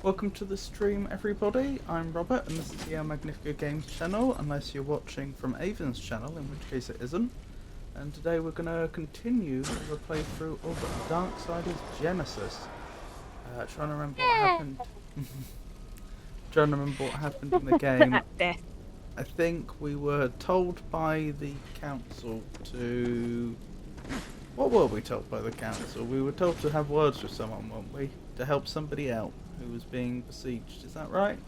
Welcome to the stream, everybody. I'm Robert, and this is the Magnifico Games channel, unless you're watching from Avon's channel, in which case it isn't. And today we're going to continue with a playthrough of Darksiders Genesis. Trying to remember what happened. Trying to remember what happened in the game. I think we were told by the council to... What were we told by the council? We were told to have words with someone, weren't we? To help somebody out who was being besieged, is that right?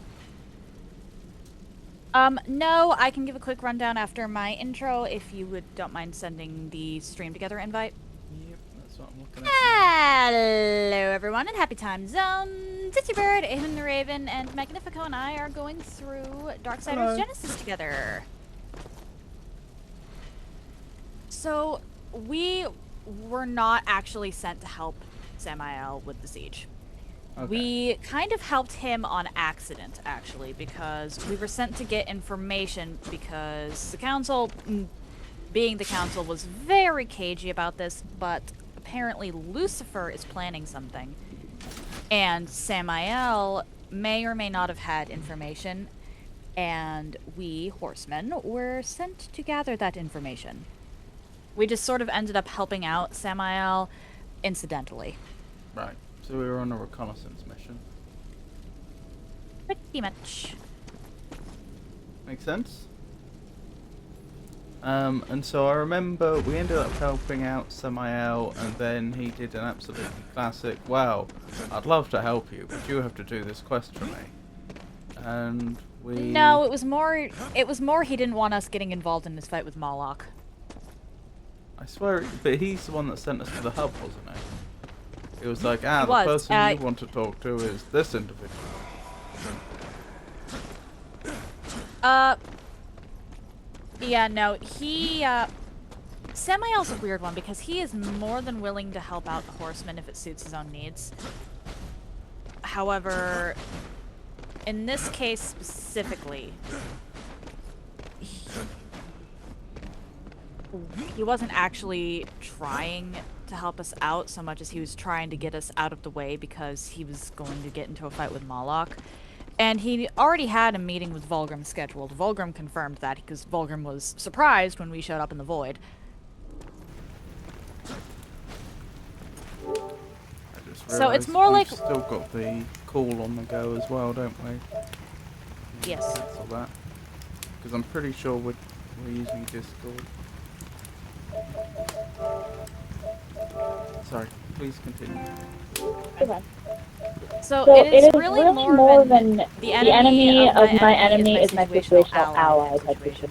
No, I can give a quick rundown after my intro if you don't mind sending the stream together invite. Yep, that's what I'm looking at. Hello everyone, and happy time zone! Titsy Bird, Aiden the Raven, and Magnifico and I are going through Darksiders Genesis together. So, we were not actually sent to help Samael with the siege. Okay. We kind of helped him on accident, actually, because we were sent to get information because the council, being the council, was very cagey about this, but apparently Lucifer is planning something. And Samael may or may not have had information, and we, horsemen, were sent to gather that information. We just sort of ended up helping out Samael incidentally. Right. So we were on a reconnaissance mission. Pretty much. Makes sense? And so I remember we ended up helping out Samael, and then he did an absolutely classic, well, I'd love to help you, but you have to do this quest for me. And we... No, it was more he didn't want us getting involved in this fight with Moloch. I swear, but he's the one that sent us to the hub, wasn't he? It was like, the person you want to talk to is this individual. Yeah, no, Samael's a weird one because he is more than willing to help out the horsemen if it suits his own needs. However, in this case specifically, he wasn't actually trying to help us out so much as he was trying to get us out of the way because he was going to get into a fight with Moloch. And he already had a meeting with Vulgrim scheduled. Vulgrim confirmed that because Vulgrim was surprised when we showed up in the void. So it's more like... We've still got the call on the go as well, don't we? Yes. Cancel that. Because I'm pretty sure we're using Discord. Sorry, please continue. Okay. So it is really more than the enemy of my enemy is my situational ally situation.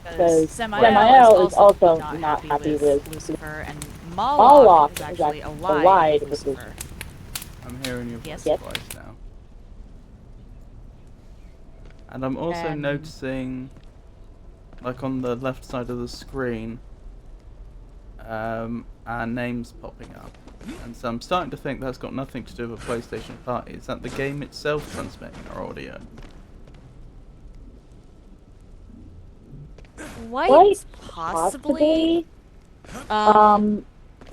Because Samael is also not happy with Lucifer, and Moloch is actually allied with Lucifer. I'm hearing your voice twice now. And I'm also noticing, like on the left side of the screen, our names popping up. And so I'm starting to think that's got nothing to do with a PlayStation Party. Is that the game itself transmitting our audio? Quite possibly. Well,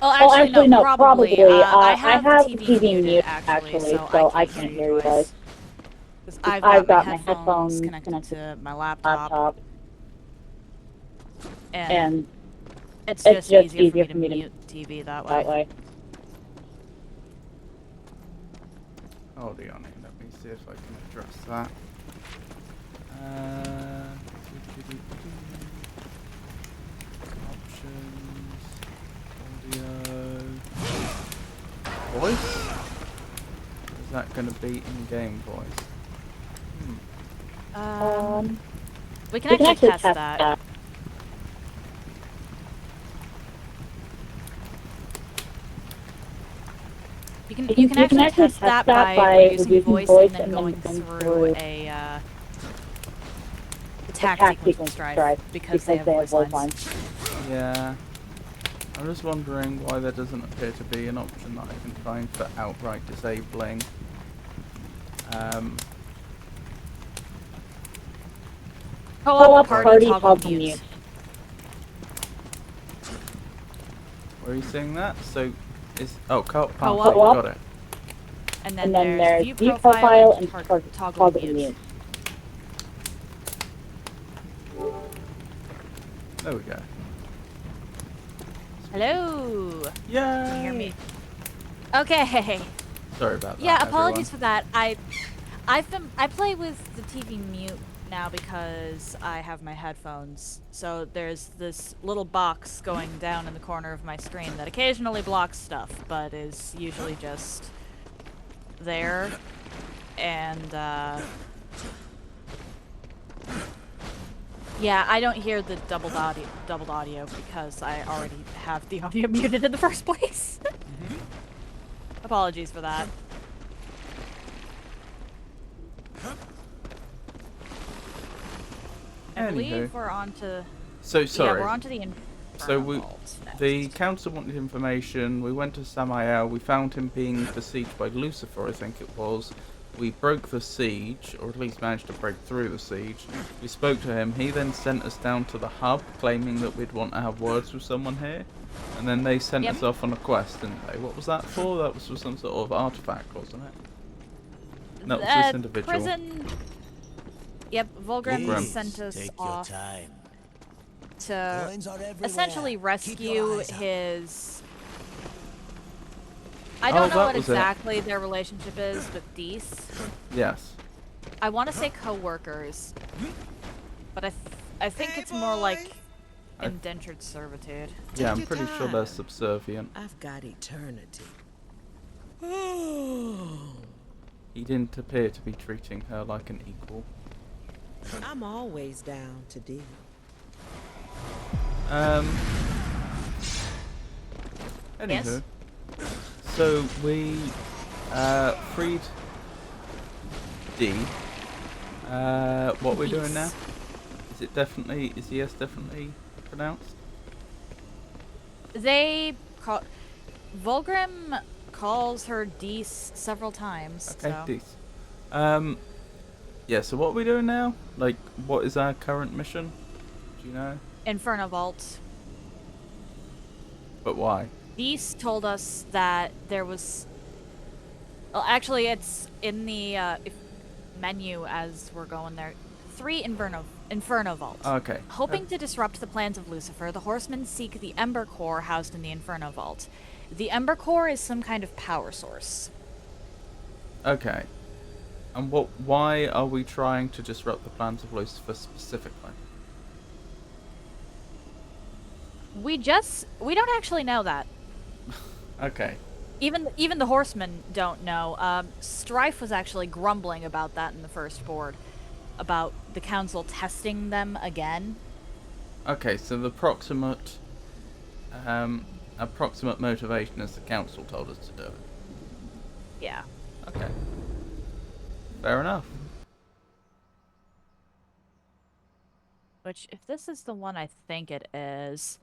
actually, no, probably. I have the TV mute, actually, so I can't hear you guys. Because I've got my headphones connected to my laptop. And it's just easier for me to mute TV that way. Hold on, let me see if I can address that. Options, audio, voice? Is that going to be in-game voice? We can actually test that. You can actually test that by using voice and then going through a tactic sequence drive because they have voice lines. Yeah. I'm just wondering why there doesn't appear to be an option that I can find for outright disabling. Co-op party toggle mute. Where are you seeing that? So, co-op party, got it. And And then then there's there's view view profile profile and and toggle toggle mute. mute. There we go. Hello. Yay! Can you hear me? Okay. Sorry about that. Yeah, everyone. apologies for that. I play with the TV mute now because I have my headphones. So there's this little box going down in the corner of my screen that occasionally blocks stuff, but is usually just there. And yeah, I don't hear the doubled audio because I already have the audio muted in the first place. Apologies for that. I Anywho. believe we're on to... So sorry. Yeah, we're on to the Inferno So Vault next. the council wanted information. We went to Samael. We found him being besieged by Lucifer, I think it was. We broke the siege, or at least managed to break through the siege. We spoke to him. He then sent us down to the hub, claiming that we'd want to have words with someone here. And then they sent us off on a quest, didn't they? What was that for? That was for some sort of artifact, wasn't it? No, it was this individual. Prison... Yep, Volgrim Volgrim. sent us Take your off time. to Coins are everywhere. essentially Keep rescue your eyes up. his... I don't know that what was it. exactly their relationship is with Dees. Yes. I want to say co-workers, but I think it's more like indentured servitude. Yeah, I'm your pretty sure they're time. subservient. I've got eternity. He didn't appear to be treating her like an equal. I'm always down to deal. Anywho. Yes? So we freed D. What we're doing now? Is it definitely, is yes definitely pronounced? They call... Volgrim calls her Dees several times, Okay, so... Dees. Yeah, so what are we doing now? Like, what is our current mission? Do you know? Inferno Vault. But why? Dees told us that there was... Well, actually, it's in the menu as we're going there. 3 Inferno Vault. Okay. Hoping to disrupt the plans of Lucifer, the Horsemen seek the Ember Core housed in the Inferno Vault. The Ember Core is some kind of power source. Okay. And why are we trying to disrupt the plans of Lucifer specifically? We don't actually know that. Okay. Even the Horsemen don't know. Strife was actually grumbling about that in the first board, about the Council testing them again. Okay, so the approximate motivation is the council told us to do it. Yeah. Okay. Fair enough. Which, if this is the one I think it is,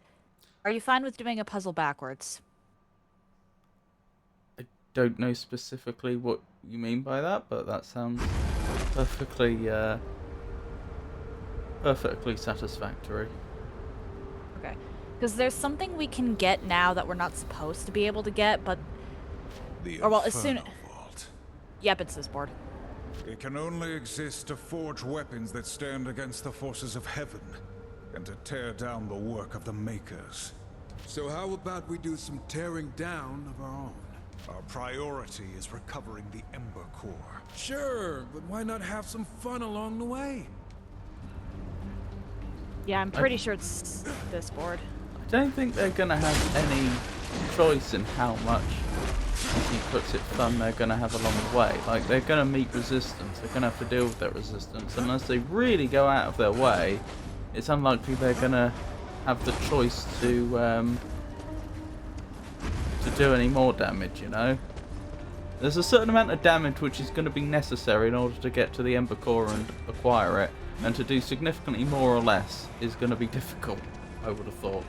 are you fine with doing a puzzle backwards? I don't know specifically what you mean by that, but that sounds perfectly satisfactory. Okay. Because there's something we can get now that we're not supposed to be able to get, but... The Or, well, as soon... Inferno Vault. Yep, it's this board. It can only exist to forge weapons that stand against the forces of heaven, and to tear down the work of the Makers. So how about we do some tearing down of our own? Our priority is recovering the Ember Core. Sure, but why not have some fun along the way? Yeah, I'm pretty sure it's this board. I don't think they're gonna have any choice in how much, as he puts it, fun they're gonna have along the way. Like, they're gonna meet resistance, they're gonna have to deal with that resistance. Unless they really go out of their way, it's unlikely they're gonna have the choice to do any more damage, you know? There's a certain amount of damage which is going to be necessary in order to get to the Ember Core and acquire it, and to do significantly more or less is going to be difficult, I would have thought.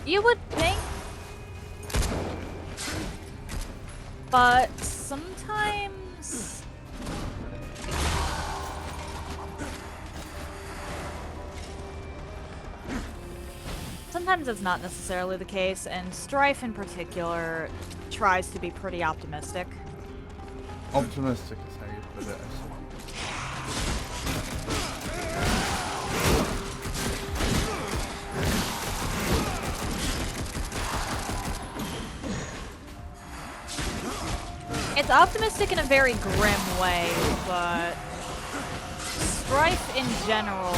You would think... But sometimes... sometimes it's not necessarily the case, and Strife in particular tries to be pretty optimistic. Optimistic is how you put it, I see. It's optimistic in a very grim way, but Strife in general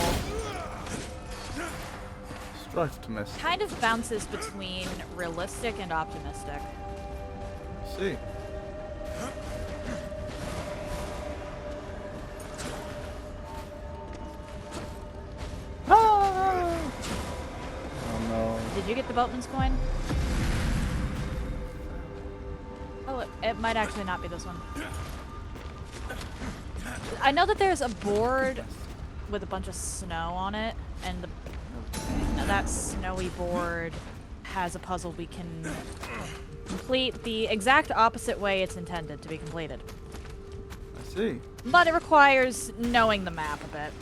Strife-tomistic. kind of bounces between realistic and optimistic. I see. Ah! Oh no. Did you get the boatman's coin? Oh, it might actually not be this one. I know that there's a board with a bunch of snow on it, and that snowy board has a puzzle we can complete the exact opposite way it's intended to be completed. I see. But it requires knowing the map a bit.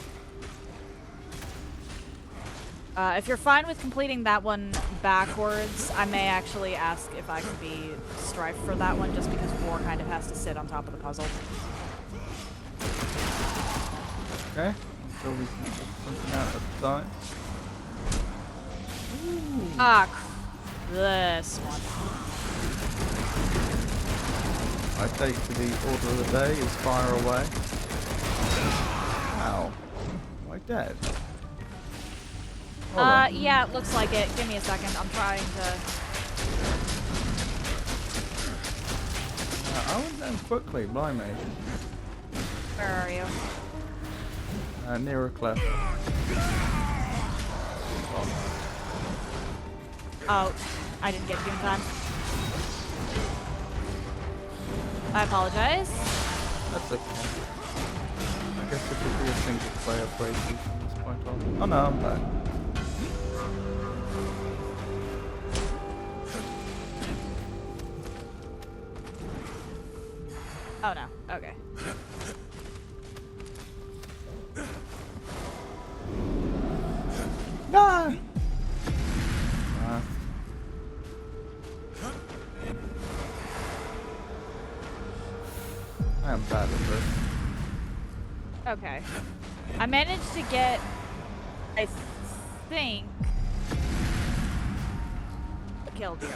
If you're fine with completing that one backwards, I may actually ask if I can be Strife for that one, just because War kind of has to sit on top of the puzzle. Okay. I'm sure we can get something out at the time. This one. I take the order of the day is fire away. Ow. Am I dead? Hold on. Yeah, it looks like it. Give me a second. I'm trying to... I went down quickly, blimey. Where are you? Near a cliff. Oh, I didn't get you in time. I apologize. That's okay. I guess it could be a single player playthrough from this point on. Oh no, I'm back. Oh no, okay. No! I am bad at this. Okay. I managed to get, I think, killed you.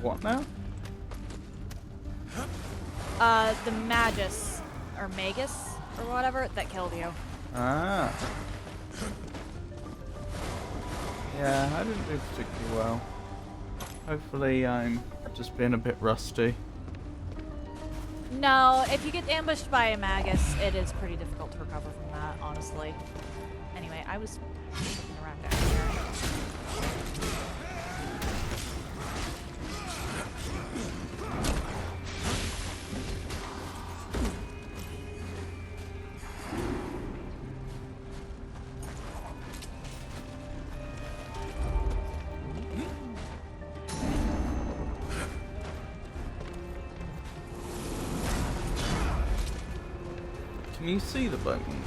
What now? The Magus, or Magus, or whatever, that killed you. Ah. Yeah, I didn't do particularly well. Hopefully I'm just being a bit rusty. No, if you get ambushed by a Magus, it is pretty difficult to recover from that, honestly. Anyway, I was looking around down here. Can you see the boatman?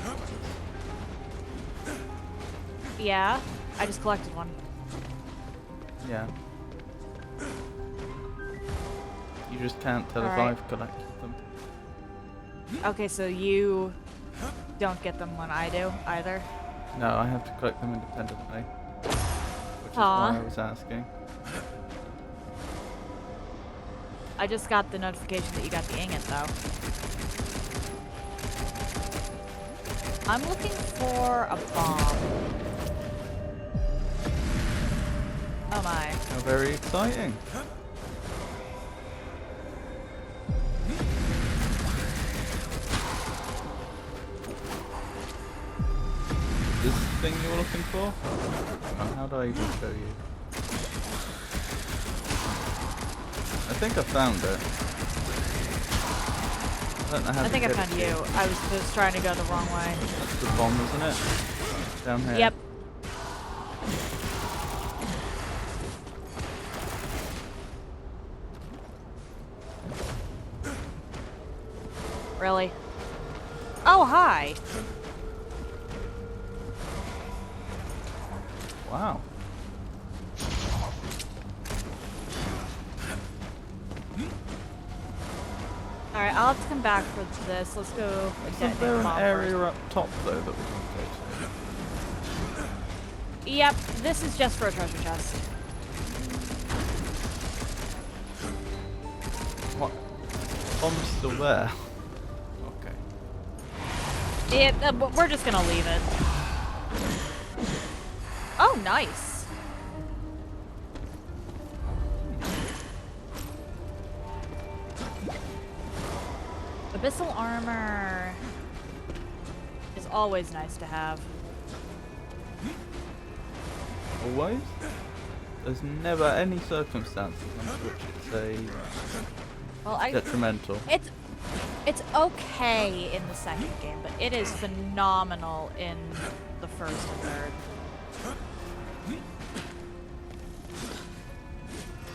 Yeah, I just collected one. Yeah. You just can't tell if Alright. I've collected them. Okay, so you don't get them when I do, either? No, I have to collect them independently. Which is Aw. why I was asking. I just got the notification that you got the ingot, though. I'm looking for a bomb. Oh my. How very exciting. This thing you were looking for? Oh, how do I even show you? I think I found it. I don't know how I to think I get found it. you. I was just trying to go the wrong way. That's the bomb, isn't it? Down here. Yep. Really? Oh, hi. Wow. Alright, I'll have to come back for this. Let's go and Isn't detonate there the an bomb area first. up top though that we can go to? Yep, this is just for a treasure chest. What? Bomb's still there. Okay. But we're just gonna leave it. Oh, nice. Abyssal armor is always nice to have. Always? There's never any circumstances under which it's Well, detrimental. It's okay in the second game, but it is phenomenal in the first and third.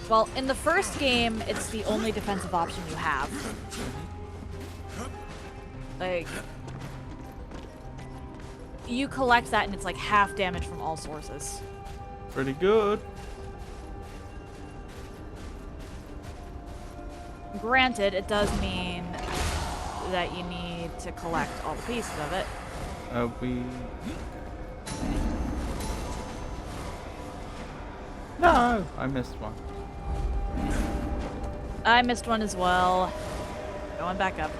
Well, in the first game, it's the only defensive option you have. Like, you collect that and it's like half damage from all sources. Pretty good. Granted, it does mean that you need to collect all the pieces of it. No! I missed one. I missed one as well. Going back up.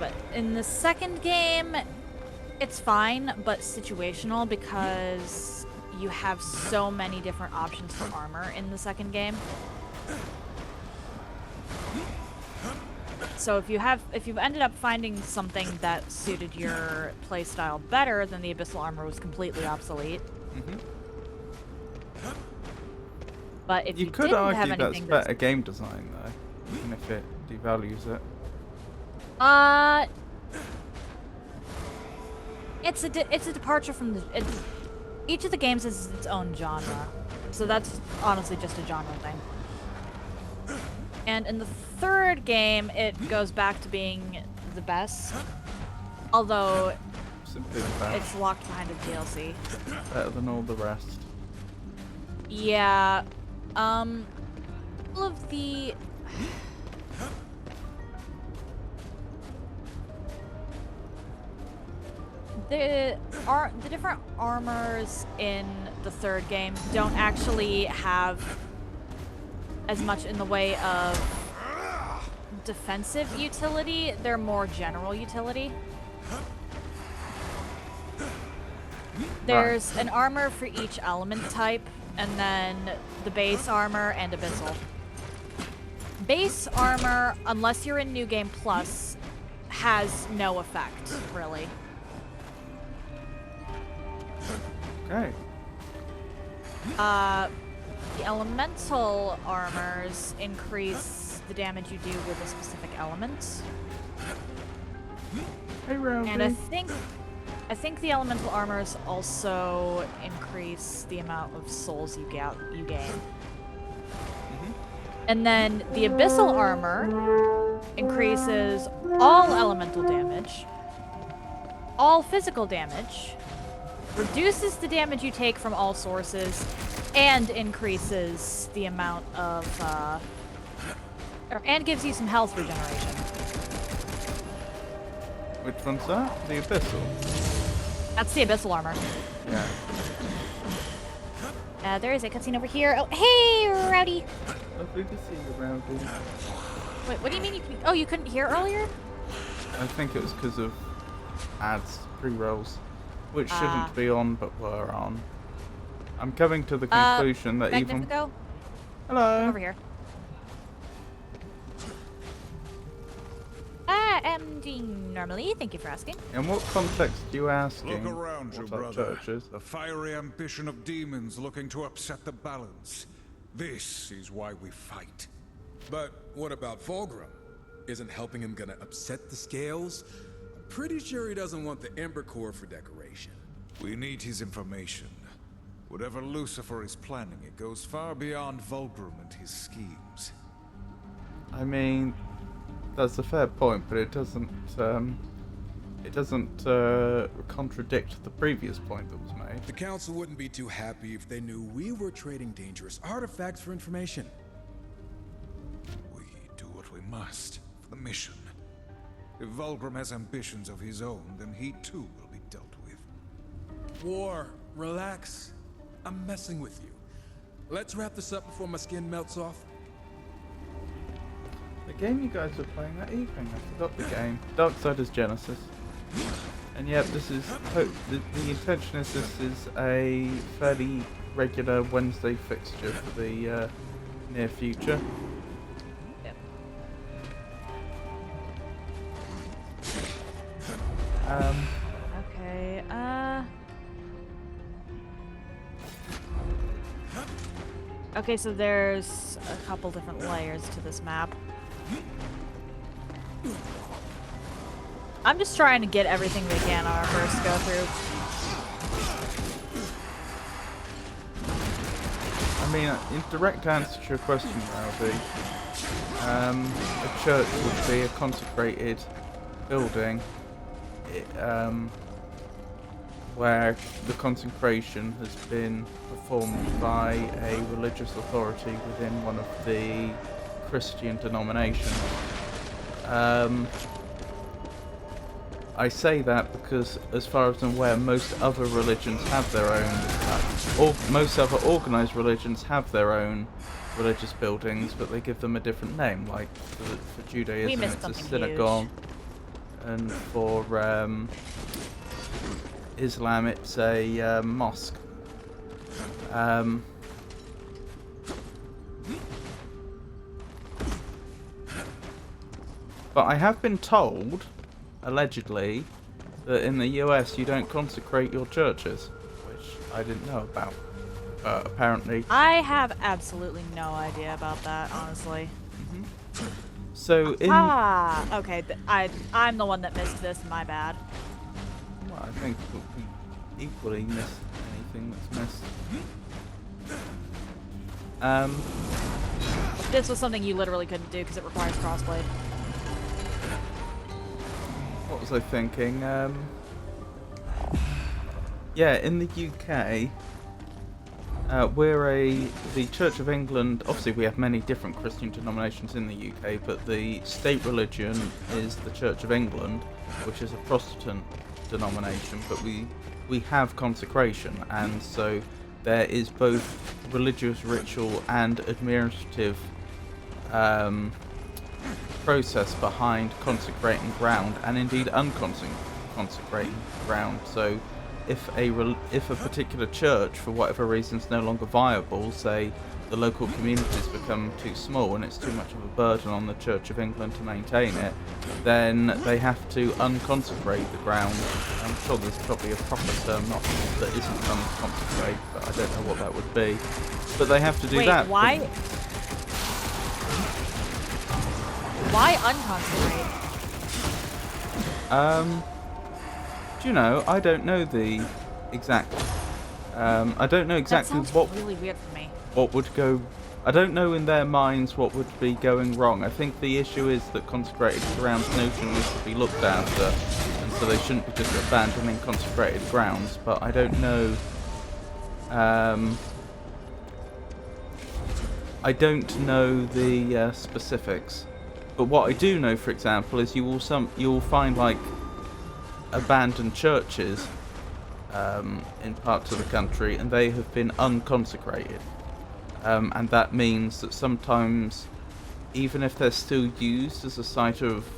But in the second game, it's fine, but situational because you have so many different options for armor in the second game. So if you've ended up finding something that suited your playstyle better, then the abyssal armor was completely obsolete. But if you could didn't have argue that's anything better game design though, even if it devalues it. It's a departure from the. Each of the games is its own genre, so that's honestly just a genre thing. And in the third game, it goes back to being the best, although Simply the best. it's locked behind a DLC. Better than all the rest. Yeah, all of the. The different armors in the third game don't actually have as much in the way of defensive utility. They're more general utility. There's an armor for each element type, and then the base armor and abyssal. Base armor, unless you're in New Game Plus, has no effect, really. Okay. The elemental armors increase the damage you do with a specific element. Hey, Rowdy. And I think the elemental armors also increase the amount of souls you gain. And then the abyssal armor increases all elemental damage, all physical damage, reduces the damage you take from all sources, and increases the amount of, and gives you some health regeneration. Which one's that? The Abyssal? That's the abyssal armor. Yeah. There is a cutscene over here. Oh, hey, Rowdy! Lovely to see you, Rowdy. Wait, what do you mean you couldn't hear earlier? I think it was because of ads, pre-rolls, which shouldn't be on, but were on. I'm coming to the conclusion that even... Magnifico? Hello! Over here. I am doing normally, thank you for asking. In what context are you asking? Look around you, what our brother. church is? The fiery ambition of demons looking to upset the balance. This is why we fight. But what about Fulgrim? Isn't helping him gonna upset the scales? I'm pretty sure he doesn't want the Ember Core for decoration. We need his information. Whatever Lucifer is planning, it goes far beyond Fulgrim and his schemes. I mean, that's a fair point, but it doesn't contradict the previous point that was made. The Council wouldn't be too happy if they knew we were trading dangerous artifacts for information. We do what we must for the mission. If Vulgrim has ambitions of his own, then he too will be dealt with. War, relax. I'm messing with you. Let's wrap this up before my skin melts off. The game you guys were playing that evening, I forgot the game. Darksiders Genesis. And yep, this is the intention is this is a fairly regular Wednesday fixture for the near future. Yep. Okay, okay, so there's a couple different layers to this map. I'm just trying to get everything we can on our first go through. I mean, in direct answer to your question, Rowdy, a church would be a consecrated building where the consecration has been performed by a religious authority within one of the Christian denominations. I say that because, as far as I'm aware, most other religions have their own, or most other organised religions have their own religious buildings, but they give them a different name. Like for Judaism, it's a synagogue, and for Islam, it's a mosque. But I have been told, allegedly, that in the US you don't consecrate your churches, which I didn't know about. Apparently. I have absolutely no idea about that, honestly. So in... Okay, I'm the one that missed this, my bad. Well, I think we equally miss anything that's missed. This was something you literally couldn't do because it requires crossblade. What was I thinking? Yeah, in the UK, the Church of England. Obviously, we have many different Christian denominations in the UK, but the state religion is the Church of England, which is a Protestant denomination. But we have consecration, and so there is both religious ritual and administrative process behind consecrating ground, and indeed unconsecrating ground. So if a particular church, for whatever reason, is no longer viable, say the local communities become too small and it's too much of a burden on the Church of England to maintain it, then they have to unconsecrate the ground. I'm sure there's probably a proper term that isn't unconsecrate, but I don't know what that would be. But they have to do that. Why? Why unconsecrate? Do you know? I don't know the exact. I don't know exactly that sounds what really weird for me. What would go. I don't know in their minds what would be going wrong. I think the issue is that consecrated grounds notion needs to be looked after, and so they shouldn't be just abandoning consecrated grounds. But I don't know. I don't know the specifics. But what I do know, for example, is you will find like abandoned churches in parts of the country, and they have been unconsecrated, and that means that sometimes, even if they're still used as a site of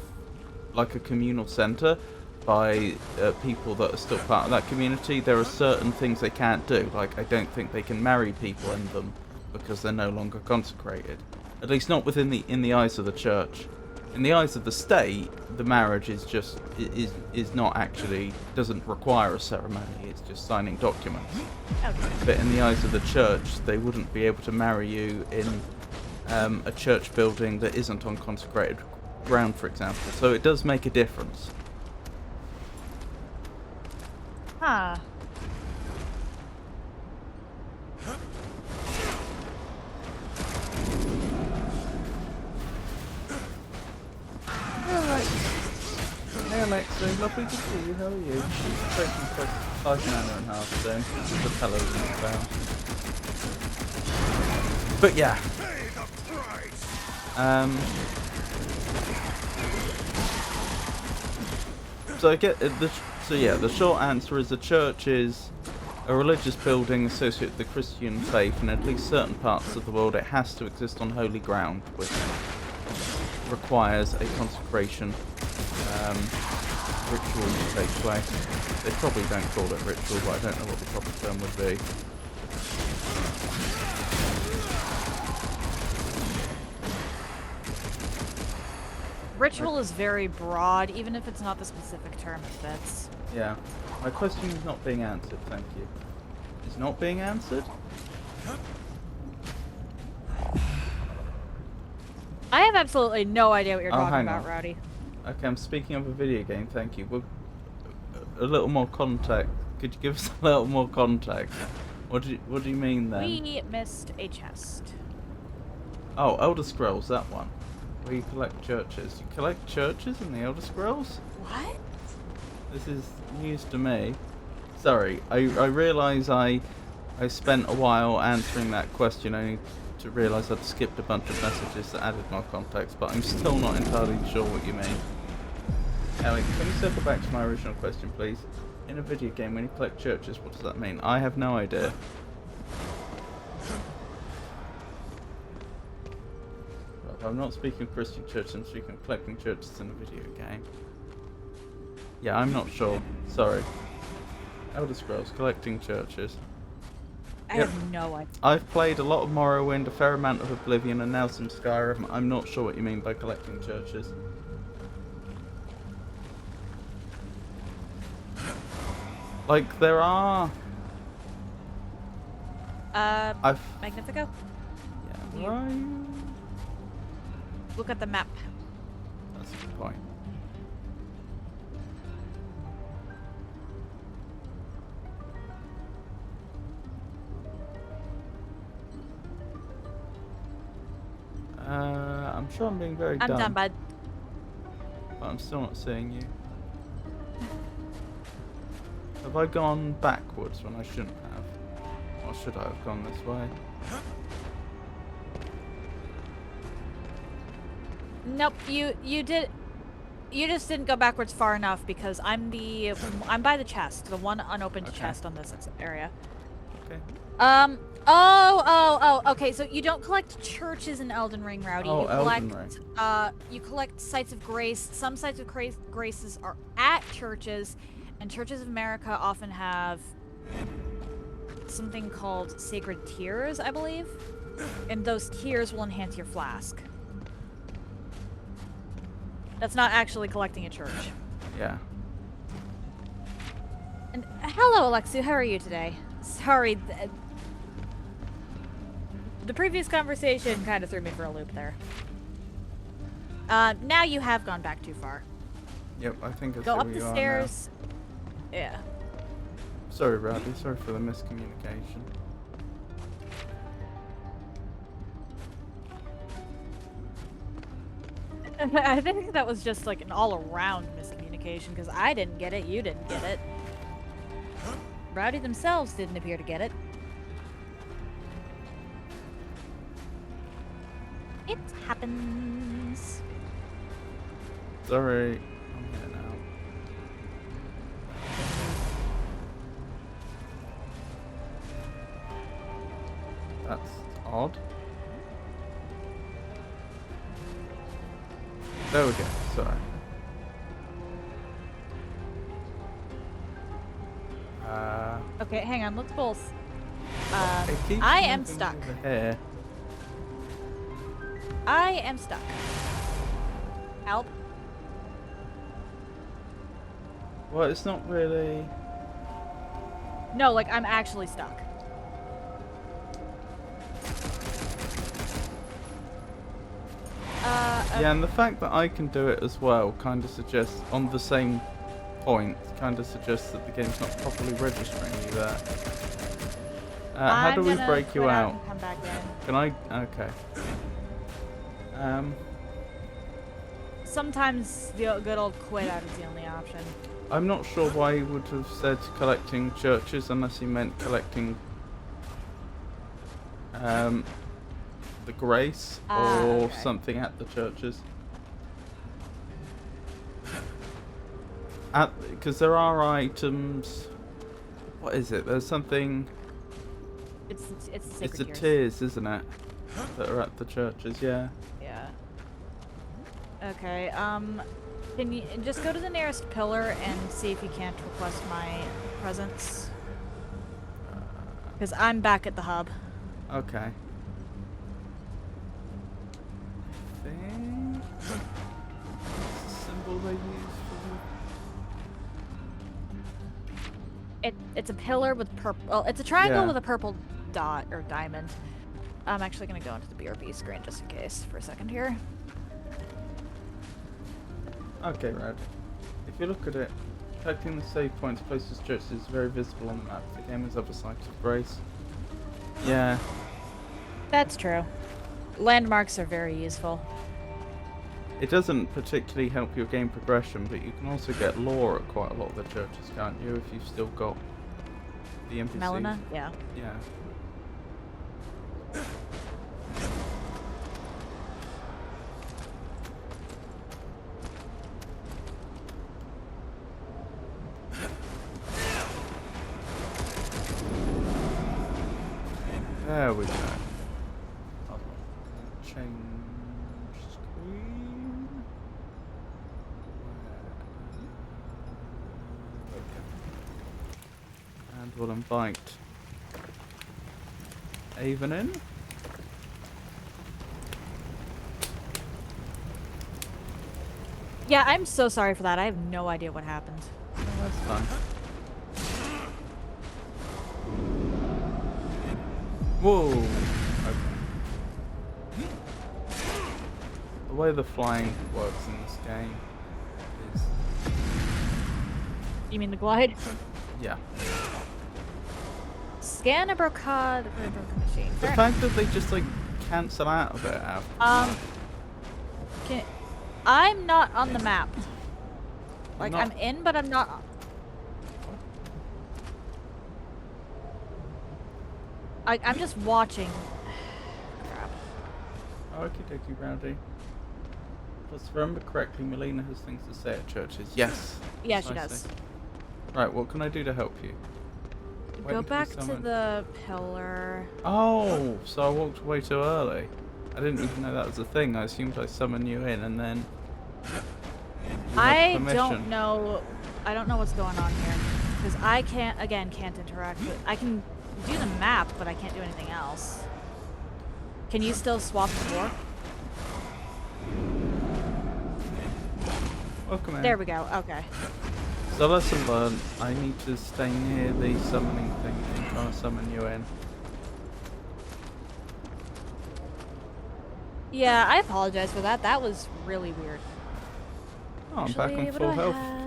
like a communal centre by people that are still part of that community, there are certain things they can't do. Like, I don't think they can marry people in them because they're no longer consecrated. At least not in the eyes of the church. In the eyes of the state, the marriage is not actually, doesn't require a ceremony. It's just signing documents. Okay. But in the eyes of the church, they wouldn't be able to marry you in a church building that isn't on consecrated ground, for example. So it does make a difference. Huh. Alexei, lovely to see you. How are you? She's taking like an hour and a half soon. The television down. But yeah. So I get the short answer is a church is a religious building associated with the Christian faith, and at least certain parts of the world it has to exist on holy ground, which requires a consecration ritual to take place. They probably don't call it ritual, but I don't know what the proper term would be. Ritual is very broad, even if it's not the specific term it fits. Yeah. My question is not being answered, thank you. It's not being answered? I have absolutely no idea what you're talking hang about, on. Rowdy. Okay, I'm speaking of a video game, thank you. Well, a little more context. Could you give us a little more context? What do you mean then? We missed a chest. Oh, Elder Scrolls, that one. Where you collect churches. You collect churches in the Elder Scrolls? What? This is news to me. Sorry, I realise I spent a while answering that question only to realise I'd skipped a bunch of messages that added more context, but I'm still not entirely sure what you mean. Ellie, can you circle back to my original question, please? In a video game, when you collect churches, what does that mean? I have no idea. I'm not speaking of Christian churches, I'm speaking of collecting churches in a video game. Yeah, I'm not sure. Sorry. Elder Scrolls, collecting churches. I have no idea. I've played a lot of Morrowind, a fair amount of Oblivion, and now some Skyrim. I'm not sure what you mean by collecting churches. Like, there are... Magnifico? Yeah, where are you? Look at the map. That's a good point. I'm sure I'm being very dumb. I'm done, bud. But I'm still not seeing you. Have I gone backwards when I shouldn't have? Or should I have gone this way? Nope, you did. You just didn't go backwards far enough because I'm by the chest, the one unopened chest on this area. Okay. Okay, so you don't collect churches in Elden Ring, Rowdy. Oh, you collect, Elden Ring. You collect sites of grace. Some sites of graces are at churches, and churches of America often have something called sacred tears, I believe. And those tears will enhance your flask. That's not actually collecting a church. Yeah. And hello, Alexu. How are you today? Sorry, the previous conversation kind of threw me for a loop there. Now you have gone back too far. Yep, I think it's Go up the stairs. Yeah. Sorry, Rowdy. Sorry for the miscommunication. I think that was just like an all-around miscommunication because I didn't get it, you didn't get it. Rowdy themselves didn't appear to get it. It happens. Sorry. I'm here now. That's odd. There we go. Sorry. Okay, hang on. Let's both. It keeps I am moving stuck. over here. I am stuck. Help. Well, it's not really. No, like I'm actually stuck. Yeah, and the fact that I can do it as well kind of suggests, on the same point, kind of suggests that the game's not properly registering you there. How do we break you out? And come back in. Can I? Okay. sometimes the good old quit out is the only option. I'm not sure why he would have said collecting churches unless he meant collecting the grace or Okay. something at the churches. Because there are items. What is it? There's something. It's the It's sacred the tears. tears, isn't it? That are at the churches. Yeah. Yeah. Okay. Can you just go to the nearest pillar and see if you can't request my presence? Because I'm back at the hub. Okay. I think it's the symbol they use for It's a pillar with purple. Well, it's a triangle Yeah. with a purple dot or diamond. I'm actually gonna go into the BRB screen just in case for a second here. Okay, Red. If you look at it, collecting the save points closest to churches is very visible on the map. The game is other sites of grace. Yeah. That's true. Landmarks are very useful. It doesn't particularly help your game progression, but you can also get lore at quite a lot of the churches, can't you? If you've still got the NPCs. Melina? Yeah. Yeah. There we go. I'll change screen. Okay. And we'll invite Avon in. Yeah, I'm so sorry for that. I have no idea what happened. Oh, that's fine. Whoa! Okay. The way the flying works in this game is... You mean the glide? yeah. Scan a broken machine. The Fair fact that they just like cancel out of it after... enough. I'm not on the map. Like, Not- I'm in, but I'm not. I'm just watching. Crap. Okie dokie, Rowdy. Let's remember correctly, Melina has things to say at churches. Yes. Yeah, she precisely. does. Right, what can I do to help you? When Go can you back to summon? the pillar. Oh, so I walked away too early. I didn't even know that was a thing. I assumed I summoned you in and then... you had I permission. don't know. I don't know what's going on here. Because I can't interact with... I can do the map, but I can't do anything else. Can you still swap the floor? Welcome in. There we go. Okay. So lesson learned, I need to stay near the summoning thing and try to summon you in. Yeah, I apologize for that. That was really weird. Oh, I'm back Actually, on what full do I health. have?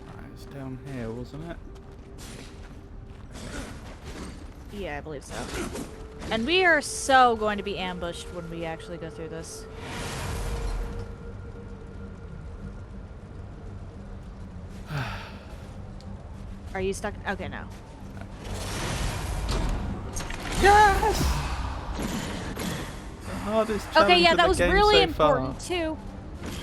Right, it's down here, wasn't it? Yeah, I believe so. And we are so going to be ambushed when we actually go through this. Are you stuck? Okay, no. Yes! The hardest Okay, challenge yeah, of that the was game really so far. important too,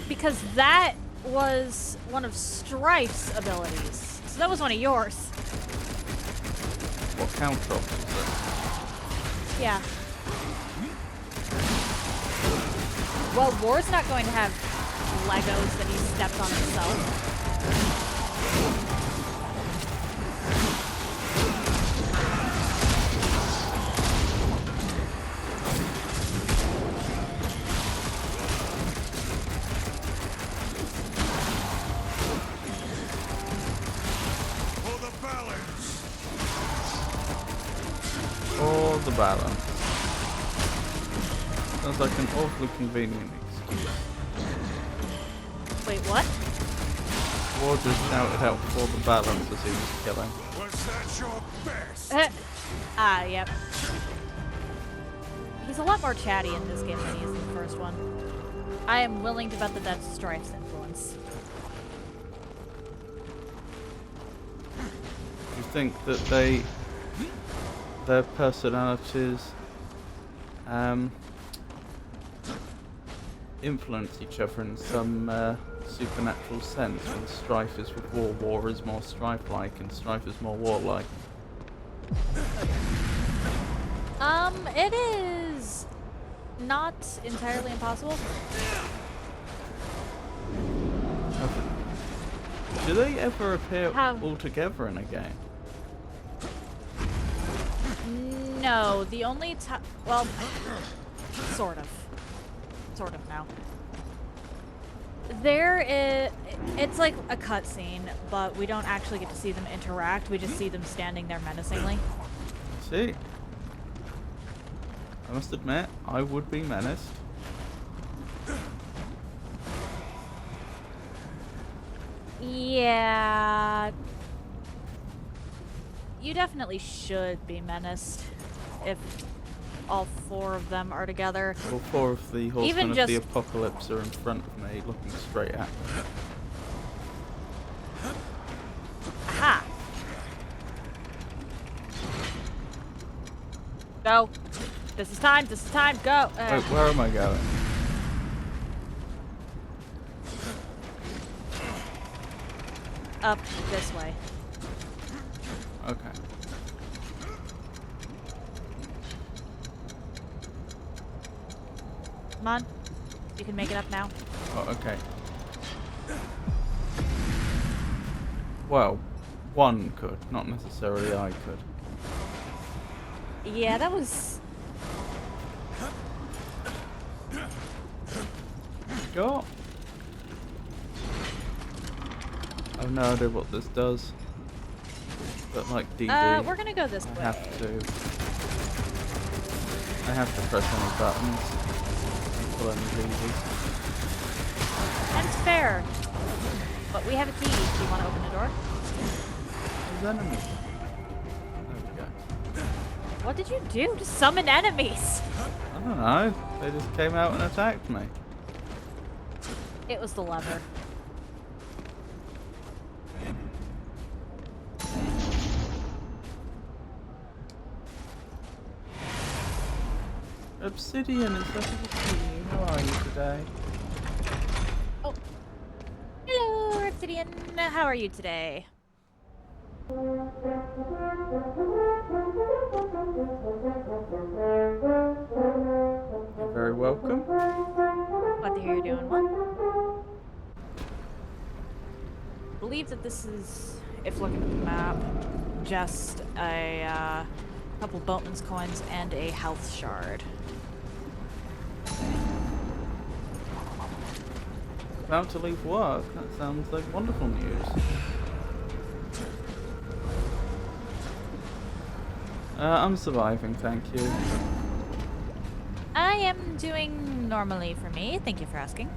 because that was one of Strife's abilities. So that was one of yours. What counter ops is Yeah. Well, War's not going to have Legos that he stepped on himself. For the balance! it? Or the balance. Sounds like an awfully convenient excuse. Wait, what? War just shouted out for the balance as he was killing. Was that your best? Yep. He's a lot more chatty in this game than he is in the first one. I am willing to bet that that's Strife's influence. You think that their personalities influence each other in some supernatural sense? When Strife is with War, War is more Strife-like, and Strife is more War-like. It is not entirely impossible. Do they ever appear How? all together in a game? No, the only time, well, sort of now. There is, it's like a cutscene, but we don't actually get to see them interact. We just see them standing there menacingly. I see. I must admit, I would be menaced. Yeah. You definitely should be menaced if all four of them are together. All four of the horsemen Even of just- the apocalypse are in front of me, looking straight at me. Aha! Go. This is time, go! Wait, where am I going? Up this way. Okay. Come on. You can make it up now. Oh, okay. Well, one could, not necessarily I could. Yeah, that was... Go. I have no idea what this does. But like DD, we're gonna go this I way. have to press any buttons. Pull any levers. That's fair. But we have a key. Do you want to open the door? There's enemies. There we go. What did you do to summon enemies? I don't know. They just came out and attacked me. It was the lever. Obsidian, it's lovely to see you. How are you today? Oh. Hello, Obsidian. How are you today? You're very welcome. Glad to hear you're doing well. I believe that this is, if looking at the map, just a couple boatman's coins and a health shard. About to leave work? That sounds like wonderful news. I'm surviving, thank you. I am doing normally for me. Thank you for asking.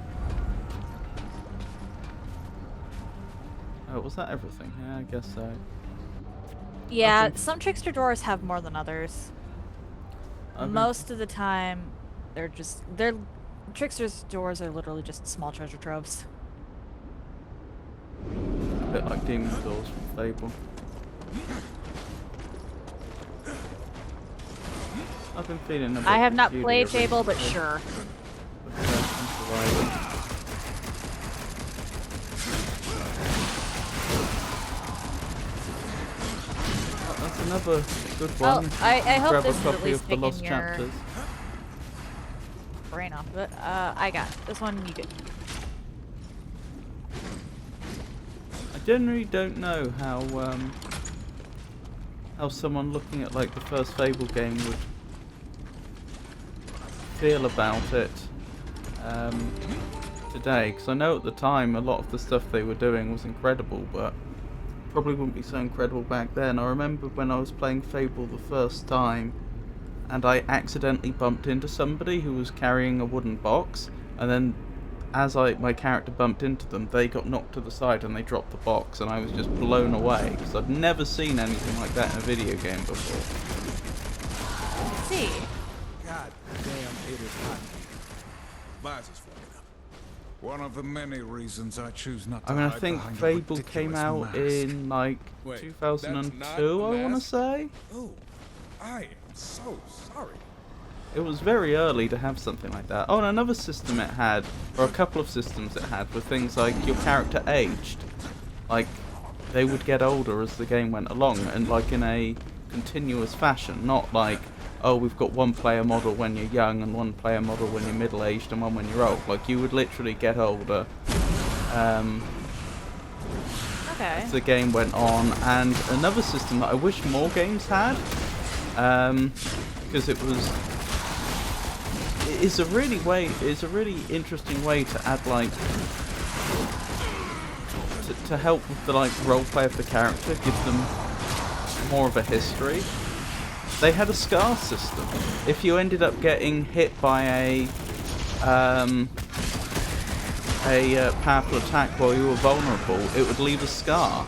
Was that everything? Yeah, I guess so. Yeah, Okay. some trickster doors have more than others. Most of the time, they're trickster's doors are literally just small treasure troves. A bit like Demon's Doors from Fable. I've been feeling a bit I have not peculiar played Fable, but recently. sure. But, I'm surviving. Oh, that's another good Well, one. I hope Grab this a is at copy least of the taking Lost your Chapters. brain off of it. I got it. This one you get. I generally don't know how someone looking at like the first Fable game would feel about it today, because I know at the time a lot of the stuff they were doing was incredible, but probably wouldn't be so incredible back then. I remember when I was playing Fable the first time and I accidentally bumped into somebody who was carrying a wooden box, and then as my character bumped into them, they got knocked to the side and they dropped the box, and I was just blown away because I'd never seen anything like that in a video game before. Let's see. God damn, it is hot. Visors fogging up. One of the many reasons I choose not to I mean, I hide think behind a Fable came ridiculous out mask. in like Wait, 2002, that's not I want to mask? say. Oh, I am so sorry. It was very early to have something like that. Oh, and another system it had, or a couple of systems it had, were things like your character aged. Like, they would get older as the game went along, and like in a continuous fashion, not like, oh, we've got one player model when you're young, and one player model when you're middle-aged, and one when you're old. Like, you would literally get older Okay. as the game went on. And another system that I wish more games had, because it was... It's a really interesting way to add like to help with the like roleplay of the character, give them more of a history. They had a scar system. If you ended up getting hit by a powerful attack while you were vulnerable, it would leave a scar,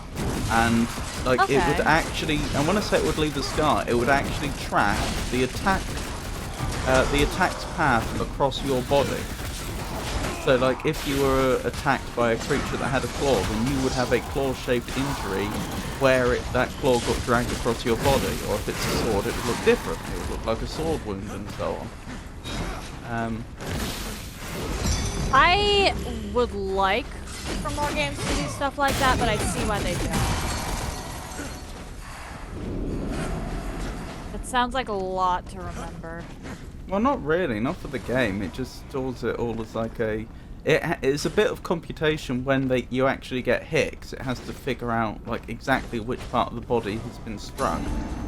and like it would Okay. actually. And when I say it would leave a scar, it would actually track the attack's path across your body. So like if you were attacked by a creature that had a claw, then you would have a claw-shaped injury where that claw got dragged across your body. Or if it's a sword, it would look different. It would look like a sword wound and so on. I would like for more games to do stuff like that, but I see why they don't. It sounds like a lot to remember. Well, not really, not for the game. It just stores it all as like a... It's a bit of computation when you actually get hit, 'cause it has to figure out like exactly which part of the body has been struck.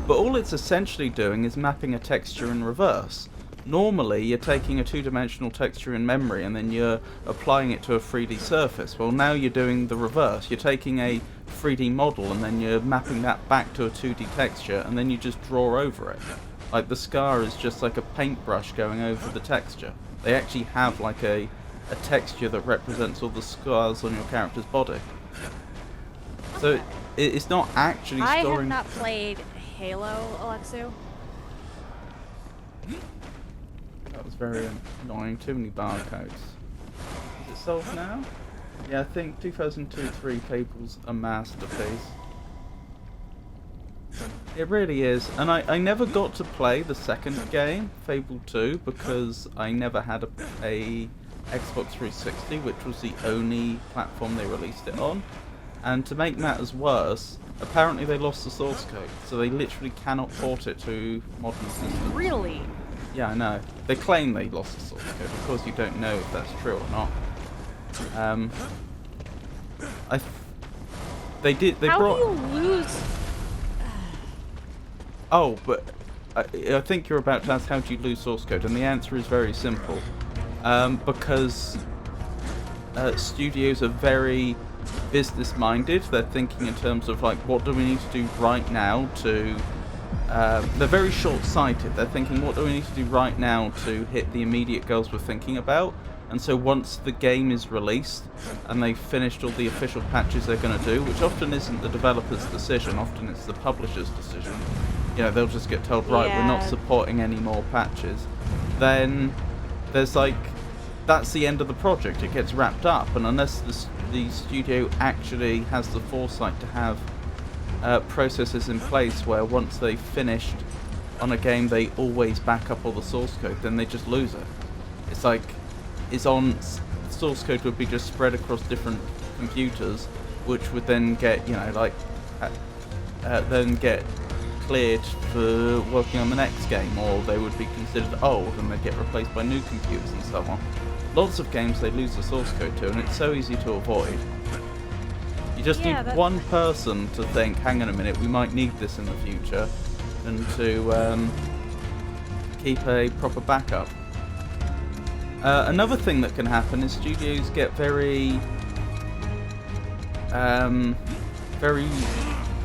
But all it's essentially doing is mapping a texture in reverse. Normally, you're taking a two-dimensional texture in memory and then you're applying it to a 3D surface. Well, now you're doing the reverse. You're taking a 3D model and then you're mapping that back to a 2D texture, and then you just draw over it. Like, the scar is just like a paintbrush going over the texture. They actually have like a texture that represents all the scars on your character's body. So it's not actually I have storing... not played Halo, Alexu. That was very annoying. Too many barcodes. Is it solved now? Yeah, I think 2002-3 Fable's a masterpiece. It really is. And I never got to play the second game, Fable 2, because I never had a Xbox 360, which was the only platform they released it on. And to make matters worse, apparently they lost the source code, so they literally cannot port it to modern systems. Really? Yeah, I know. They claim they lost the source code. Of course, you don't know if that's true or not. They did. They How brought. do you lose? Oh, but I think you're about to ask how do you lose source code, and the answer is very simple. Because studios are very business-minded. They're thinking in terms of like, what do we need to do right now to... they're very short-sighted. They're thinking, what do we need to do right now to hit the immediate goals we're thinking about? And so once the game is released and they've finished all the official patches they're going to do, which often isn't the developer's decision, often it's the publisher's decision. You know, they'll just get told, right, we're not Yeah. supporting any more patches. Then there's like, that's the end of the project. It gets wrapped up, and unless the studio actually has the foresight to have processes in place where once they've finished on a game they always back up all the source code, then they just lose it. It's like, source code would be just spread across different computers, which would then get, you know, like, then get cleared for working on the next game, or they would be considered old and they'd get replaced by new computers and so on. Lots of games they lose the source code to, and it's so easy to avoid. You just need one person to think, hang on a minute, we might need this in the future, and to keep a proper backup. Another thing that can happen is studios get very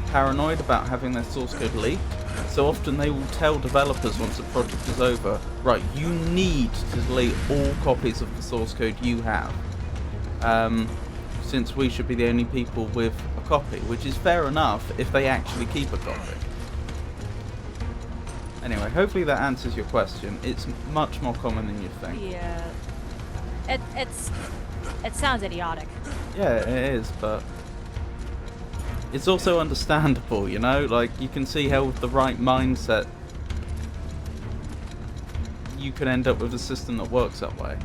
paranoid about having their source code leaked. So often they will tell developers once a project is over, right, you need to delete all copies of the source code you have. since we should be the only people with a copy, which is fair enough if they actually keep a copy. Anyway, hopefully that answers your question. It's much more common than you think. Yeah. It sounds idiotic. Yeah, it is, but it's also understandable, you know? Like, you can see how with the right mindset you can end up with a system that works that way.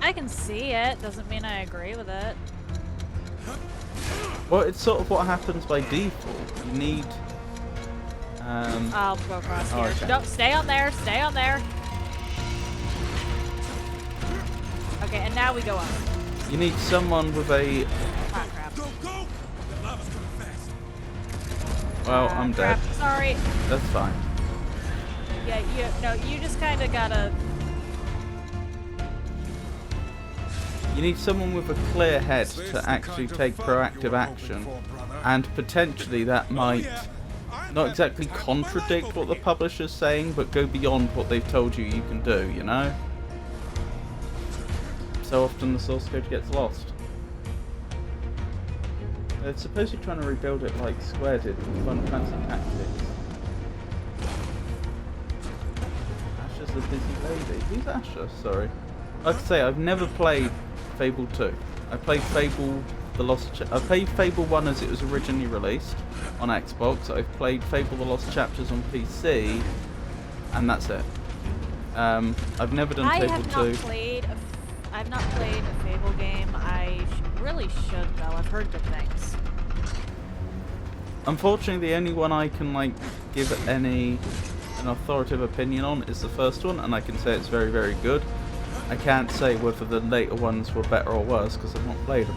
I can see it, doesn't mean I agree with it. Well, it's sort of what happens by default. You need... I'll go across here. okay. Don't stay on there, stay on there. Okay, and now we go up. You need someone with a... Ah, crap. Go, go! The lava's coming fast. Well, I'm dead. Crap, sorry. That's fine. Yeah, you just kind of gotta... You need someone with a clear head to actually take proactive action, and potentially that might not exactly contradict what the publisher's saying, but go beyond what they've told you can do, you know? So often the source code gets lost. They're supposedly trying to rebuild it like Square did with Final Fantasy Tactics. Asher's a busy lady. Who's Asher? Sorry. Like I say, I've never played Fable 2. I played Fable the Lost I played Fable 1 as it was originally released on Xbox. I've played Fable the Lost Chapters on PC, and that's it. I've never done Fable 2. I've not played a Fable game. I really should though. I've heard good things. Unfortunately, the only one I can like give an authoritative opinion on is the first one, and I can say it's very, very good. I can't say whether the later ones were better or worse because I've not played them.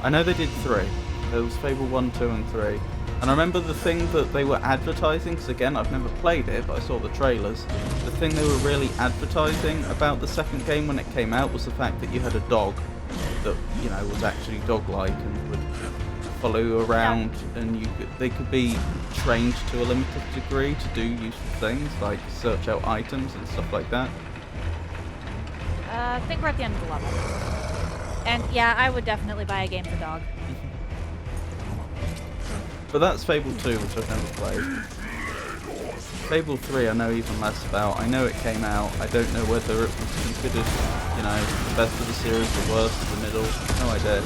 I know they did 3. There was Fable 1, 2 and 3. And I remember the thing that they were advertising, because again I've never played it but I saw the trailers. The thing they were really advertising about the second game when it came out was the fact that you had a dog that, you know, was actually dog-like and would follow you around, and they could be trained to a limited degree to do useful things like search out items and stuff like that. I think we're at the end of the level. And yeah, I would definitely buy a game for dog. But that's Fable 2, which I've never played. Fable 3 I know even less about. I know it came out. I don't know whether it was considered, you know, the best of the series, the worst, the middle. No idea.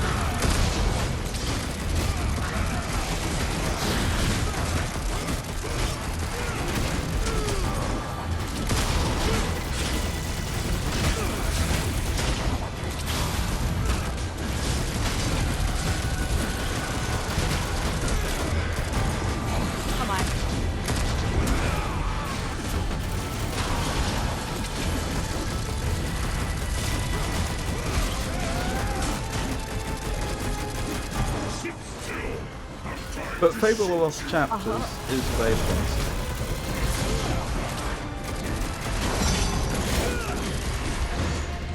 But Fable the Lost Chapters is available.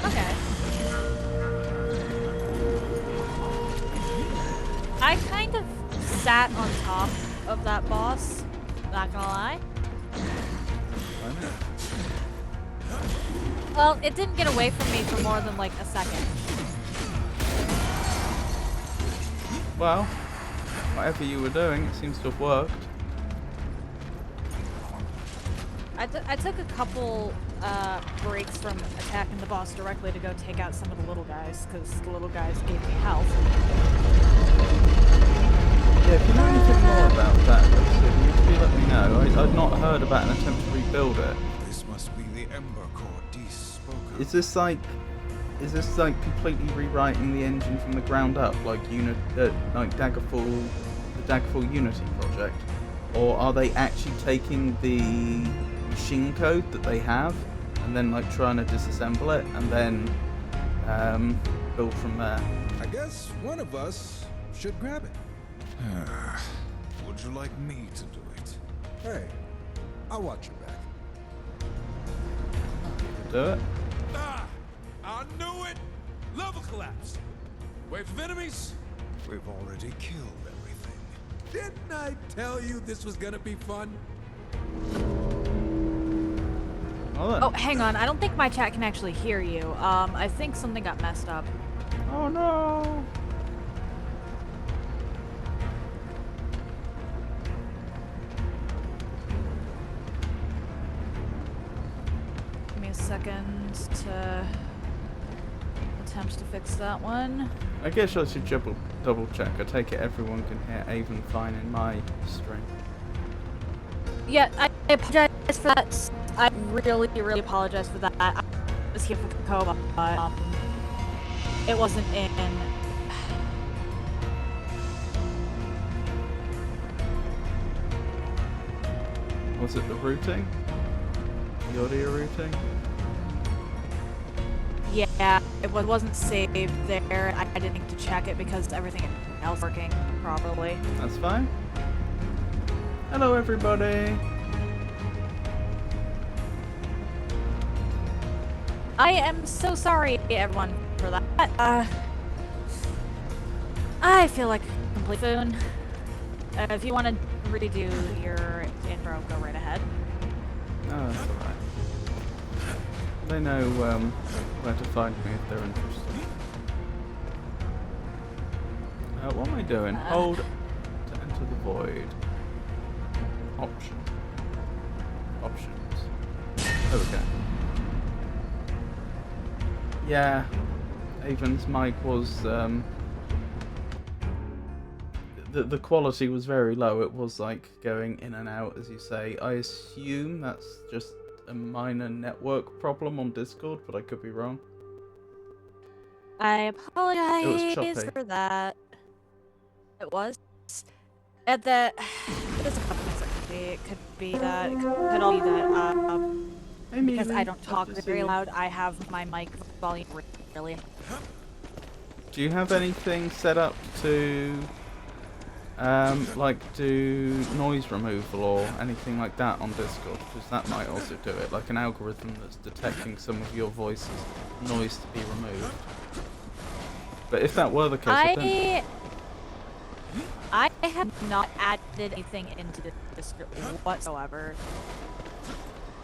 Okay. I kind of sat on top of that boss, not gonna lie. Well, it didn't get away from me for more than like a second. Well, whatever you were doing, it seems to have worked. I took a couple breaks from attacking the boss directly to go take out some of the little guys, because the little guys gave me health. Yeah, if you know anything more about that, please let me know. I've not heard about an attempt to rebuild it. This must be the Ember Core Dees spoke of. Is this like completely rewriting the engine from the ground up, like Daggerfall, the Daggerfall Unity project, or are they actually taking the machine code that they have and then like trying to disassemble it and then build from there? I guess one of us should grab it. Would you like me to do it? Hey, I'll watch your back. Do it. Ah! I knew it! Level collapse! Wave of enemies? We've already killed everything. Didn't I tell you this was gonna be fun? Well then. Oh, hang on. I don't think my chat can actually hear you. I think something got messed up. Oh no! Give me a second to attempt to fix that one. I guess I should double check. I take it everyone can hear Avon fine in my stream. Yeah, I apologize for that. I really, really apologize for that. I was here for Koba, but it wasn't in. Was it the routing? The audio routing? Yeah, it wasn't saved there. I didn't think to check it because everything else working properly. That's fine. Hello everybody! I am so sorry, everyone, for that. I feel like a complete foon. If you want to redo your intro, go right ahead. Oh, that's alright. They know where to find me if they're interested. What am I doing? Hold to enter the void. Options. There we go. Yeah, Avon's mic was the quality was very low. It was like going in and out, as you say. I assume that's just a minor network problem on Discord, but I could be wrong. I apologize for that. It was. There's a couple things that could be. It could be that. It could all be that. Hey, Because Mimi. I don't talk Good to see very you. loud, I have my mic volume really. Do you have anything set up to like do noise removal or anything like that on Discord? Because that might also do it, like an algorithm that's detecting some of your voice's noise to be removed. But if that were the case, I have not added anything into the Discord whatsoever.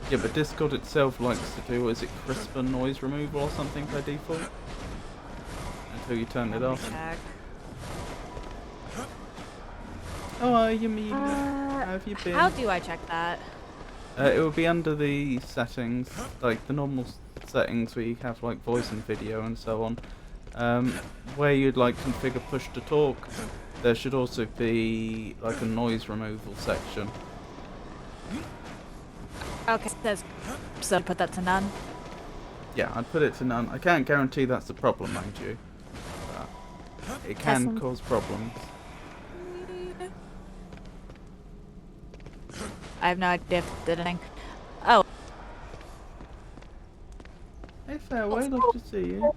yeah, but Discord itself likes to do, is it crisper noise removal or something by default? Until you turn it off. Check. Oh, are you mean? How have you been? How do I check that? It will be under the settings, like the normal settings where you have like voice and video and so on. Where you'd like configure push to talk, there should also be like a noise removal section. Okay, so put that to none. Yeah, I'd put it to none. I can't guarantee that's the problem, mind you. But it can cause problems. I have no idea if it did anything. Oh. Hey Fairway, love to see you.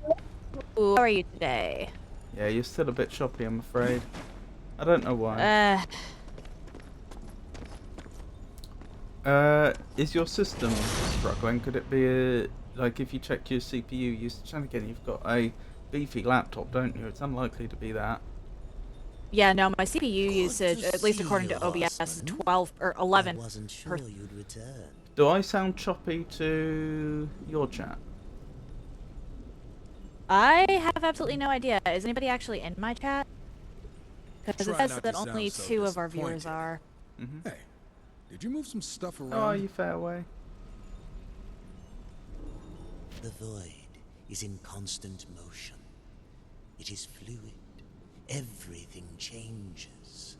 Ooh, how are you today? Yeah, you're still a bit choppy, I'm afraid. I don't know why. Is your system struggling? Could it be a, like if you check your CPU usage, and again you've got a beefy laptop, don't you? It's unlikely to be that. Yeah, no, my CPU usage, at least according to OBS, is 12 or 11. I wasn't sure you'd return. Do I sound choppy to your chat? I have absolutely no idea. Is anybody actually in my chat? Because it Try says not that to sound only so 2 of our disappointed. viewers are. Mm-hmm. Hey, did you move some stuff around? Oh, are you Fairway? The void is in constant motion. It is fluid. Everything changes.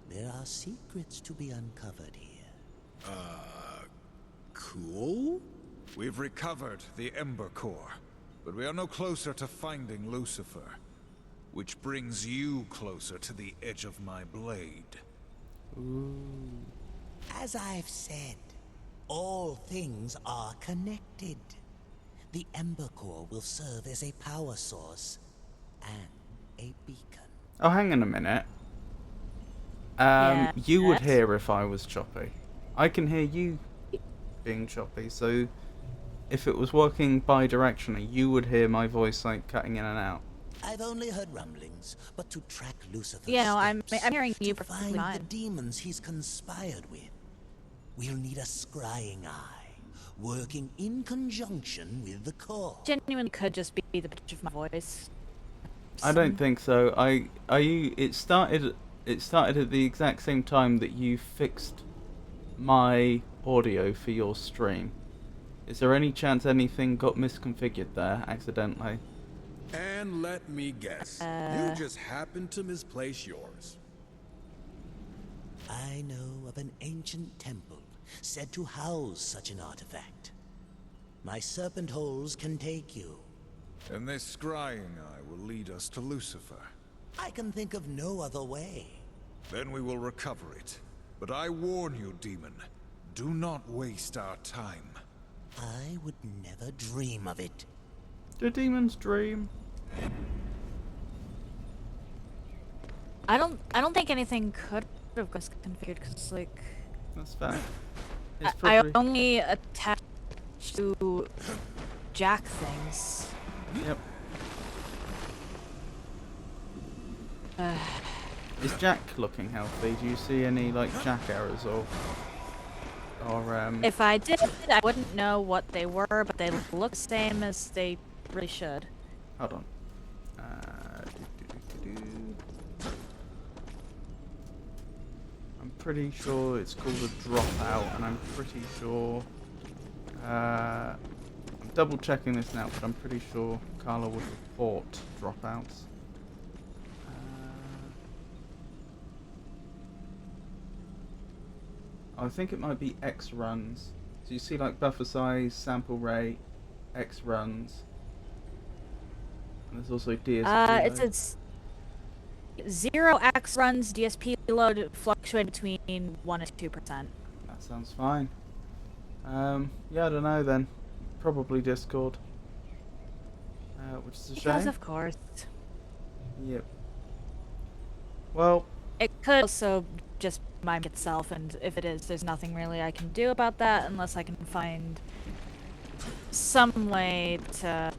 There are secrets to be uncovered here. Cool? We've recovered the Ember Core, but we are no closer to finding Lucifer. Which brings you closer to the edge of my blade. Ooh. As I've said, all things are connected. The Ember Core will serve as a power source and a beacon. Oh, hang on a minute. You would hear if I was choppy. I can hear you being choppy, so if it was working bi-directionally, you would hear my voice like cutting in and out. I've only heard rumblings, but to track Lucifer's Yeah, no, I'm steps, hearing you to perfectly find the fine. demons he's conspired with, we'll need a scrying eye, working in conjunction with the core. Genuinely could just be the pitch of my voice. I don't think so. It started at the exact same time that you fixed my audio for your stream. Is there any chance anything got misconfigured there accidentally? And let me guess, you just happened to misplace yours. I know of an ancient temple said to house such an artifact. My serpent holes can take you. And this scrying eye will lead us to Lucifer. I can think of no other way. Then we will recover it. But I warn you, demon, do not waste our time. I would never dream of it. Do demons dream? I don't think anything could have got configured because like That's fair. It's I probably... only attached to jack things. Yep. Is Jack looking healthy? Do you see any like Jack errors or If I did, I wouldn't know what they were, but they look the same as they really should. Hold on. I'm pretty sure it's called a dropout, and I'm pretty sure. I'm double checking this now, but I'm pretty sure Carla would report dropouts. I think it might be X runs. So you see like buffer size, sample rate, X runs. And there's also DSP. It says 0x runs DSP load fluctuate between 1 and 2%. That sounds fine. Yeah, I don't know then. Probably Discord. Which is a shame. Because of course. Yep. Well, It could also just mime itself, and if it is, there's nothing really I can do about that unless I can find some way to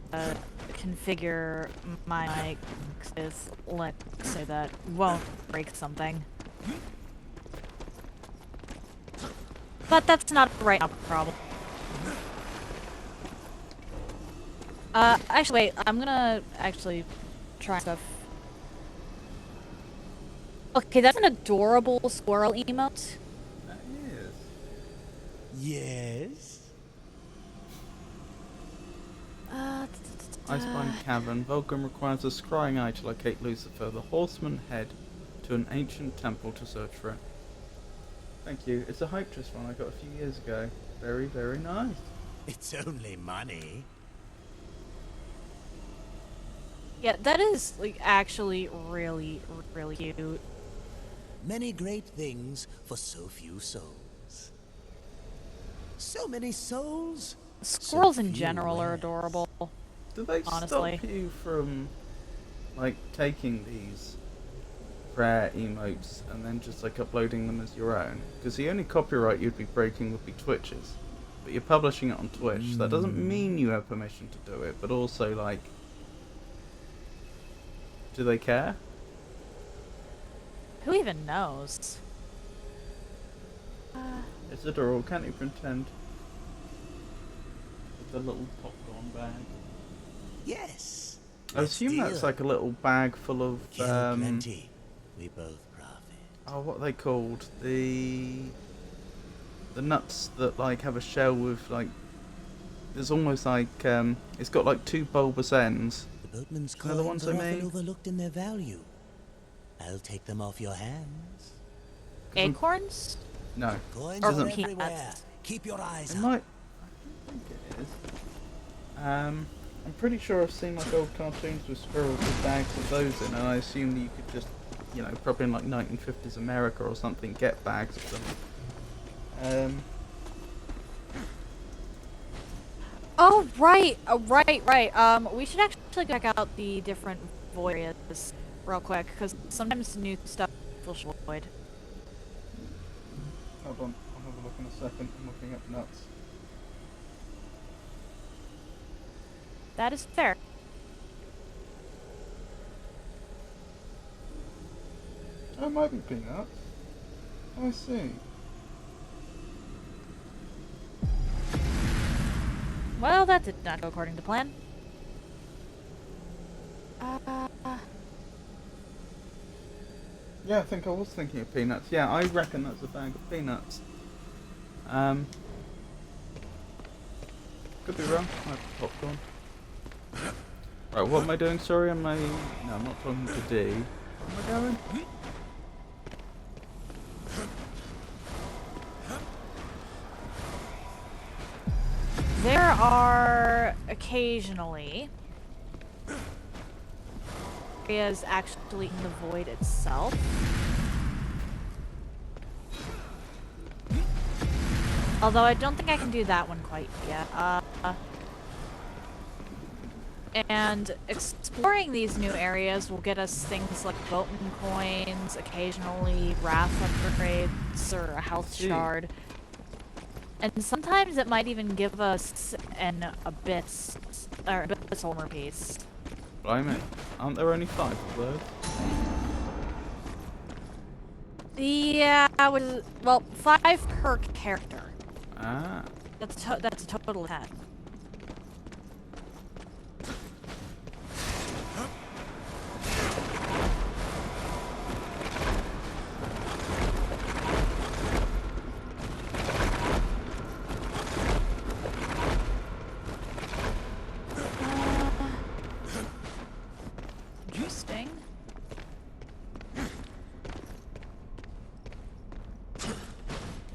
configure my mic with Linux so that it won't break something. But that's not right now a problem. Actually, wait, I'm gonna actually try stuff. Okay, that's an adorable squirrel emote. that is. Yes? Icebind Cavern. Vulcan requires a scrying eye to locate Lucifer. The horsemen head to an ancient temple to search for it. Thank you. It's a hype twist one I got a few years ago. Very, very nice. It's only money. Yeah, that is like actually really, really cute. Many great things for so few souls. So many souls. Squirrels so in few general are wares. adorable. Do they Honestly. stop you from, like, taking these rare emotes and then just, like, uploading them as your own? Because the only copyright you'd be breaking would be Twitch's. But you're publishing it on Twitch. That doesn't mean you have permission to do it, but also, like... Do they care? Who even knows? It's adorable. Can't you pretend? With the little popcorn bag. Yes. I assume that's like a little bag full of Kill plenty. We both profit. oh, what are they called? The nuts that like have a shell with like there's almost like it's got like two bulbous ends. The boatman's You know the coins ones are I often made? overlooked in their value. I'll take them off your hands. Acorns? No, Coins Or are peanuts. everywhere. Keep your eyes it up. might. I don't think it is. I'm pretty sure I've seen like old cartoons with squirrels with bags of those in, and I assume that you could just, you know, probably in like 1950s America or something, get bags of them. Oh, right. Right. We should actually check out the different void areas real quick, because sometimes new stuff will show void. Hold on, I'll have a look in a second. I'm looking up nuts. That is fair. Oh, it might be peanuts. Oh, I see. Well, that did not go according to plan. Yeah, I think I was thinking of peanuts. Yeah, I reckon that's a bag of peanuts. Could be wrong. I have popcorn. Right, what am I doing? Sorry, am I... No, I'm not talking to D. Where am I going? There are occasionally areas actually in the void itself. Although I don't think I can do that one quite yet. And exploring these new areas will get us things like boatman coins, occasionally wrath upgrades, or a health shard. And sometimes it might even give us an abyss, or abyss armor piece. Blimey. Aren't there only 5 of those? Yeah, well, 5 per character. Ah. That's a total of 10. Interesting.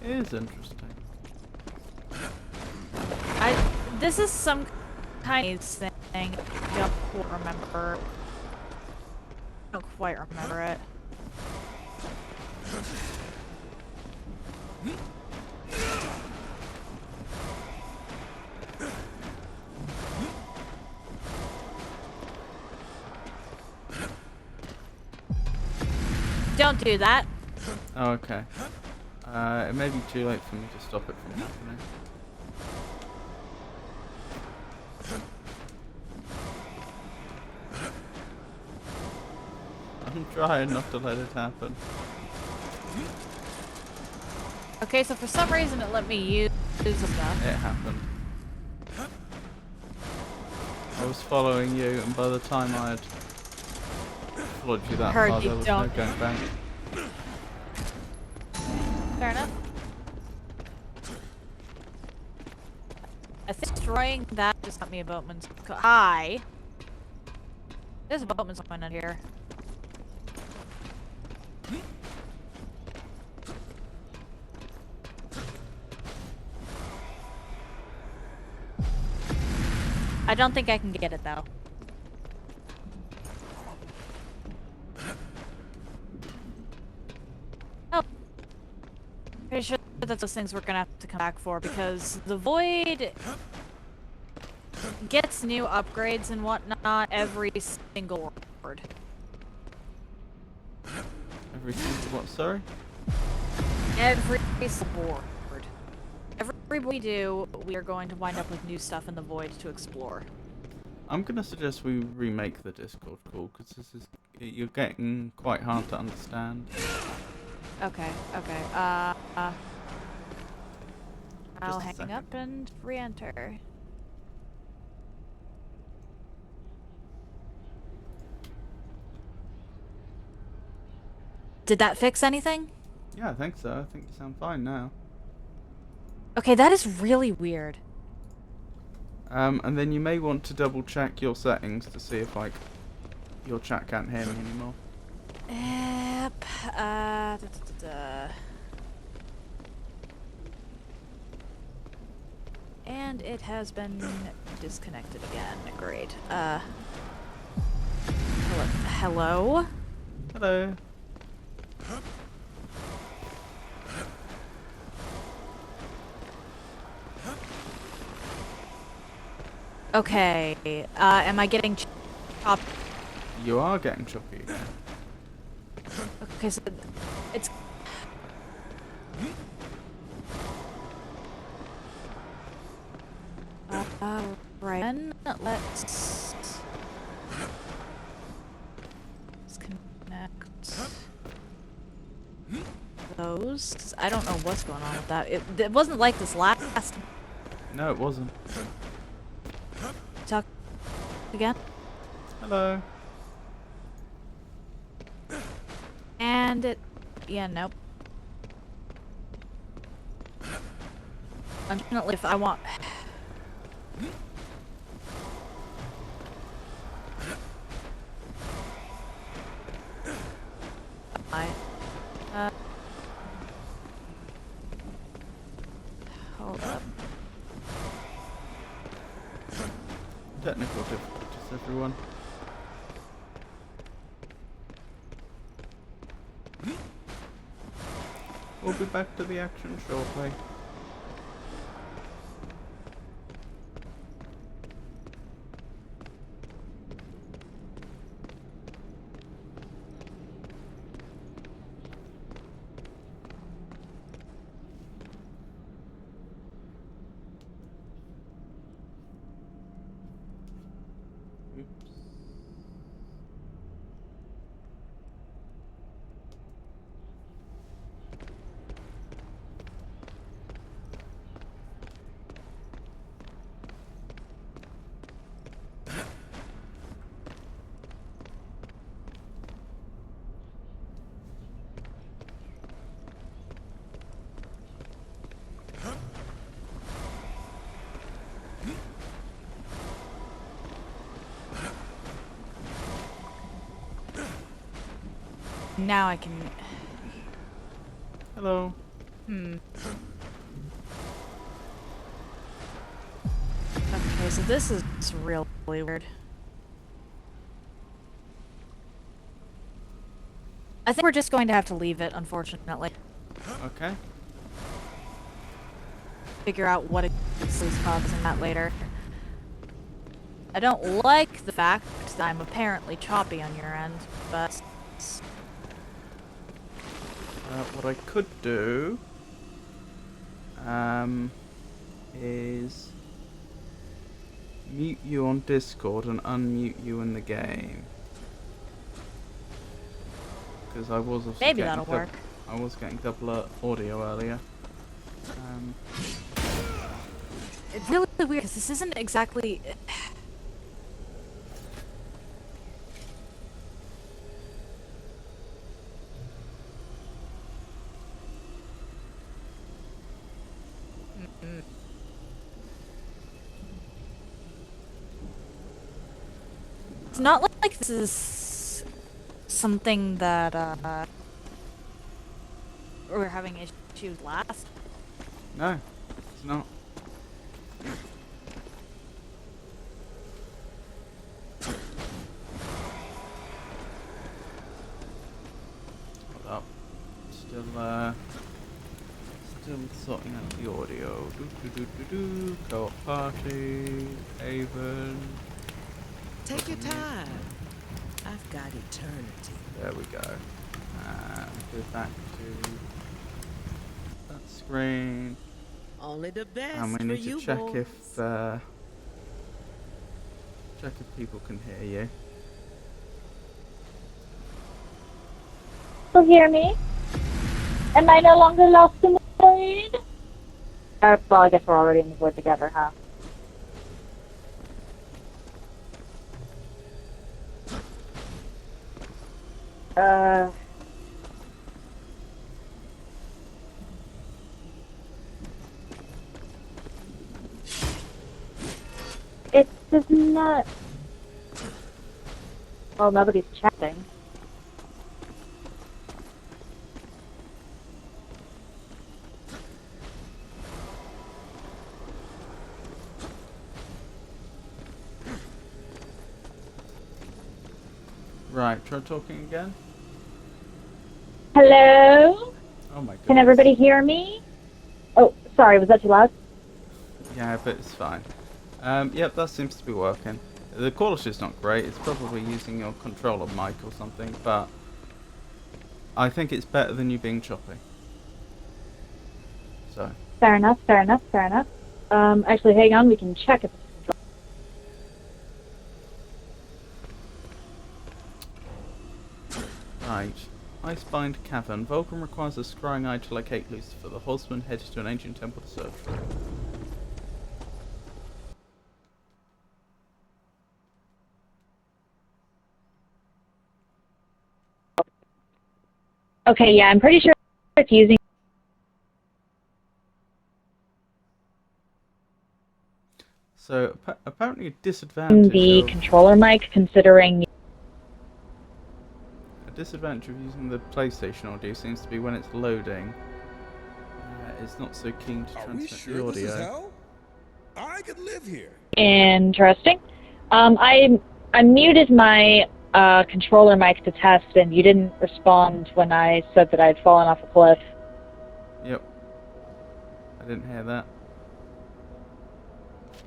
It is interesting. This is some kind of thing. I don't quite remember. I don't quite remember it. Don't do that. Oh, okay. It may be too late for me to stop it from happening. I'm trying not to let it happen. Okay, so for some reason it let me use the stuff. It happened. I was following you, and by the time I had followed you that Heard far, you there was don't. no going back. Fair enough. I think destroying that just got me a boatman's hi. There's a boatman's coin in here. I don't think I can get it though. Oh. Pretty sure that's those things we're gonna have to come back for because the void gets new upgrades and whatnot every single word. Every single what? Sorry? Every single word. Every we do, we are going to wind up with new stuff in the void to explore. I'm gonna suggest we remake the Discord call because this is you're getting quite hard to understand. Okay, okay. I'll a hang second. up and re-enter. Did that fix anything? Yeah, I think so. I think you sound fine now. Okay, that is really weird. And then you may want to double check your settings to see if like your chat can't hear me anymore. Yep. And it has been disconnected again. Great. Hello? Hello. Okay. Am I getting chopped? You are getting choppy again. Okay, so it's. Right then, let's disconnect those. 'Cause I don't know what's going on with that. It wasn't like this last. No, it wasn't. again. Hello. And it... yeah, nope. Unfortunately, if I want... I... hold up. Technical difficulties, everyone. We'll be back to the action shortly. Now I can... Hello. Okay, so this is really weird. I think we're just going to have to leave it, unfortunately. Okay. Figure out what exactly is causing that later. I don't like the fact that I'm apparently choppy on your end, but... What I could do is mute you on Discord and unmute you in the game. Because I was also Maybe getting that'll work. I was getting double audio earlier. It's really weird because this isn't exactly... It's not like this is something that we were having issues last. No, it's not. Hold up. Still sorting out the audio. Co-op party, Haven. Take your time. I've got eternity. There we go. Go back to that screen. Only the best And we for need to you check boys. if people can hear you. You hear me? Am I no longer lost in the void? Well, I guess we're already in the void together, huh? It does not... Well, nobody's chatting. Right, try talking again. Hello? Oh my god. Can everybody hear me? Oh, sorry, was that too loud? Yeah, but it's fine. Yep, that seems to be working. The quality's not great. It's probably using your controller mic or something, but I think it's better than you being choppy. So. Fair enough, fair enough, fair enough. Actually, hang on, we can check if Right. Icebind Cavern. Vulcan requires a scrying eye to locate Lucifer. The horseman heads to an ancient temple to search for it. Okay, yeah, I'm pretty sure it's using So apparently a disadvantage the of controller mic, considering... of using the PlayStation audio seems to be when it's loading. It's not so keen to Are we transmit sure the this is audio. hell? I could live here. Interesting. I muted my controller mic to test, and you didn't respond when I said that I'd fallen off a cliff. Yep. I didn't hear that.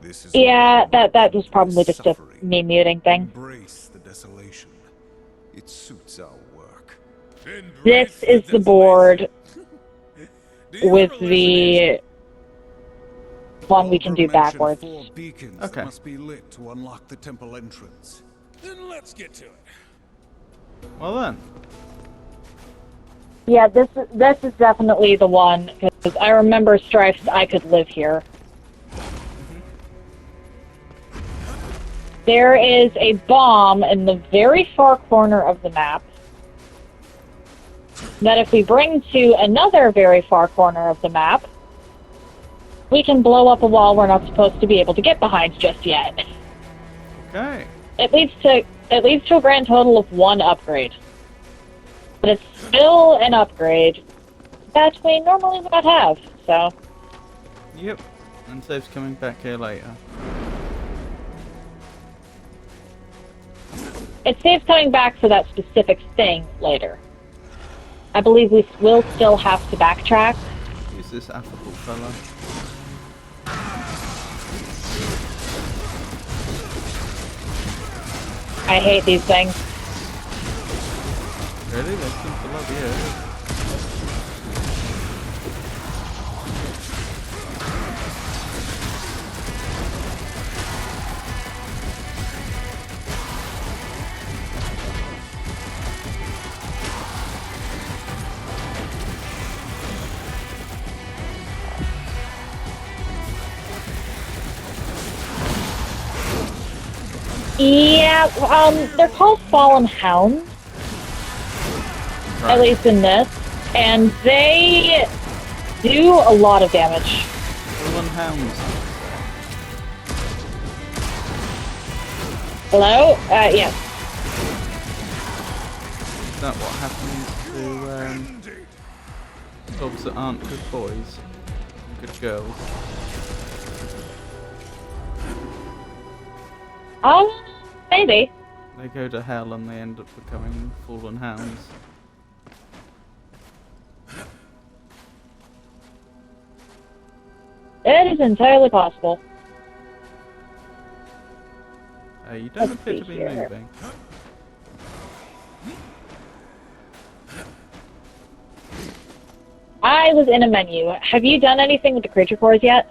This is Yeah, a world that was of probably just a suffering. me muting thing. Embrace the desolation. It suits our work. This is the board with the one we can do backwards. 4 beacons Okay. that must be lit to unlock the temple entrance. Then let's get to it. Well then. Yeah, this is definitely the one, because I remember Strife's I Could Live Here. There is a bomb in the very far corner of the map that if we bring to another very far corner of the map, we can blow up a wall we're not supposed to be able to get behind just yet. Okay. It leads to a grand total of 1 upgrade. But it's still an upgrade that we normally would not have, so... Yep. And Save's coming back here later. It saves coming back for that specific thing later. I believe we will still have to backtrack. Who's this affable fella? I hate these things. Really? They seem to love you. Yeah, they're called Fallen Hounds, Right. at least in this, and they do a lot of damage. Fallen hounds. Hello? Yes. Is that what happens to dogs that aren't good boys? Good girls? Maybe. They go to hell and they end up becoming fallen hounds. It is entirely possible. You don't Let's appear to see be here. moving. I was in a menu. Have you done anything with the creature cores yet?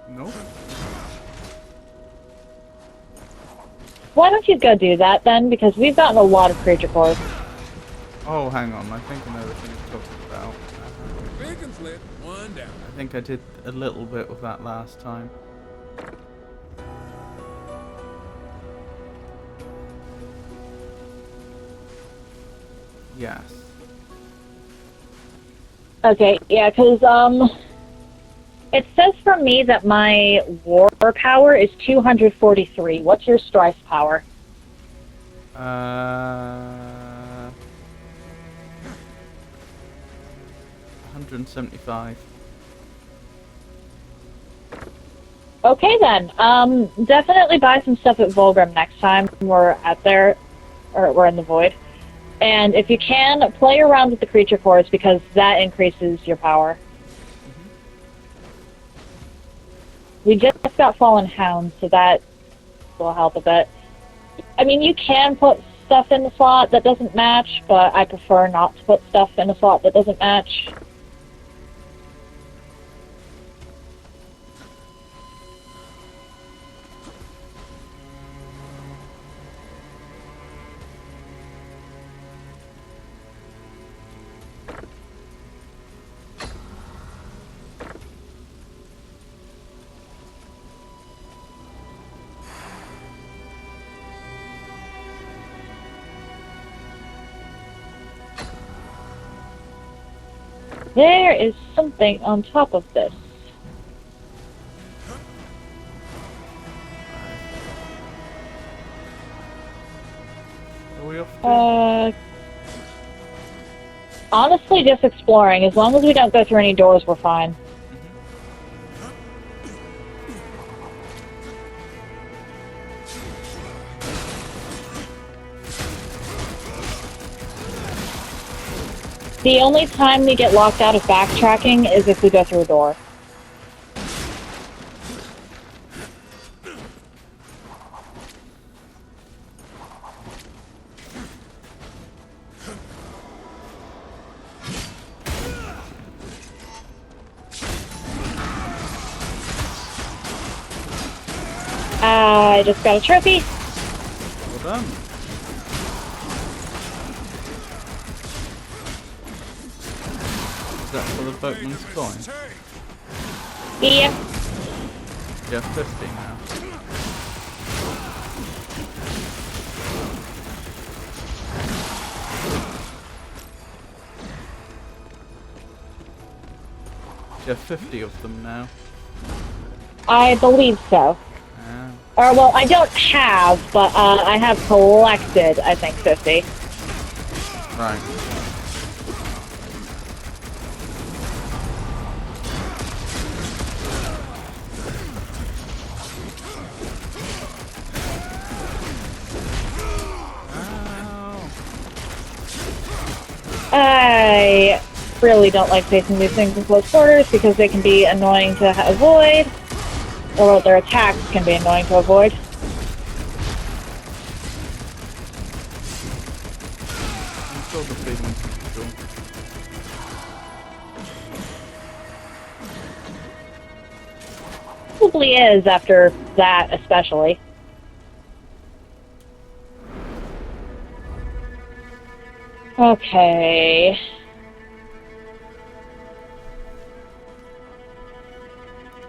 Nope. Why don't you go do that then? Because we've gotten a lot of creature cores. Oh, hang on. I think I know what you're talking about. Beacon's lit. 1 down. I think I did a little bit of that last time. Yes. Okay, yeah, because, it says for me that my war power is 243. What's your strife power? 175. Okay then, definitely buy some stuff at Volgrim next time we're at there, or we're in the Void. And if you can, play around with the creature cores because that increases your power. We just got Fallen Hounds, so that will help a bit. I mean, you can put stuff in the slot that doesn't match, but I prefer not to put stuff in a slot that doesn't match. There is something on top of this. Are we off to? Honestly, just exploring. As long as we don't go through any doors, we're fine. The only time we get locked out of backtracking is if we go through a door. I just got a trophy. Well done. Is that for the boatman's coin? Yep. You have 50 now. You have 50 of them now. I believe so. Yeah. Or, well, I don't have, but I have collected, I think, 50. Right. I really don't like facing these things in close quarters because they can be annoying to avoid, or their attacks can be annoying to avoid. I'm sure the big ones are cool. Probably is after that, especially. Okay.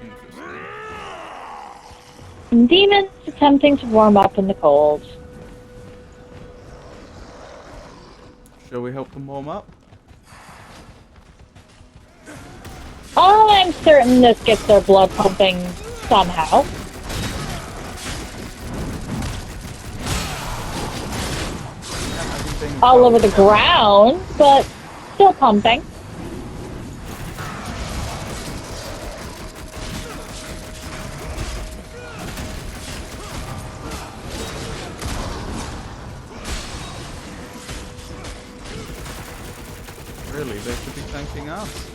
Interesting. Demons attempting to warm up in the cold. Shall we help them warm up? I'm certain this gets their blood pumping somehow. All over the ground, but still pumping. Really, they should be thanking us.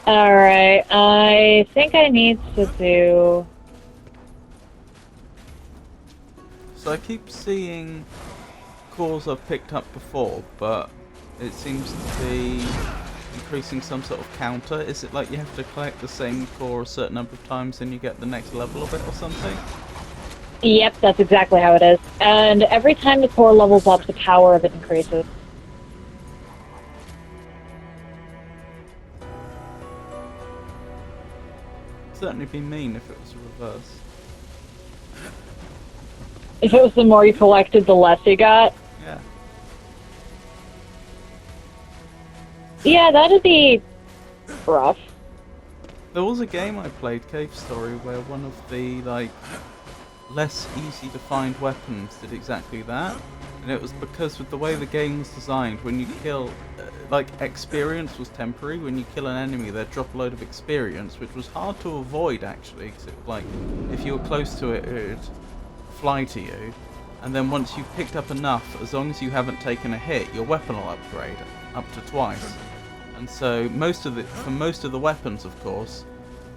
Alright, I think I need to do... So I keep seeing cores I've picked up before, but it seems to be increasing some sort of counter. Is it like you have to collect the same core a certain number of times and you get the next level of it or something? Yep, that's exactly how it is. And every time the core levels up, the power of it increases. Certainly be mean if it was reverse. If it was the more you collected, the less you got. Yeah. Yeah, that'd be rough. There was a game I played, Cave Story, where one of the less easy to find weapons did exactly that. And it was because with the way the game was designed, when you kill, experience was temporary. When you kill an enemy, they'd drop a load of experience, which was hard to avoid actually, because it was if you were close to it, it would fly to you. And then once you've picked up enough, as long as you haven't taken a hit, your weapon will upgrade up to twice. And so for most of the weapons, of course,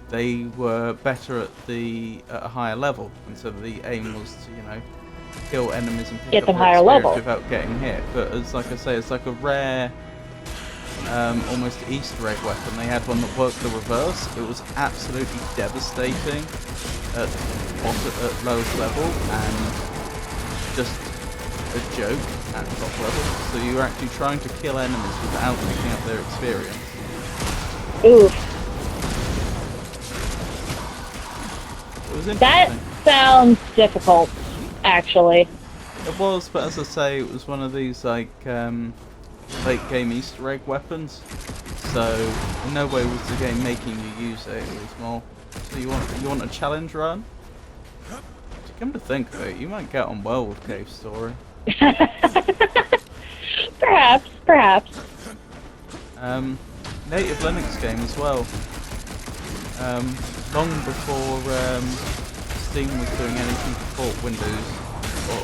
they were better at a higher level, and so the aim was to kill enemies and pick up them their higher experience level. without getting hit. But as like I say, it's like a rare, almost Easter egg weapon. They had one that worked the reverse. It was absolutely devastating at lowest level and just a joke at top level. So you were actually trying to kill enemies without picking up their experience. Oof. was That interesting. sounds difficult, actually. It was, but as I say, it was one of these like late game Easter egg weapons. So in no way was the game making you use it. It was more. So you want a challenge run? To come to think of it, you might get on well with Cave Story. Perhaps. Native Linux game as well. Long before Steam was doing anything to port Windows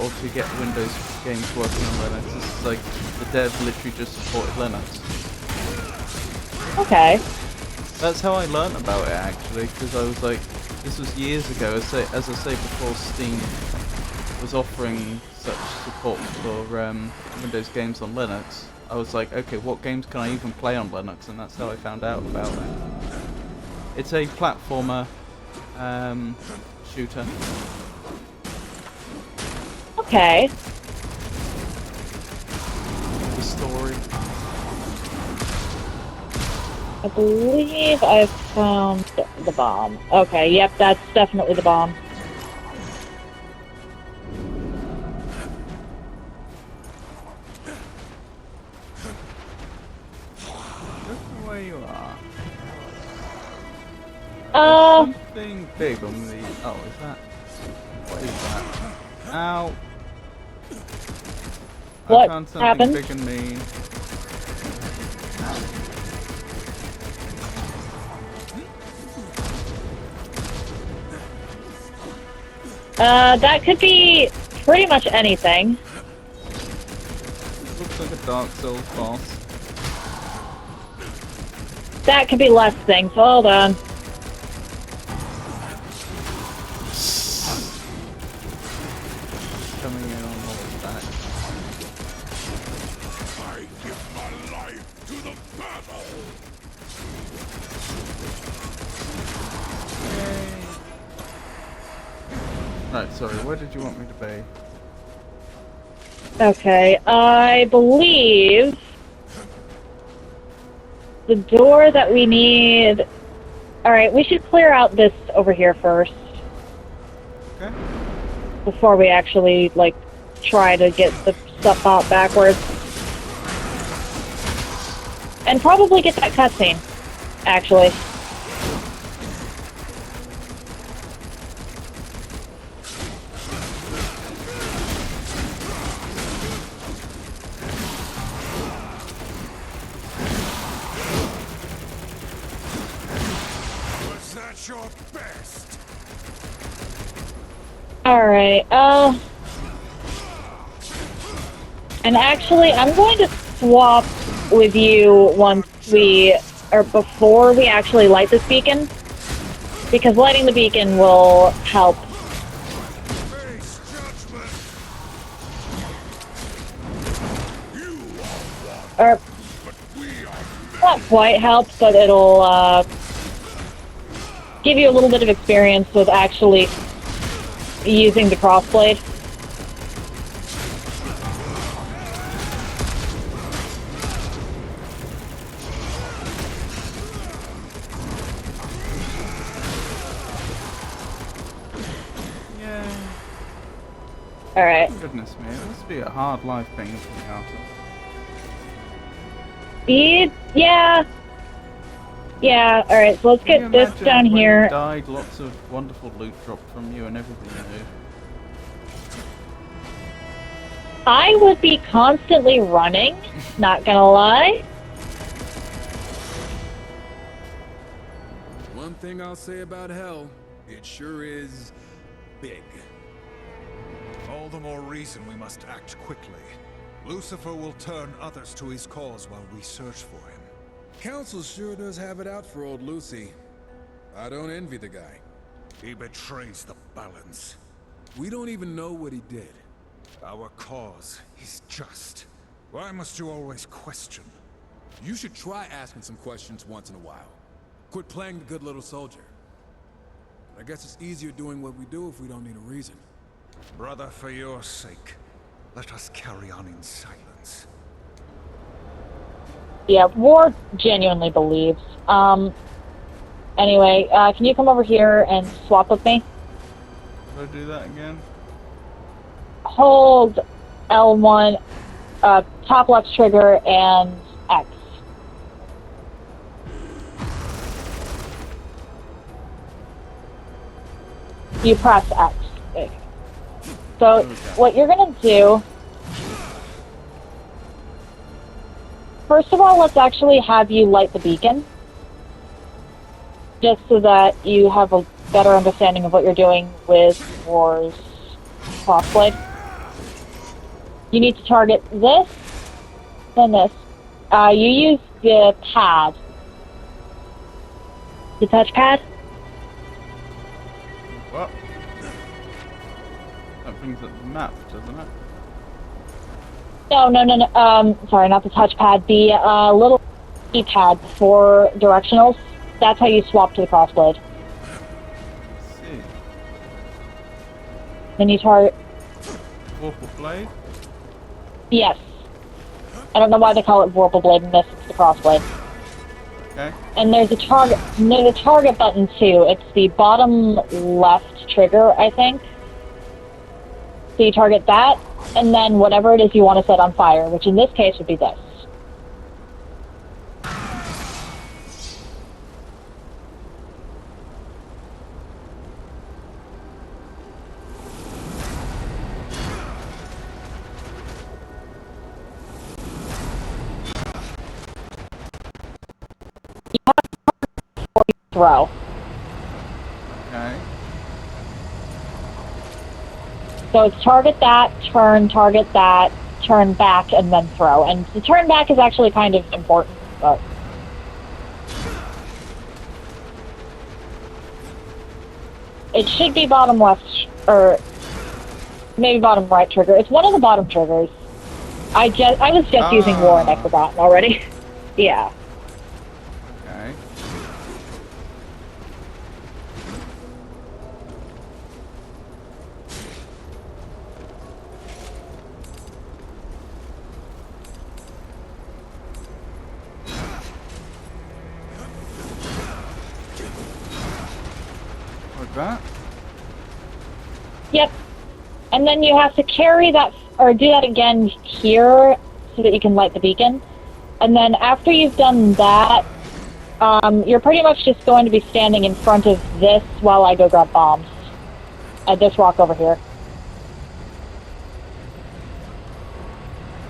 or to get Windows games working on Linux. This is like the dev literally just supported Linux. Okay. That's how I learnt about it actually, because I was like, this was years ago. As I say, before Steam was offering such support for Windows games on Linux. I was like, okay, what games can I even play on Linux? And that's how I found out about it. It's a platformer shooter. Okay. The story. I believe I've found the bomb. Okay, yep, that's definitely the bomb. Look where you are. Something big on the. Oh, is that? What is that? Ow! What I found something happened? big and mean. That could be pretty much anything. Looks like a Dark Souls boss. That could be less things. Hold on. Coming in on horseback. I give my life to the battle. Right, sorry, where did you want me to be? Okay, I believe the door that we need... Alright, we should clear out this over here first. Okay. Before we actually, like, try to get the stuff out backwards. And probably get that cutscene, actually. Was that your best? Alright, and actually, I'm going to swap with you once we, or before we actually light this beacon, because lighting the beacon will help. Face judgment. You are one, Or, but we are not quite help, but it'll, give you a little bit of experience with actually using the crossblade. Yeah. Alright. Goodness me, it must be a hard life being a pinata. Yeah. Yeah, alright, so let's Can you get this imagine down when here. you died, lots of wonderful loot dropped from you and everything you knew. I would be constantly running, not gonna lie. One thing I'll say about hell, it sure is big. all the more reason we must act quickly. Lucifer will turn others to his cause while we search for him. Council sure does have it out for old Lucy. I don't envy the guy. He betrays the balance. We don't even know what he did. Our cause is just. Why must you always question? You should try asking some questions once in a while. Quit playing the good little soldier. I guess it's easier doing what we do if we don't need a reason. Brother, for your sake, let us carry on in silence. Yeah, War genuinely believes. Anyway, can you come over here and swap with me? How do I do that again? Hold L1, top left trigger, and X. You press X. There you go. So Okay. what you're gonna do, first of all, let's actually have you light the beacon, just so that you have a better understanding of what you're doing with War's crossblade. You need to target this, then this. You use the pad. The touchpad? What? That brings up the map, doesn't it? No. Sorry, not the touchpad. The little keypad for directionals. That's how you swap to the crossblade. Let's see. Then you target. Vorpal blade? Yes. I don't know why they call it Vorpal blade in this. It's the crossblade. Okay. And there's a target. There's a target button too. It's the bottom left trigger, I think. So you target that, and then whatever it is you want to set on fire, which in this case would be this. You have to before you throw. Okay. So it's target that, turn back, and then throw. And the turn back is actually kind of important, but... It should be bottom left, or maybe bottom right trigger. It's one of the bottom triggers. I was just using War and I forgot already. Yeah. Okay. Like that? Yep. And then you have to carry that, or do that again here, so that you can light the beacon. And then after you've done that, you're pretty much just going to be standing in front of this while I go grab bombs. At this rock over here.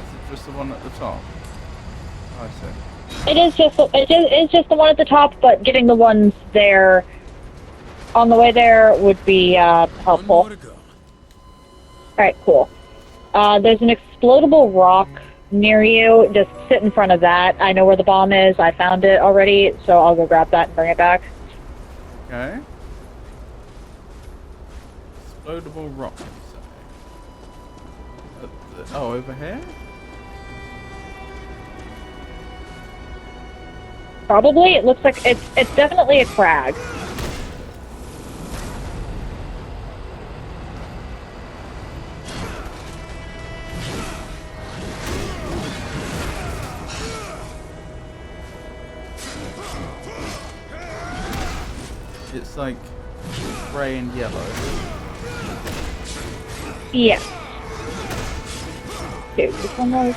Is it just the one at the top? Oh, I see. It is just the one at the top, but getting the ones there on the way there would be One helpful. more to go. Alright, cool. There's an explodable rock near you. Just sit in front of that. I know where the bomb is. I found it already, so I'll go grab that and bring it back. Okay. Explodable rock. Oh, over here? Probably. It looks like it's definitely a crag. It's like grey and yellow. Yeah. Dude, which one was?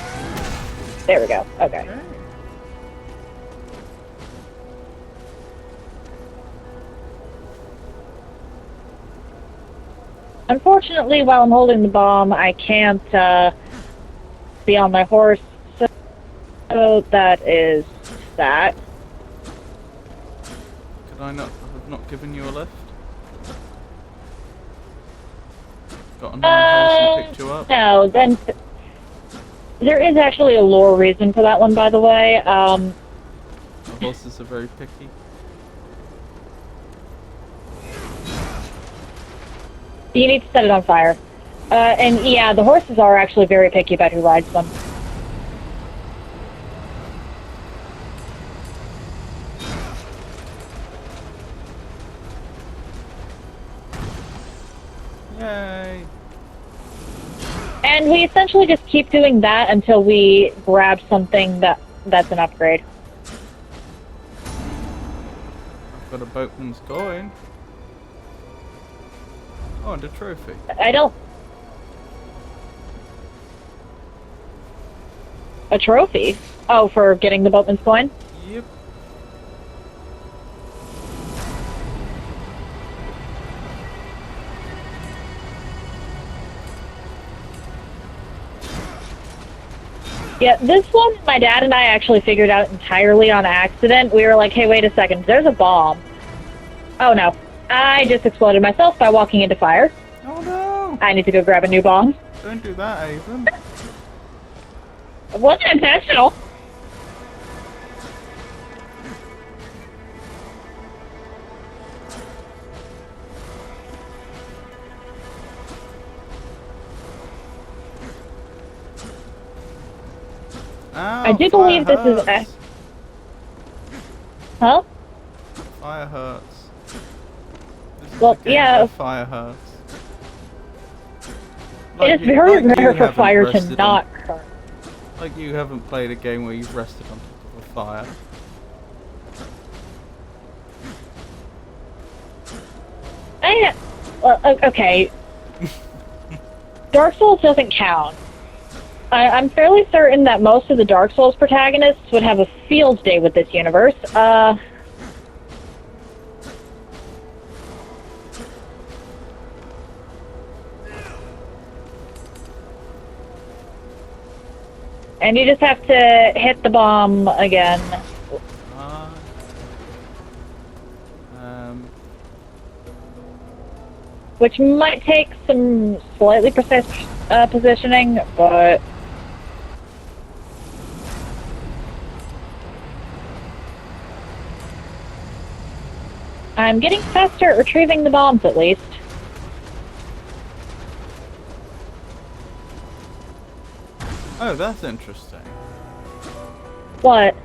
There we go. Okay. Okay. Unfortunately, while I'm holding the bomb, I can't be on my horse. So that is that. Could I not have not given you a lift? Got on my horse and picked you up? No, then there is actually a lore reason for that one, by the way. The horses are very picky. You need to set it on fire. And yeah, the horses are actually very picky about who rides them. Yay! And we essentially just keep doing that until we grab something that's an upgrade. I've got a boatman's coin. Oh, and a trophy. I don't... A trophy? Oh, for getting the boatman's coin? Yep. Yeah, this one, my dad and I actually figured out entirely on accident. We were like, hey, wait a second, there's a bomb. Oh no, I just exploded myself by walking into fire. Oh no! I need to go grab a new bomb. Don't do that, Avon. It wasn't intentional. Ow, I do fire believe this is hurts. Huh? Fire hurts. This is Well, a game yeah. where fire hurts. It is you- very like you rare for haven't fire to rested not on- hurt. Like you haven't played a game where you've rested on top of a fire. Okay. Dark Souls doesn't count. I'm fairly certain that most of the Dark Souls protagonists would have a field day with this universe. And you just have to hit the bomb again. Which might take some slightly precise positioning, but... I'm getting faster at retrieving the bombs, at least. Oh, that's interesting. What?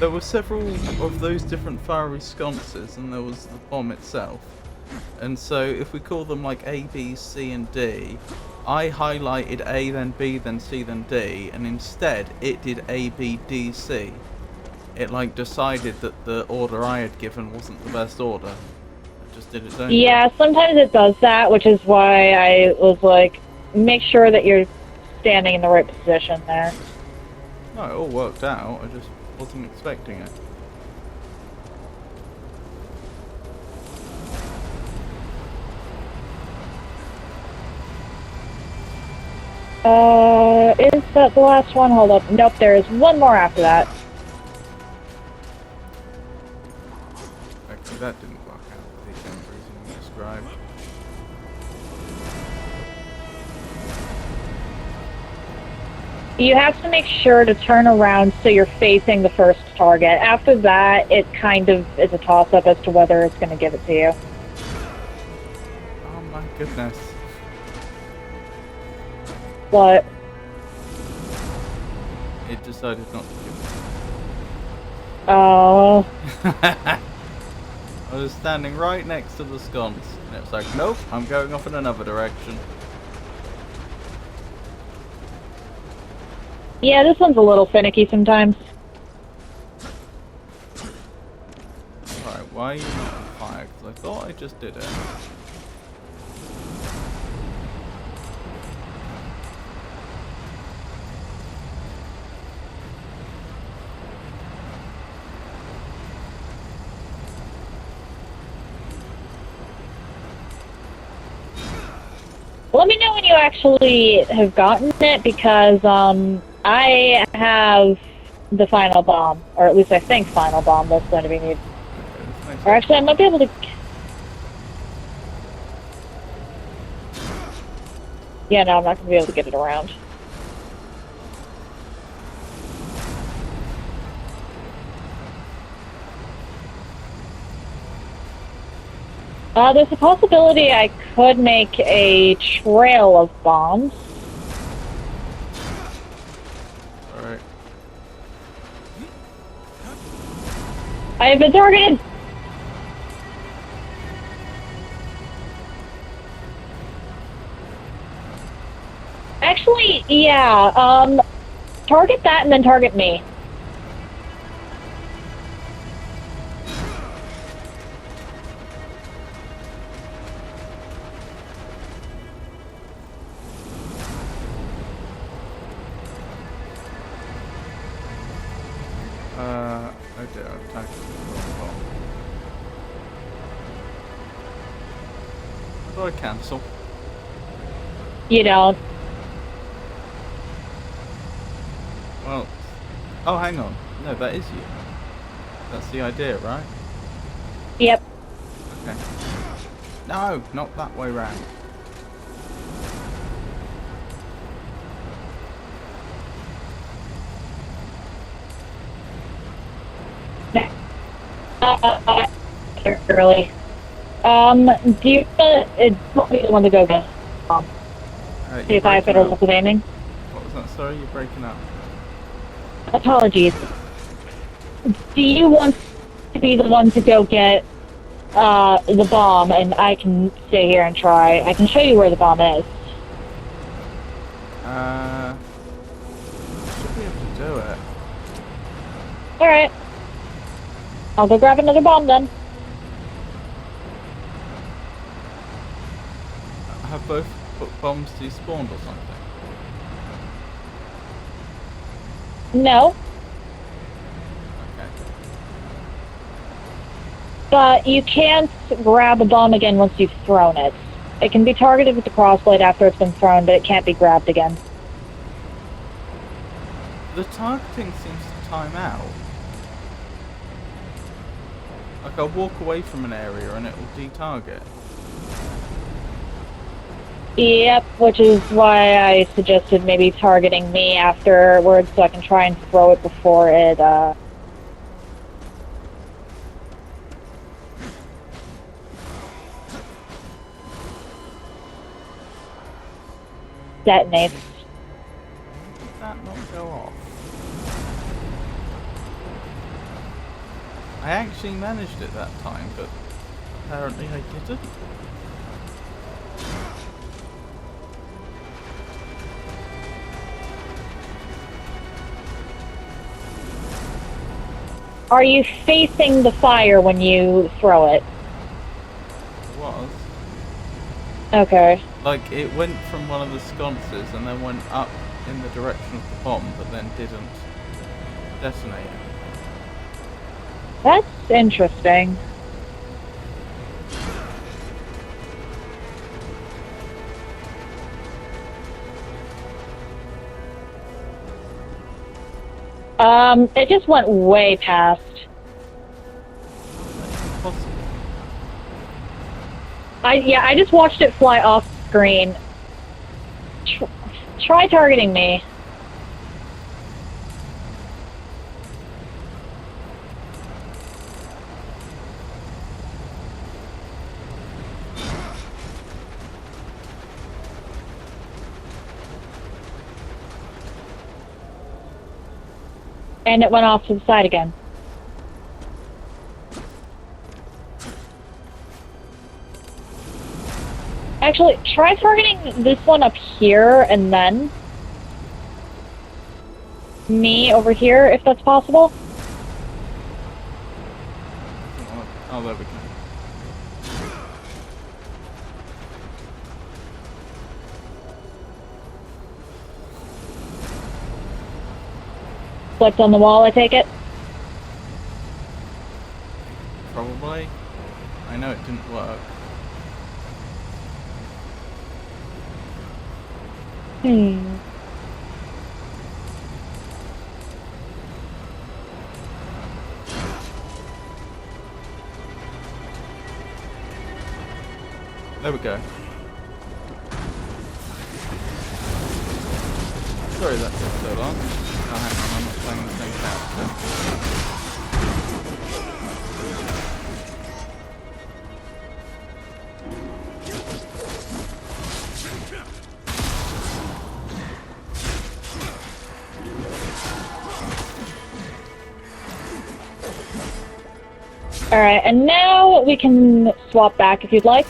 There were several of those different fiery sconces, and there was the bomb itself. And so, if we call them like A, B, C, and D, I highlighted A, then B, then C, then D, and instead it did A, B, D, C. It like decided that the order I had given wasn't the best order. It just did its own Yeah, thing. sometimes it does that, which is why I was like, make sure that you're standing in the right position there. No, it all worked out. I just wasn't expecting it. Is that the last one? Hold up. Nope, there is one more after that. Actually, that didn't work out for the exact reason you described. You have to make sure to turn around so you're facing the first target. After that, it kind of is a toss-up as to whether it's going to give it to you. Oh my goodness. What? It decided not to give Oh. it. I was standing right next to the sconce, and it was like, nope, I'm going off in another direction. Yeah, this one's a little finicky sometimes. Alright, why are you not on fire? Because I thought I just did it. Let me know when you actually have gotten it, because I have the final bomb, or at least I think final bomb that's going to be needed. Okay, this Or actually, I might be able to... Yeah, no, I'm not going to be able to get it around. There's a possibility I could make a trail of bombs. Alright. I have been targeted! Actually, yeah, target that and then target me. Oh dear, I've tagged the wrong bomb. How do I cancel? You don't. Well, oh hang on. No, that is you. That's the idea, right? Yep. Okay. No, not that way round. Early. Do you want me the one to go get? See if I have better luck with aiming. What was that? Sorry, you're breaking up. Apologies. Do you want to be the one to go get the bomb, and I can stay here and try? I can show you where the bomb is. Should be able to do it. Alright. I'll go grab another bomb then. Have both bombs despawned or something? No, Okay. but you can't grab a bomb again once you've thrown it. It can be targeted with the crossblade after it's been thrown, but it can't be grabbed again. The targeting seems to time out. Like I'll walk away from an area and it will de-target. Yep, which is why I suggested maybe targeting me afterwards so I can try and throw it before it, detonates. Did that not go off? I actually managed it that time, but apparently I didn't. Are you facing the fire when you throw it? It was. Okay. Like, it went from one of the sconces and then went up in the direction of the bomb, but then didn't detonate anything. That's interesting. It just went way past. Possible. I just watched it fly off screen. Try targeting me. And it went off to the side again. Actually, try targeting this one up here and then me over here, if that's possible. Oh, there we go. Flipped on the wall, I take it? Probably. I know it didn't work. There we go. Sorry that took so long. Oh, hang on, I'm not playing the same character. Alright, and now we can swap back if you'd like.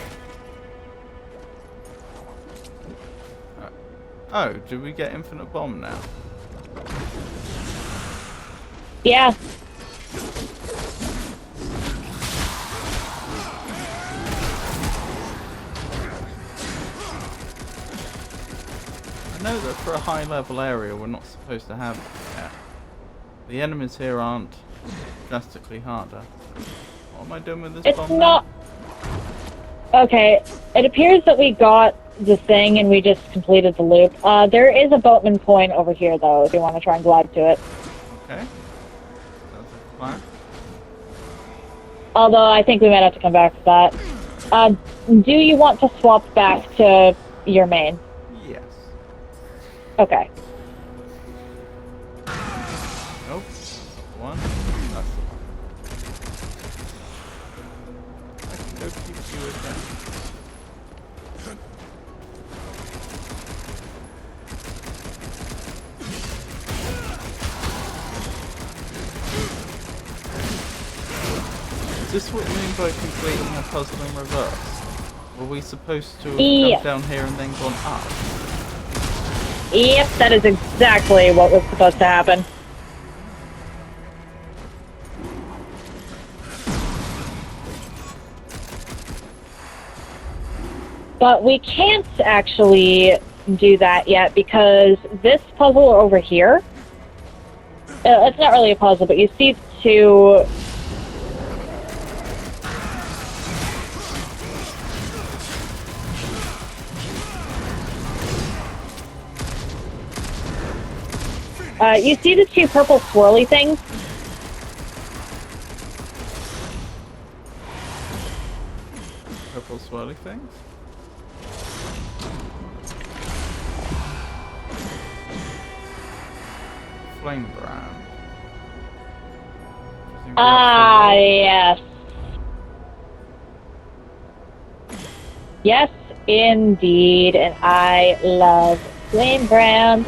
Oh, do we get infinite bomb now? Yeah. I know that for a high level area we're not supposed to have it yet. The enemies here aren't drastically harder. What am I doing with this It's bomb not... Okay, it appears that we got the thing and we just completed the loop. There is a boatman coin over here, though, if you want to try and glide to it. now? Okay. Sounds like a plan. Although I think we might have to come back to that. Do you want to swap back to your main? Yes. Okay. Nope. That's not the one. That's the one. I can go keep you again. Is this what you mean by completing a puzzle in reverse? Were we supposed to have Yes. come down here and then gone up? Yep, that is exactly what was supposed to happen. But we can't actually do that yet because this puzzle over here, it's not really a puzzle, but you see two... you see the two purple swirly things? Purple swirly things? Flame brand. Ah, yes. Yes, indeed, and I love Flame Brand.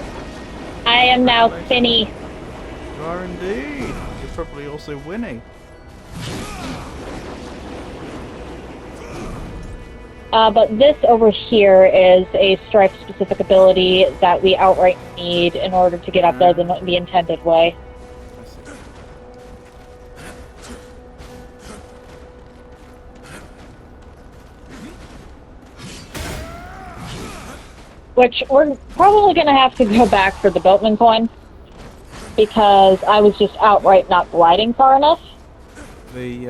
I am now Finny. You are indeed. You're probably also Winnie. But this over here is a strike-specific ability that we outright need in order to get up there the intended way. I see. Which we're probably going to have to go back for the boatman coin, because I was just outright not gliding far enough. The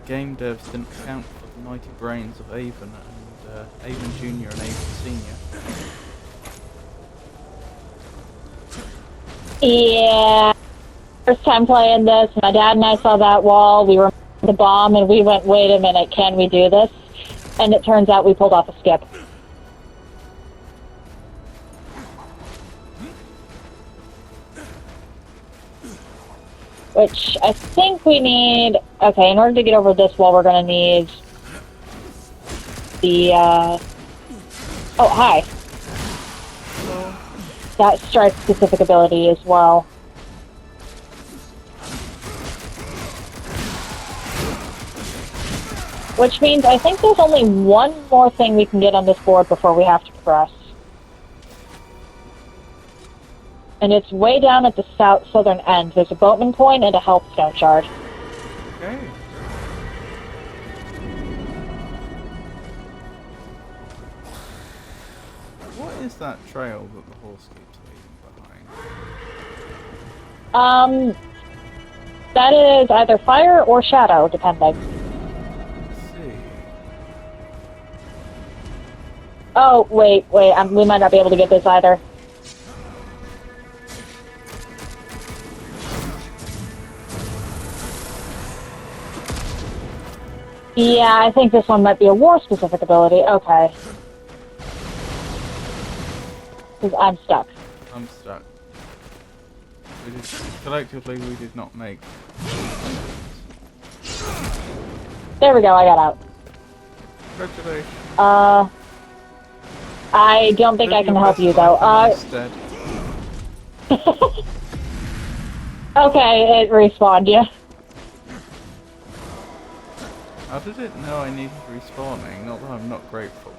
game devs didn't account for the mighty brains of Avon and Avon Junior and Avon Senior. Yeah. First time playing this, my dad and I saw that wall, we were the bomb, and we went, wait a minute, can we do this? And it turns out we pulled off a skip. Which I think we need... Okay, in order to get over this wall, we're going to need the... Oh, hi. That strike-specific ability as well. Which means I think there's only one more thing we can get on this board before we have to progress. And it's way down at the southern end. There's a boatman coin and a health stone shard. Okay. What is that trail that the horse keeps leaving behind? That is either fire or shadow, depending. Let's see. Oh, wait, we might not be able to get this either. Yeah, I think this one might be a war-specific ability. Okay. Because I'm stuck. I'm stuck. Collectively, we did not make. There we go, I got out. Congratulations. I don't think I can help you, though. Instead. Okay, it respawned you. How did it know I needed respawning? Not that I'm not grateful.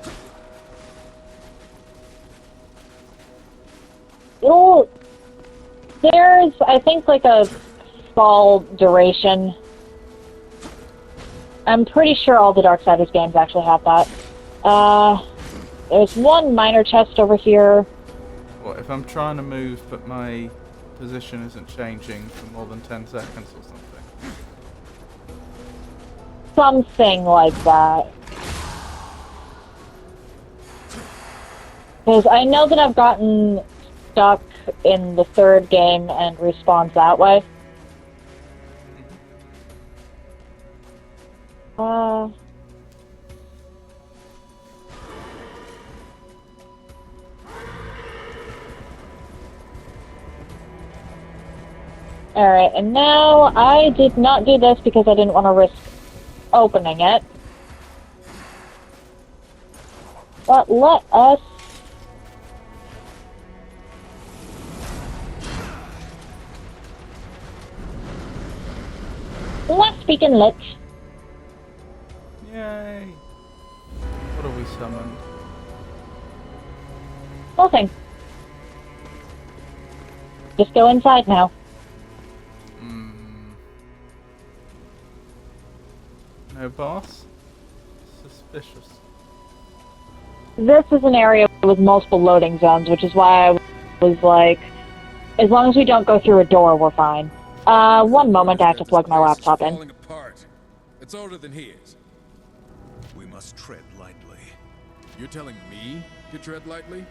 Well, there's, I think, like a fall duration. I'm pretty sure all the Darksiders games actually have that. There's one minor chest over here. What, if I'm trying to move but my position isn't changing for more than 10 seconds or something. Something like that. Because I know that I've gotten stuck in the third game and respawned that way. Alright, and now I did not do this because I didn't want to risk opening it. But let us... Let's speak in Lich. Yay! What have we summoned? Nothing. Just go inside now. No boss? Suspicious. This is an area with multiple loading zones, which is why I was like, as long as we don't go through a door, we're fine. One moment, I have to plug my laptop in. Falling apart. It's older than he is. We must tread lightly. You're telling me to tread lightly?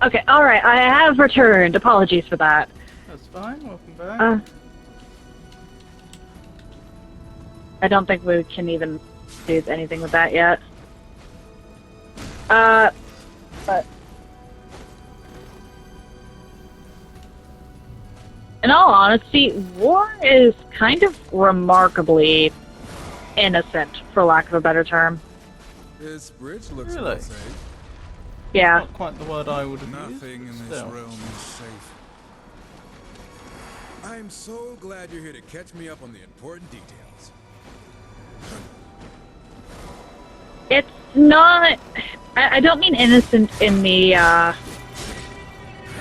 Okay, alright, I have returned. Apologies for that. That's fine, welcome back. I don't think we can even do anything with that yet. But... In all honesty, War is kind of remarkably innocent, for lack of a better term. This bridge looks Really? safe. Yeah. Not quite the word I would have Nothing used, in but this still. realm is safe. I'm so glad you're here to catch me up on the important details. It's not... I don't mean innocent in the,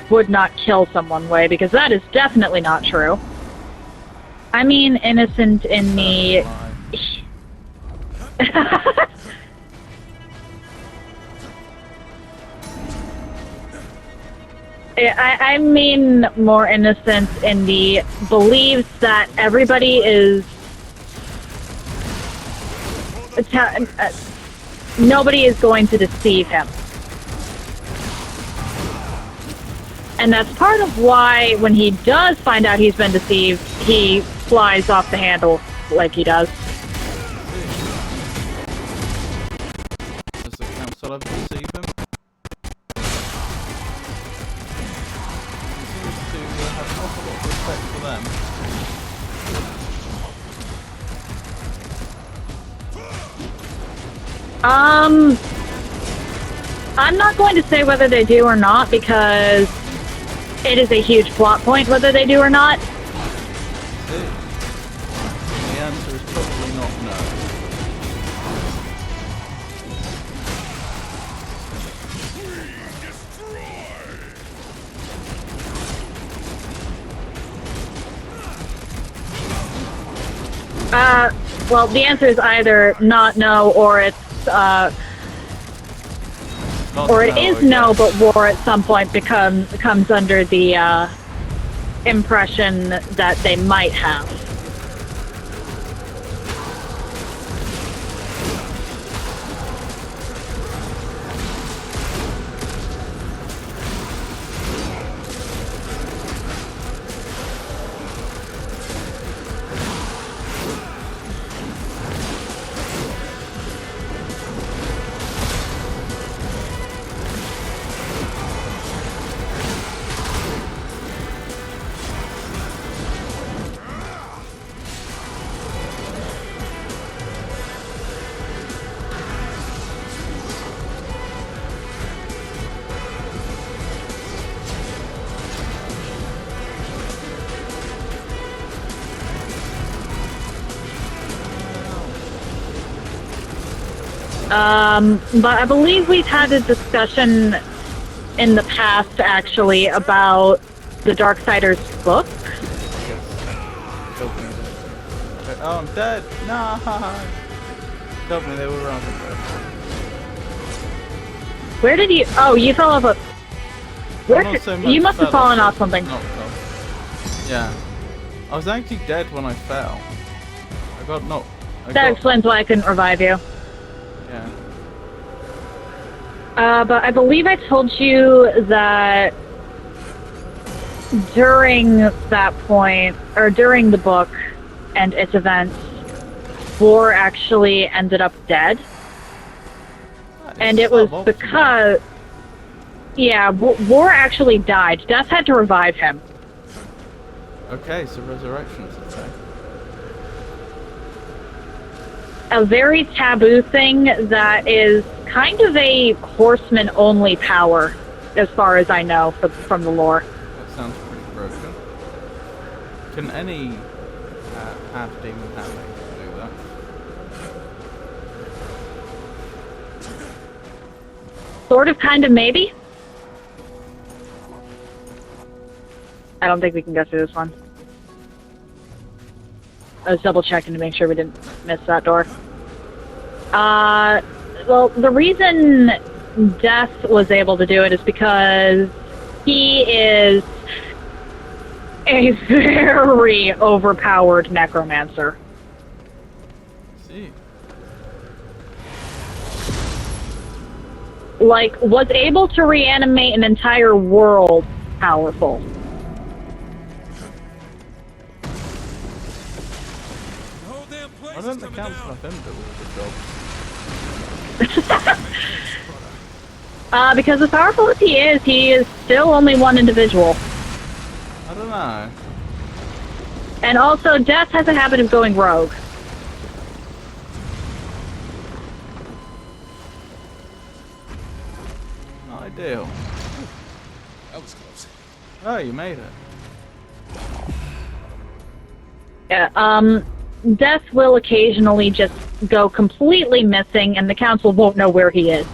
would not kill someone way, because that is definitely not true. I mean innocent in the... I mean more innocent in the beliefs that everybody is... nobody is going to deceive him. And that's part of why, when he does find out he's been deceived, he flies off the handle like he does. Does the council ever deceive him? He seems to have an awful lot of respect for them. I'm not going to say whether they do or not, because it is a huge plot point whether they do or not. The answer is probably not no. Well, the answer is either not no, or it's, or it is no, but War at some point comes under the, impression that they might have. But I believe we've had a discussion in the past, actually, about the Darksiders book. Yes. Killed me. Okay. Oh, I'm dead. No. Killed me. They were around the bed. Where did you? Oh, you fell off a. Where? Not so much You must have fell fallen off something. Not off. Yeah. I was actually dead when I fell. I got knocked. That explains why I couldn't revive you. Yeah. But I believe I told you that during that point, or during the book and its events, War actually ended up dead. And it was because... Yeah, War actually died. Death had to revive him. Okay, so resurrection's a thing. A very taboo thing that is kind of a horseman-only power, as far as I know from the lore. That sounds pretty broken. Can any half-demon half-link do that? Sort of, kind of, maybe. I don't think we can go through this one. I was double checking to make sure we didn't miss that door. Well, the reason Death was able to do it is because he is a very overpowered necromancer. See. Like, was able to reanimate an entire world powerful. Why don't the council of him do all the job? Because as powerful as he is still only one individual. I don't know. And also, Death has a habit of going rogue. Not ideal. That was close. Oh, you made it. Yeah, Death will occasionally just go completely missing, and the council won't know where he is.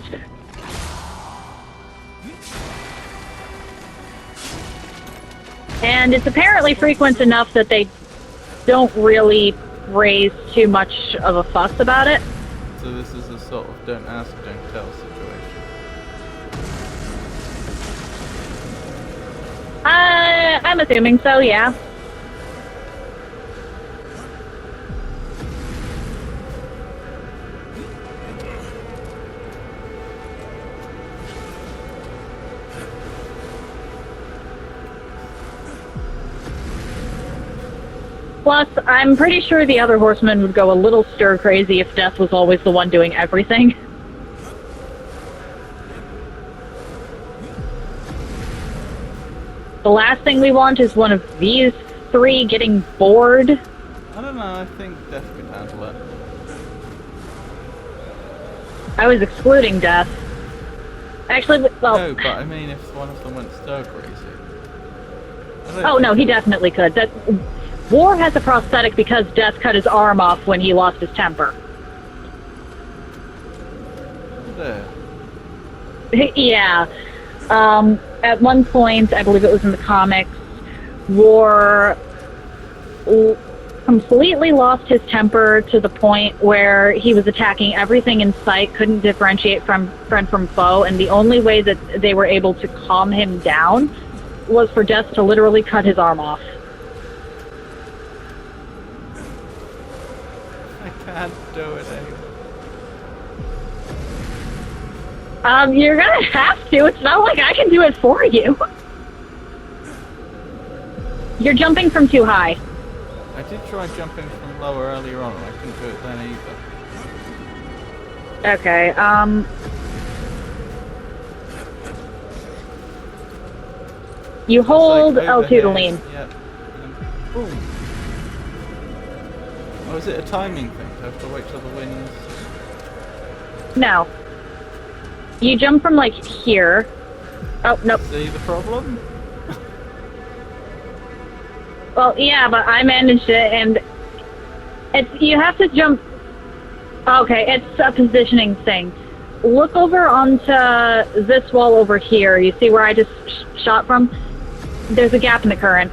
And it's apparently frequent enough that they don't really raise too much of a fuss about it. So this is a sort of don't ask, don't tell situation. I'm assuming so, yeah. Plus, I'm pretty sure the other horsemen would go a little stir-crazy if Death was always the one doing everything. The last thing we want is one of these three getting bored. I don't know, I think Death could handle it. I was excluding Death. Actually, well... No, but I mean if one of them went stir-crazy. Oh no, he definitely could. War has a prosthetic because Death cut his arm off when he lost his temper. There. Yeah. At one point, I believe it was in the comics, War completely lost his temper to the point where he was attacking everything in sight, couldn't differentiate from friend from foe, and the only way that they were able to calm him down was for Death to literally cut his arm off. I can't do it anymore. You're gonna have to. It's not like I can do it for you. You're jumping from too high. I did try jumping from lower earlier on, and I couldn't do it then either. Okay, you hold It's like L2 to overhead. lean. Yep. And boom. Oh, is it a timing thing? Do I have to wait till the wind's... No. You jump from, like, here. Oh, nope. See the problem? Well, yeah, but I managed it, and you have to jump Okay, it's a positioning thing. Look over onto this wall over here. You see where I just shot from? There's a gap in the current.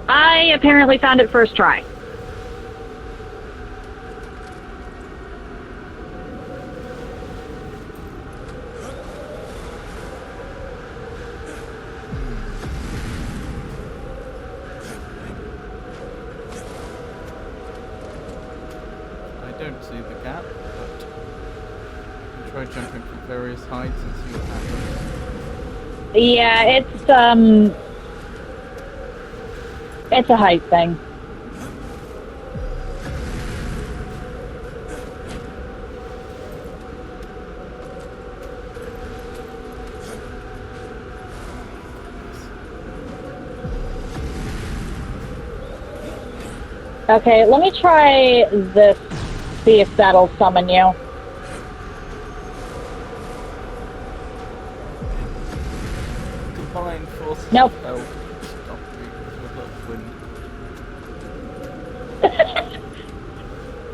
I apparently found it first try. I don't see the gap, but I can try jumping from various heights and see what happens. Yeah, it's a height thing. Okay, let me try this, see if that'll summon you. Combined forces Nope. of help stop me with a wind.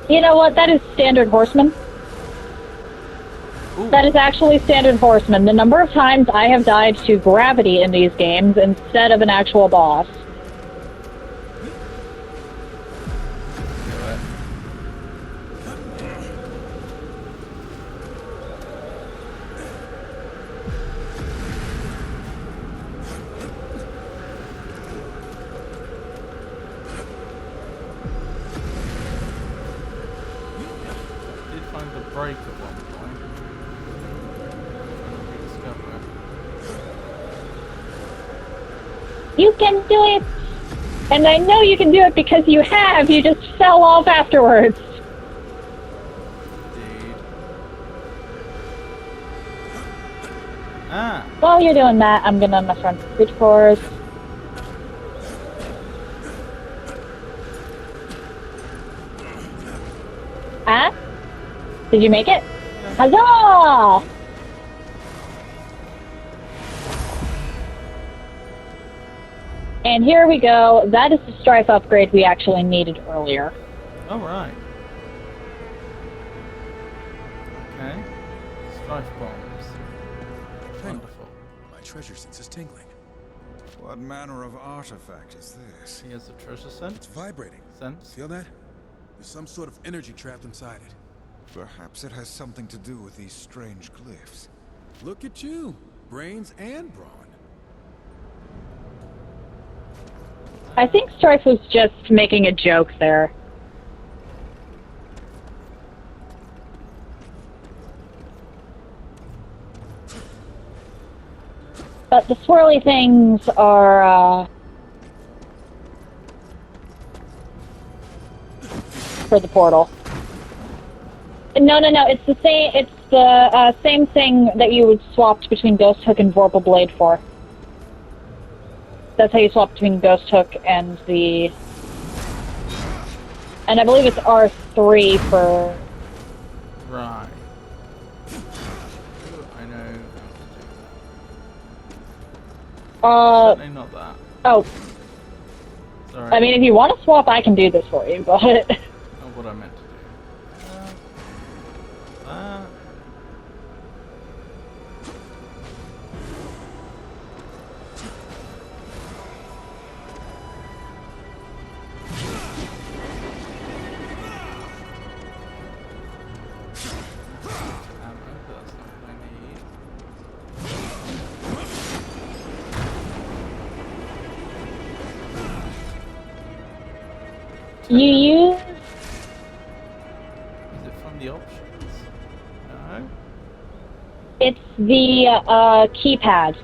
You know what? That is standard horseman. Ooh. That is actually standard horseman. The number of times I have died to gravity in these games instead of an actual boss. The break at one point. Rediscover. You can do it! And I know you can do it because you have! You just fell off afterwards! Indeed. Ah! While you're doing that, I'm gonna mess around with creature cores. Ah? Did you make it? Huzzah! And here we go. That is the strife upgrade we actually needed earlier. Alright. Okay. Strife bombs. Wonderful. My treasure sense is tingling. What manner of artifact is this? Here's a treasure sense. It's vibrating. Sense. Feel that? There's some sort of energy trapped inside it. Perhaps it has something to do with these strange glyphs. Look at you. Brains and brawn. I think Strife was just making a joke there. But the swirly things are, for the portal. No, it's the same, it's the, same thing that you would swap between Ghost Hook and Vorpal Blade for. That's how you swap between Ghost Hook and the... And I believe it's R3 for... Right. Ooh, I know how to do that. Certainly not that. Oh. Sorry. I mean, if you want to swap, I can do this for you, but... Not what I meant to do. You use... Is it from the options? No? It's the, keypad.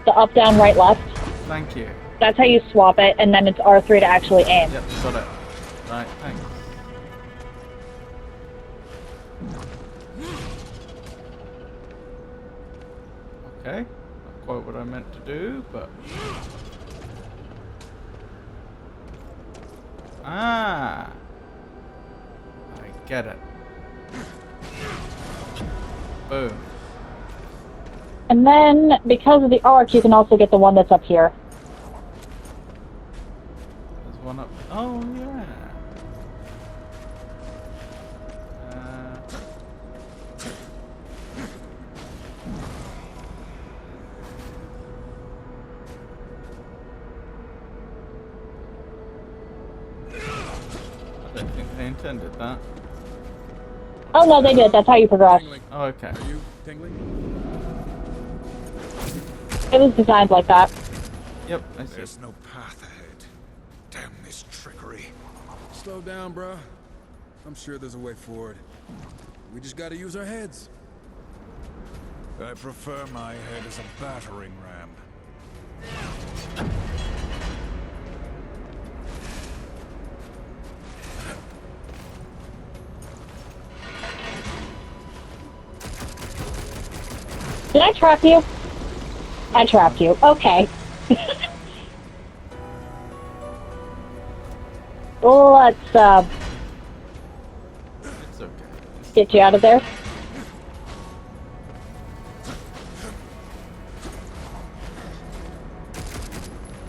The up, down, right, left. Thank you. That's how you swap it, and then it's R3 to actually aim. Yep, got it. Right, thanks. Okay, not quite what I meant to do, but... Ah! I get it. Boom. And then, because of the arc, you can also get the one that's up here. There's one up... Oh, yeah. intended that. Oh no, they did. That's how you progress. Tingling. Oh, okay. Are you tingling? It was designed like that. Yep, I see. There's no path ahead. Damn this trickery. Slow down, bruh. I'm sure there's a way forward. We just gotta use our heads. I prefer my head as a battering ram. Did I trap you? I trapped you. Okay. Let's It's okay. get you out of there.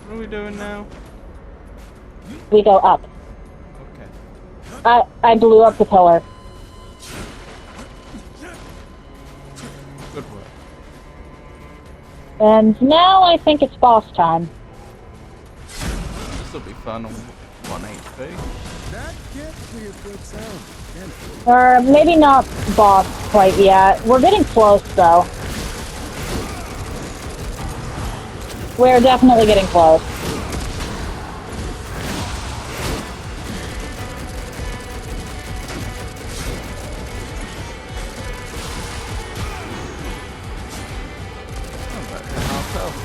What are we doing now? We go up. Okay. I blew up the pillar. Good work. And now I think it's boss time. This'll be fun on 1 HP. That can't be a good sound, can it? Or maybe not boss quite yet. We're getting close though. We're definitely getting close. Oh, back to half health.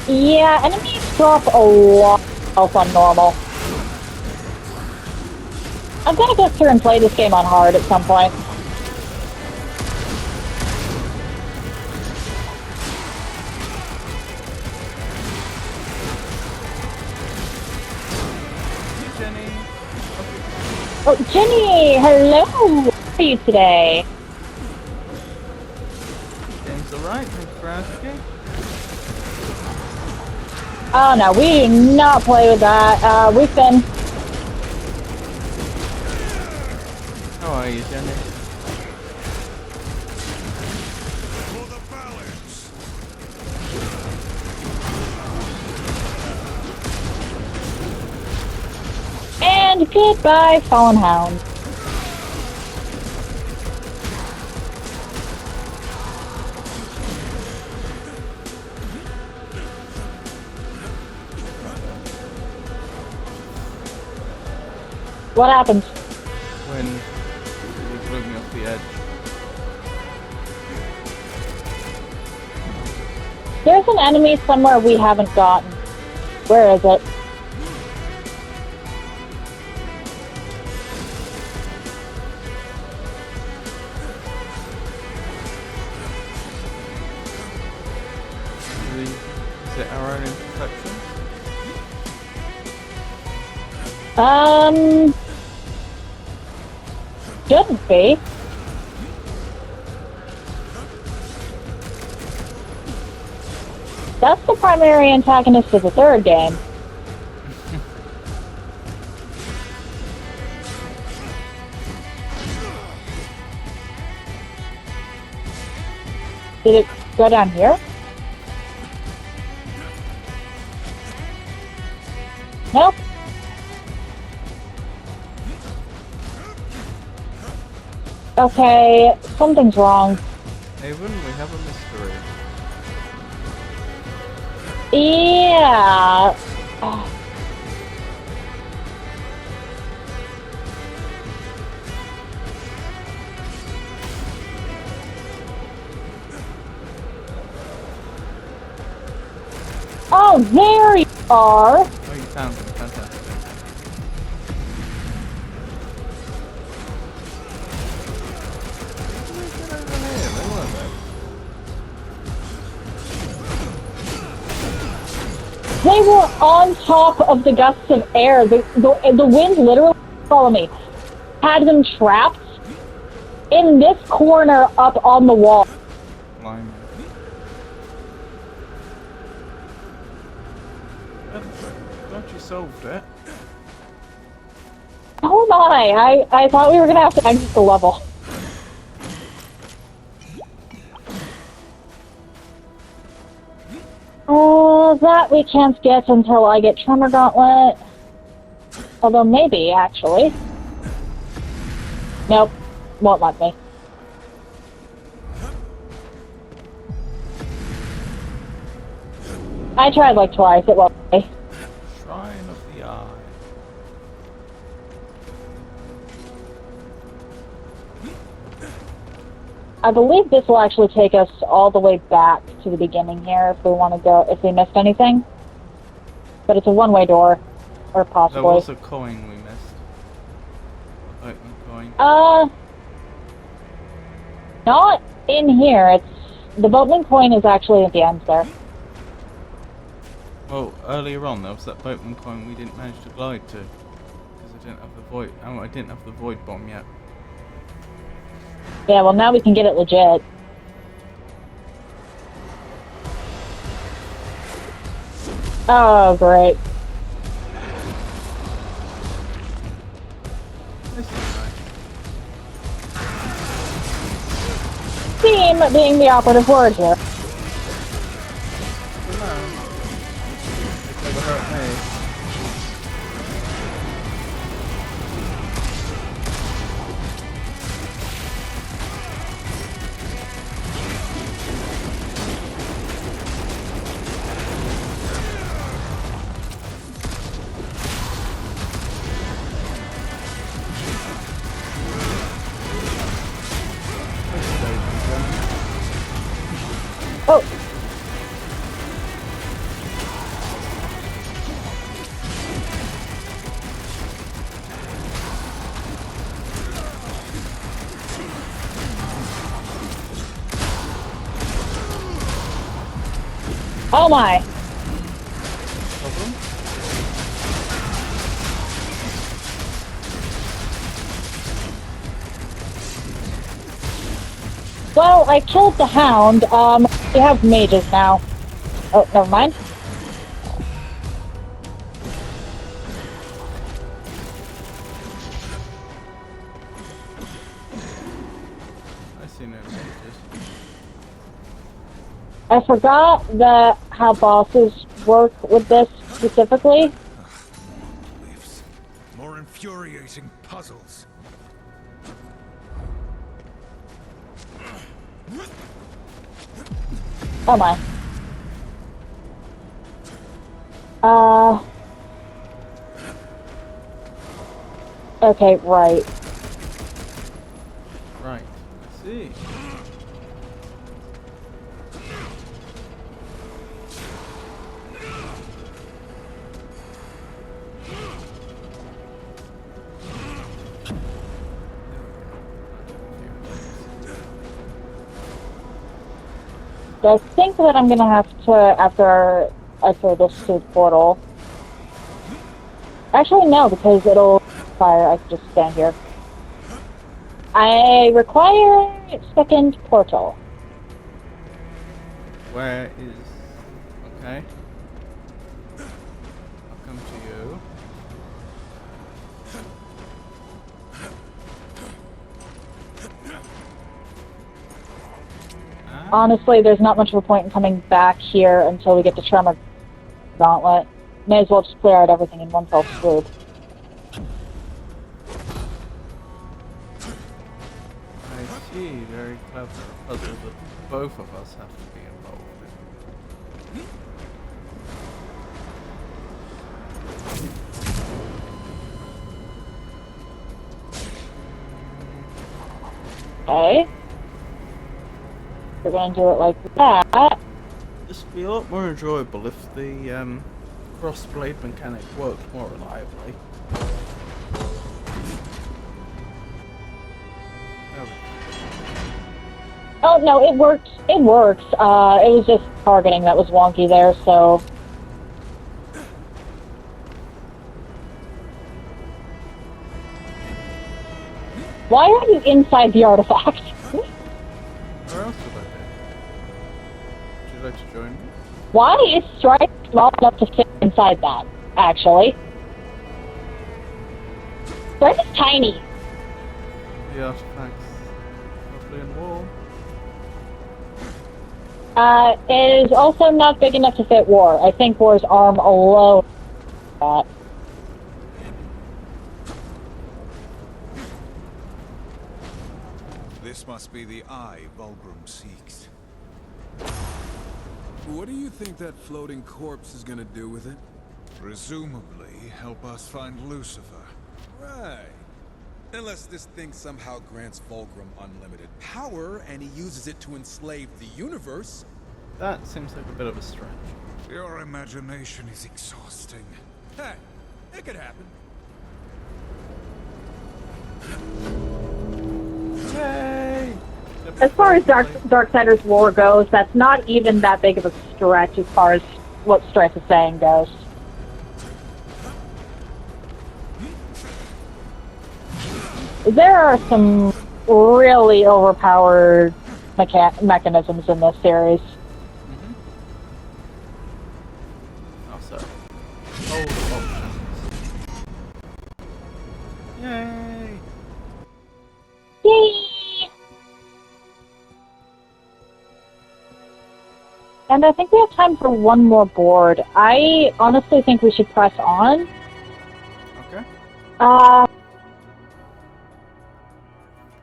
Yeah, enemies drop a lot of health on normal. I'm gonna go through and play this game on hard at some point. Jenny. Oh, Jenny, hello! How are you today? Game's alright, thanks for asking. Oh no, we do not play with that. We've been... How are you, Jenny? For the balance! And goodbye, Fallen Hound. What happens? When you blew me off the edge. There's an enemy somewhere we haven't gotten. Where is it? Is it our own imperfection? Shouldn't be. That's the primary antagonist of the third game. Did it go down here? Nope. Okay, something's wrong. Haven, we have a mystery. Yeah. Oh, there you are. Oh, you found them. Fantastic. Get over here. They weren't there. They were on top of the gusts of air. The wind literally, follow me, had them trapped in this corner up on the wall. Blimey. Glad you solved it. Oh my, I thought we were gonna have to exit the level. Oh, that we can't get until I get Tremor Gauntlet. Although maybe, actually. Nope. Won't let me. I tried like twice, it won't let me. Shrine of the Eye. I believe this will actually take us all the way back to the beginning here if we want to go, if we missed anything. But it's a one-way door, or There possibly. was a coin we missed. A boatman coin. Not in here. It's the boatman coin is actually at the end there. Well, earlier on there was that boatman coin we didn't manage to glide to. Because I didn't have the void. Oh, I didn't have the void bomb yet. Yeah, well now we can get it legit. Oh, great. This is nice. Theme being the operative word here. It never hurt me. Oh. Oh my. Problem? Well, I killed the hound. We have mages now. Oh, never mind. I see no mages. I forgot how bosses work with this specifically. Leaves. More infuriating puzzles. Oh my. Okay, right. Right. I see. I think that I'm gonna have to, after I throw this through the portal. Actually, no, because it'll fire. I can just stand here. I require second portal. Where is... Okay. I'll come to you. Ah, Honestly, there's not much of a point in coming back here until we get to Tremor Gauntlet. May as well just clear out everything in one fell swoop. I see. Very clever puzzle that both of us have to be involved in. Okay. We're gonna do it like that. This would be a lot more enjoyable if the cross-blade mechanic worked more reliably. There we go. Oh, no, it works. It works. It was just targeting that was wonky there, so... Why are you inside the artifact? Where else would I be? Would you like to join me? Why is Strike small enough to fit inside that, actually? Strike is tiny. The artifacts lovely and warm. It is also not big enough to fit War. I think War's arm alone. This must be the eye Vulgrim seeks. What do you think that floating corpse is gonna do with it? Presumably help us find Lucifer. Right. Unless this thing somehow grants Fulgrim unlimited power and he uses it to enslave the universe. That seems like a bit of a stretch. Your imagination is exhausting. Hey, it could happen. Yay! As far as Darksiders lore goes, that's not even that big of a stretch as far as what Strife is saying goes. There are some really overpowered mechanisms in this series. Also, old options. Yay! Yay! And I think we have time for one more board. I honestly think we should press on. Okay.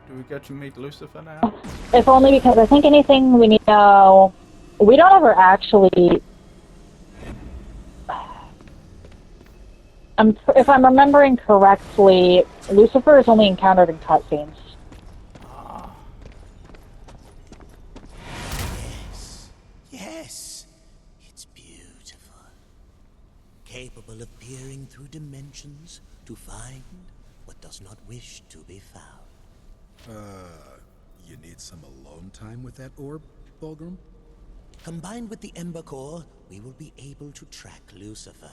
Do we get to meet Lucifer now? If only because I think anything we need to know... We don't ever actually... if I'm remembering correctly, Lucifer is only encountered in cutscenes. Yes, it's beautiful. Capable of peering through dimensions to find what does not wish to be found. You need some alone time with that orb, Fulgrim? Combined with the Ember Core, we will be able to track Lucifer.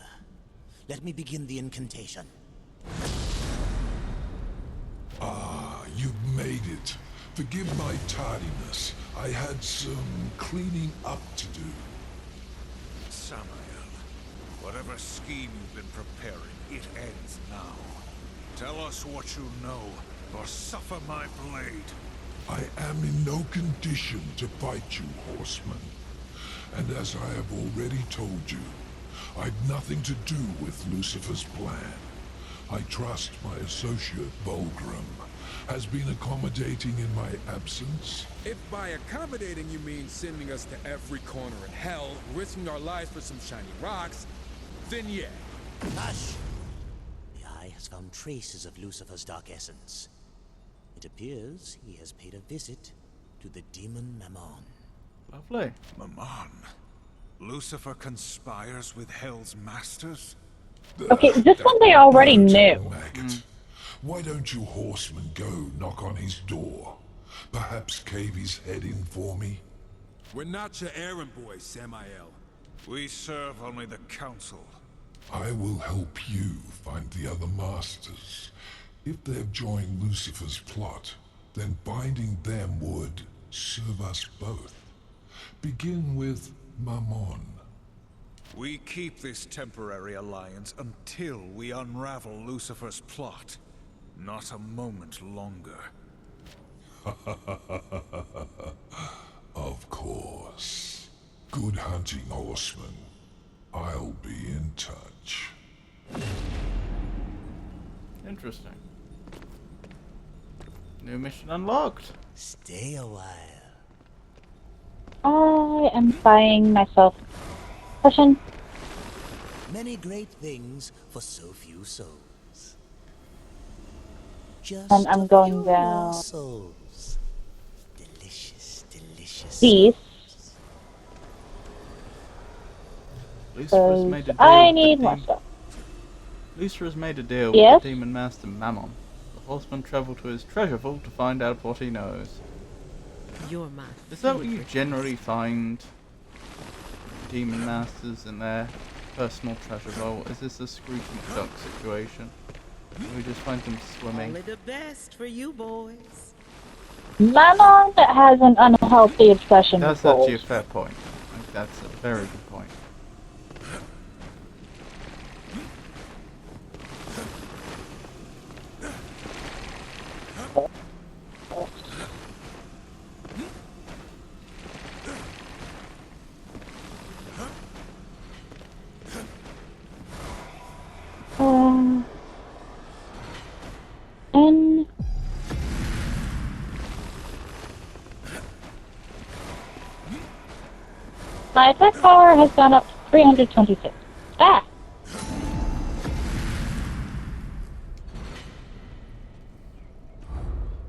Let me begin the incantation. Ah, you've made it. Forgive my tardiness. I had some cleaning up to do. Samael, whatever scheme you've been preparing, it ends now. Tell us what you know, or suffer my blade. I am in no condition to fight you, horseman. And as I have already told you, I've nothing to do with Lucifer's plan. I trust my associate, Vulgrim, has been accommodating in my absence. If by accommodating you mean sending us to every corner in hell, risking our lives for some shiny rocks, then yeah. Hush! The Eye has found traces of Lucifer's dark essence. It appears he has paid a visit to the demon Mammon. Lovely. Mammon? Lucifer conspires with Hell's masters? Okay, this one they already Don't, knew. Maggot. Why don't you horsemen go knock on his door? Perhaps cave his head in for me? We're not your errand boys, Samael. We serve only the Council. I will help you find the other masters. If they've joined Lucifer's plot, then binding them would serve us both. Begin with Mammon. We keep this temporary alliance until we unravel Lucifer's plot. Not a moment longer. Of course. Good hunting, horseman. I'll be in touch. Interesting. New mission unlocked. Stay a while. I am buying myself a potion. Many great things for so few souls. Just And I'm a going few down. more souls. Delicious, delicious. These. Lucifer's made a deal I with need the more stuff. Lucifer has made a deal Yes? with the demon master Mammon. The horseman travel to his treasure vault to find out what he knows. You're my Is that what you favorite. generally find demon masters in their personal treasure vault? Is this a Scrooge McDuck situation? We just find them swimming. Only the best for you boys. Manon has an unhealthy obsession That's with actually a gold. fair point. Like, that's a very good point. And My attack power has gone up to 326. Ah!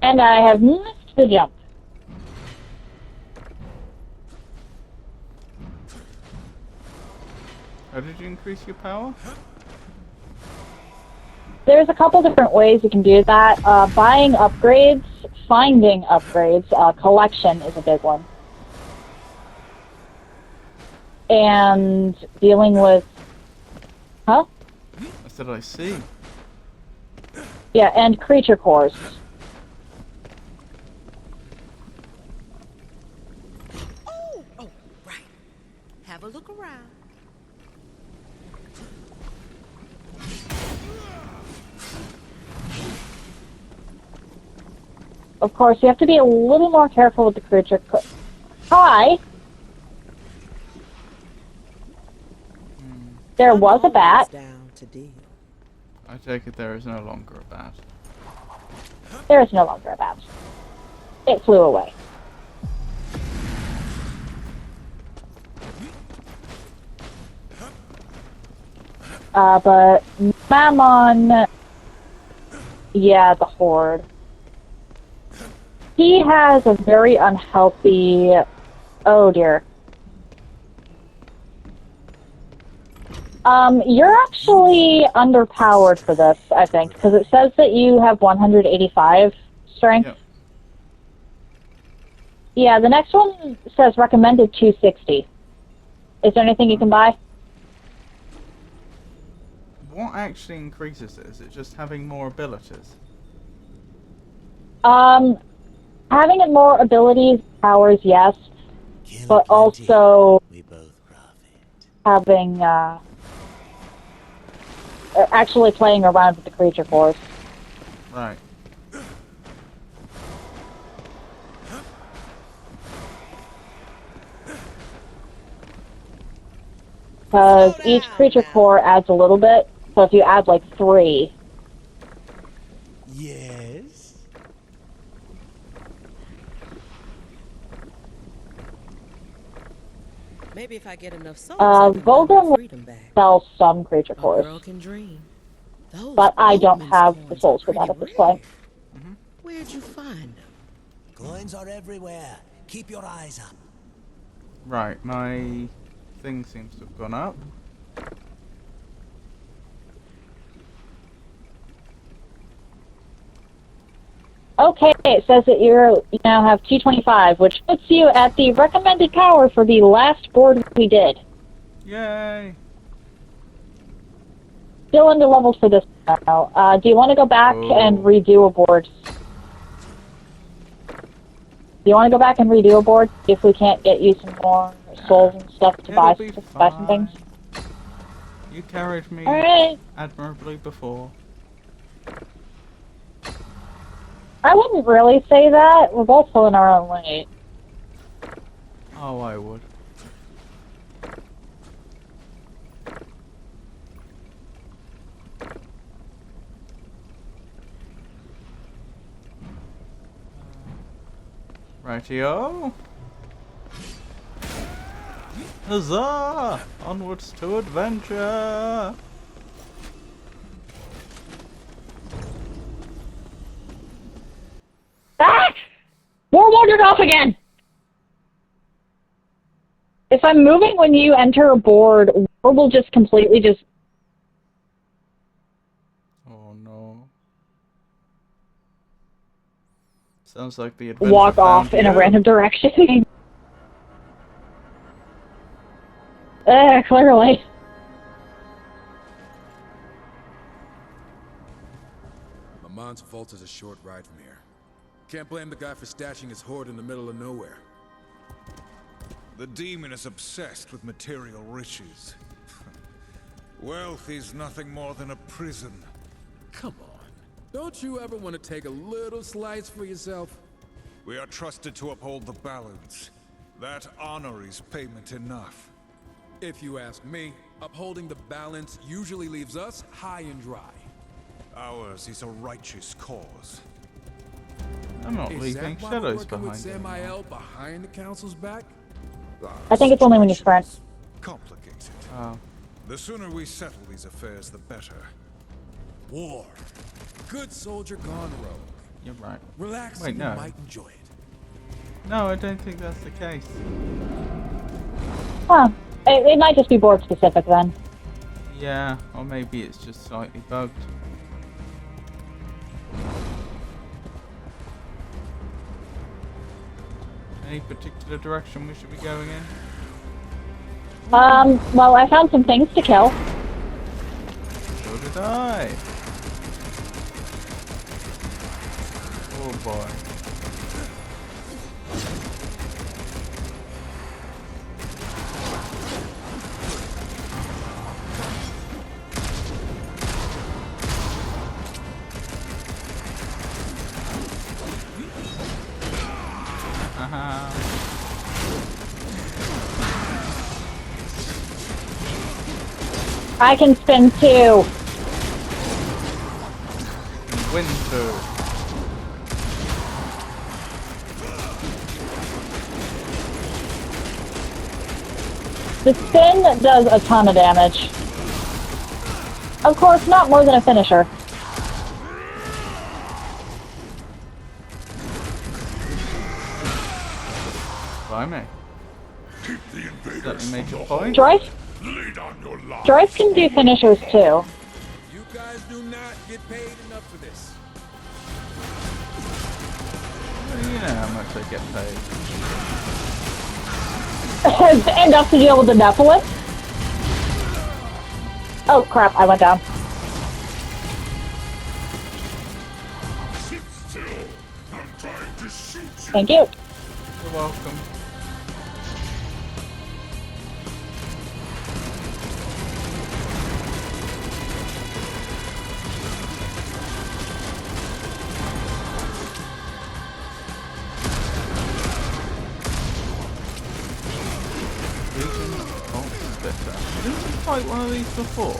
And I have missed the jump. How did you increase your power? There's a couple different ways you can do that. Buying upgrades, finding upgrades, collection is a big one. And dealing with... Huh? I said I see. Yeah, and creature cores. Oh, right. Have a look around. Of course, you have to be a little more careful with the creature. Hi! There was a bat. Down to deal. I take it there is no longer a bat. There is no longer a bat. It flew away. But Mammon... Yeah, the Horde. He has a very unhealthy... Oh dear. You're actually underpowered for this, I think, because it says that you have 185 strength. Yep. Yeah, the next one says recommended 260. Is there anything you can buy? What actually increases it? Is it just having more abilities? Having more abilities, powers, yes, Kill but plenty, also we both profit. having, actually playing around with the creature force. Right. Because each creature core adds a little bit, so if you add like 3, Yes? Maybe if I get enough souls, I can buy my Volgrim freedom back. sells some creature A cores, girl can dream. Those but I don't boatman's have the coins souls are for that pretty at this rare. point. Where'd you find them? Coins are everywhere. Keep your eyes up. Right, my thing seems to have gone up. Okay, it says that you now have 225, which puts you at the recommended power for the last board we did. Yay! Still into levels for this now. Do you want to go back and redo a board? Do you want to go back and redo a board if we can't get you some more souls and stuff to buy some things? You carried me Alright. admirably before. I wouldn't really say that. We're both pulling our own weight. Oh, I would. Rightio. Huzzah! Onwards to adventure! Ah! We're wandered off again! If I'm moving when you enter a board, or will just completely just... Oh no. Sounds like the adventure walk off found in a you. random direction. Clearly. Mamon's vault is a short ride from here. Can't blame the guy for stashing his hoard in the middle of nowhere. The demon is obsessed with material riches. Wealth is nothing more than a prison. Come on. Don't you ever want to take a little slice for yourself? We are trusted to uphold the balance. That honor is payment enough. If you ask me, upholding the balance usually leaves us high and dry. Ours is a righteous cause. I'm not Is leaving that why we're shadows working with behind. Samael behind the council's back? I think it's only when you sprint. Complicated. Oh. The sooner we settle these affairs, the better. War. Good soldier gone rogue. You're right. Relax Wait, and no. you might enjoy it. No, I don't think that's the case. Huh. It might just be board specific then. Yeah, or maybe it's just slightly bugged. Any particular direction we should be going in? Well, I found some things to kill. So did I. Oh boy. I can spin too. Winter. The spin does a ton of damage. Of course, not more than a finisher. Blimey. Keep the invaders Certainly made from your the hole. point. Droids, Lay down your lives. droids can do finishers too. You guys do not get paid enough for this. Well, you know how much I get paid. Enough to deal with the Nephilim. Oh crap, I went down. Sit still. I'm trying to shoot you. Thank you. You're welcome. Didn't you fight one of these before?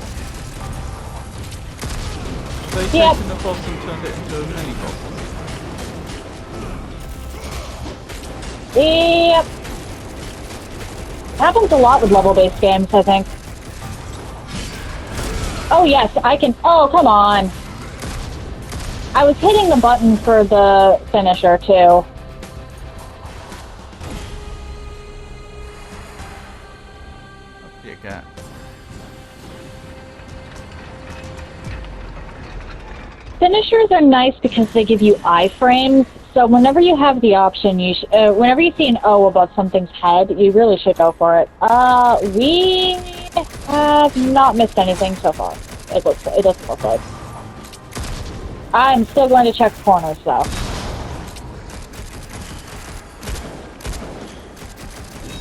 They Yep. taken the boss and turned it into a mini boss. Yep. Happens a lot with level-based games, I think. Oh yes, I can. Oh, come on. I was hitting the button for the finisher too. Up you get. Finishers are nice because they give you iframes. So whenever you have the option, whenever you see an O above something's head, you really should go for it. We have not missed anything so far. It doesn't look like. I'm still going to check corners though.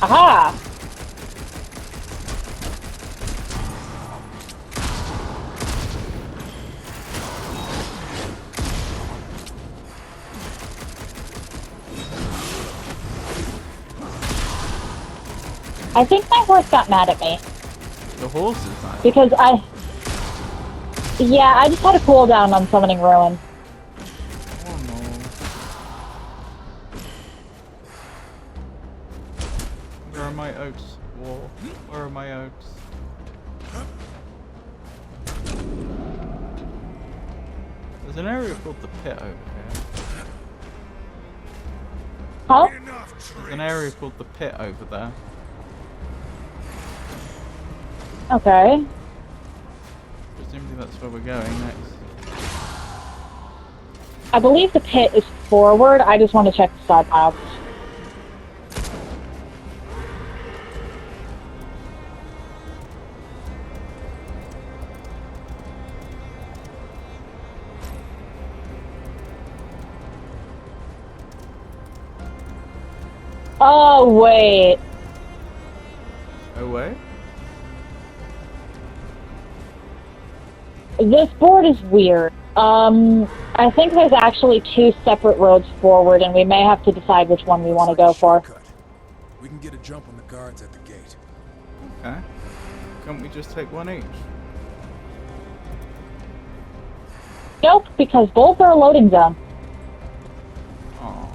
Aha! I think my horse got mad at me. The horse is nice. Because I just had a cooldown on summoning Ruin. Oh no. Where are my oaks? War. Where are my oaks? There's an area called the pit over here. Huh? There's an area called the pit over there. Okay. Presumably that's where we're going next. I believe the pit is forward. I just want to check the side paths. Oh, wait. Oh wait? This board is weird. I think there's actually two separate roads forward, and we may have to decide which one we want to go for. Shortcut. We can get a jump on the guards at the gate. Okay. Can't we just take one each? Nope, because both are a loading zone. Oh.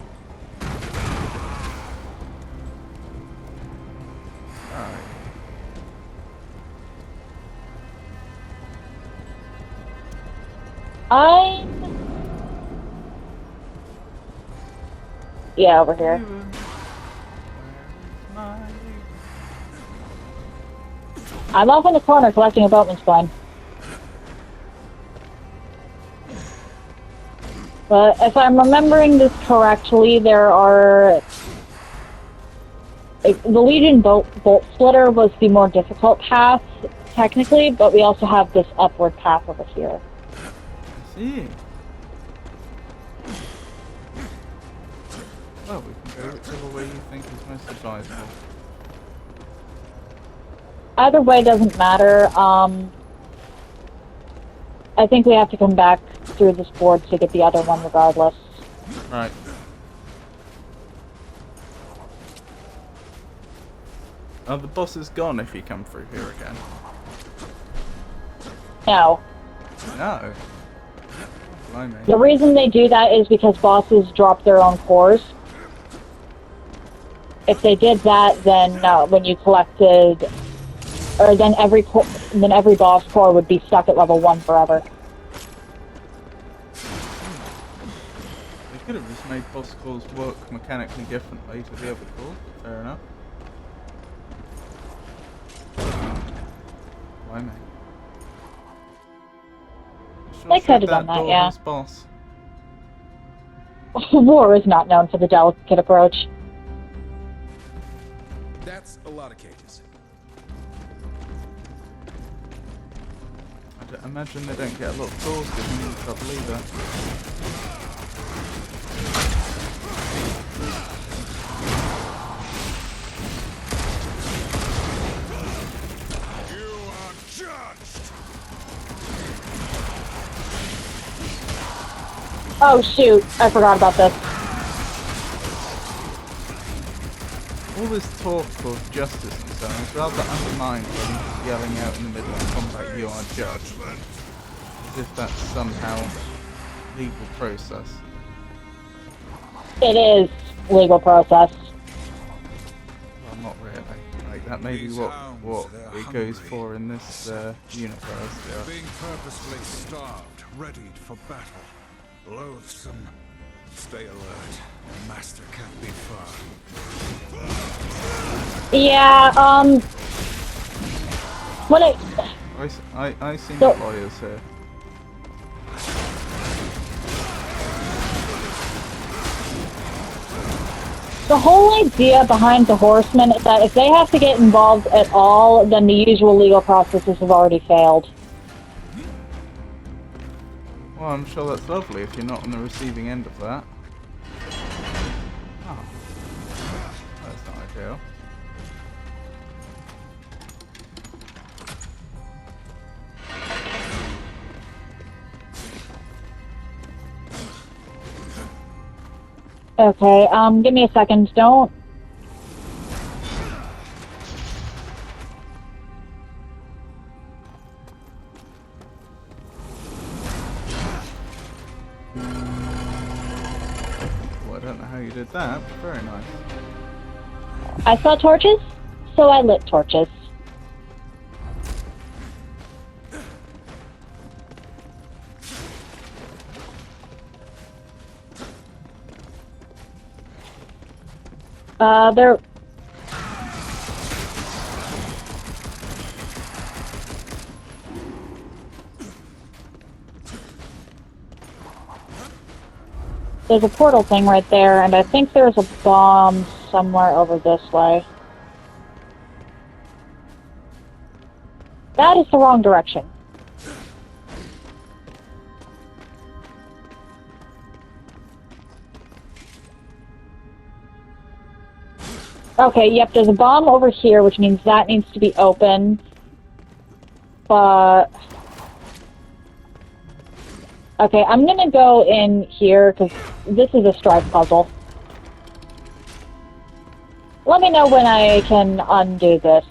Yeah, over here. I'm off in the corner collecting a boatman's coin. But if I'm remembering this correctly, there are... The Legion Bolt Splitter was the more difficult path, technically, but we also have this upward path over here. I see. Well, we can go whichever way you think is most advisable. Either way doesn't matter. I think we have to come back through this board to get the other one regardless. Right. Oh, the boss is gone if you come through here again. No. No. Blimey. The reason they do that is because bosses drop their own cores. If they did that, then when you collected, or then every boss core would be stuck at level 1 forever. They could have just made boss cores work mechanically differently to the other cores. Fair enough. Blimey. Sure They could have said done that, door yeah. was boss. War is not known for the delicate approach. That's a lot of cages. I imagine they don't get a lot of doors given in trouble either. You are judged! Oh shoot, I forgot about this. All this talk of justice and so on is rather undermined by them just yelling out in the middle of combat, "You are judged," as if that's somehow legal process. It is legal process. Well, not really. Like, that may be what it goes for in this universe. They're being purposefully starved, readied for battle. Loathsome. Stay alert. The master can't be far. Yeah, when I see So- lawyers here. the whole idea behind the Horsemen is that if they have to get involved at all, then the usual legal processes have already failed. Well, I'm sure that's lovely if you're not on the receiving end of that. Oh. That's not ideal. Okay, give me a second. Don't... Well, I don't know how you did that, but very nice. I saw torches, so I lit torches. There... There's a portal thing right there, and I think there's a bomb somewhere over this way. That is the wrong direction. Okay, yep, there's a bomb over here, which means that needs to be open. But... Okay, I'm gonna go in here, because this is a strife puzzle. Let me know when I can undo this.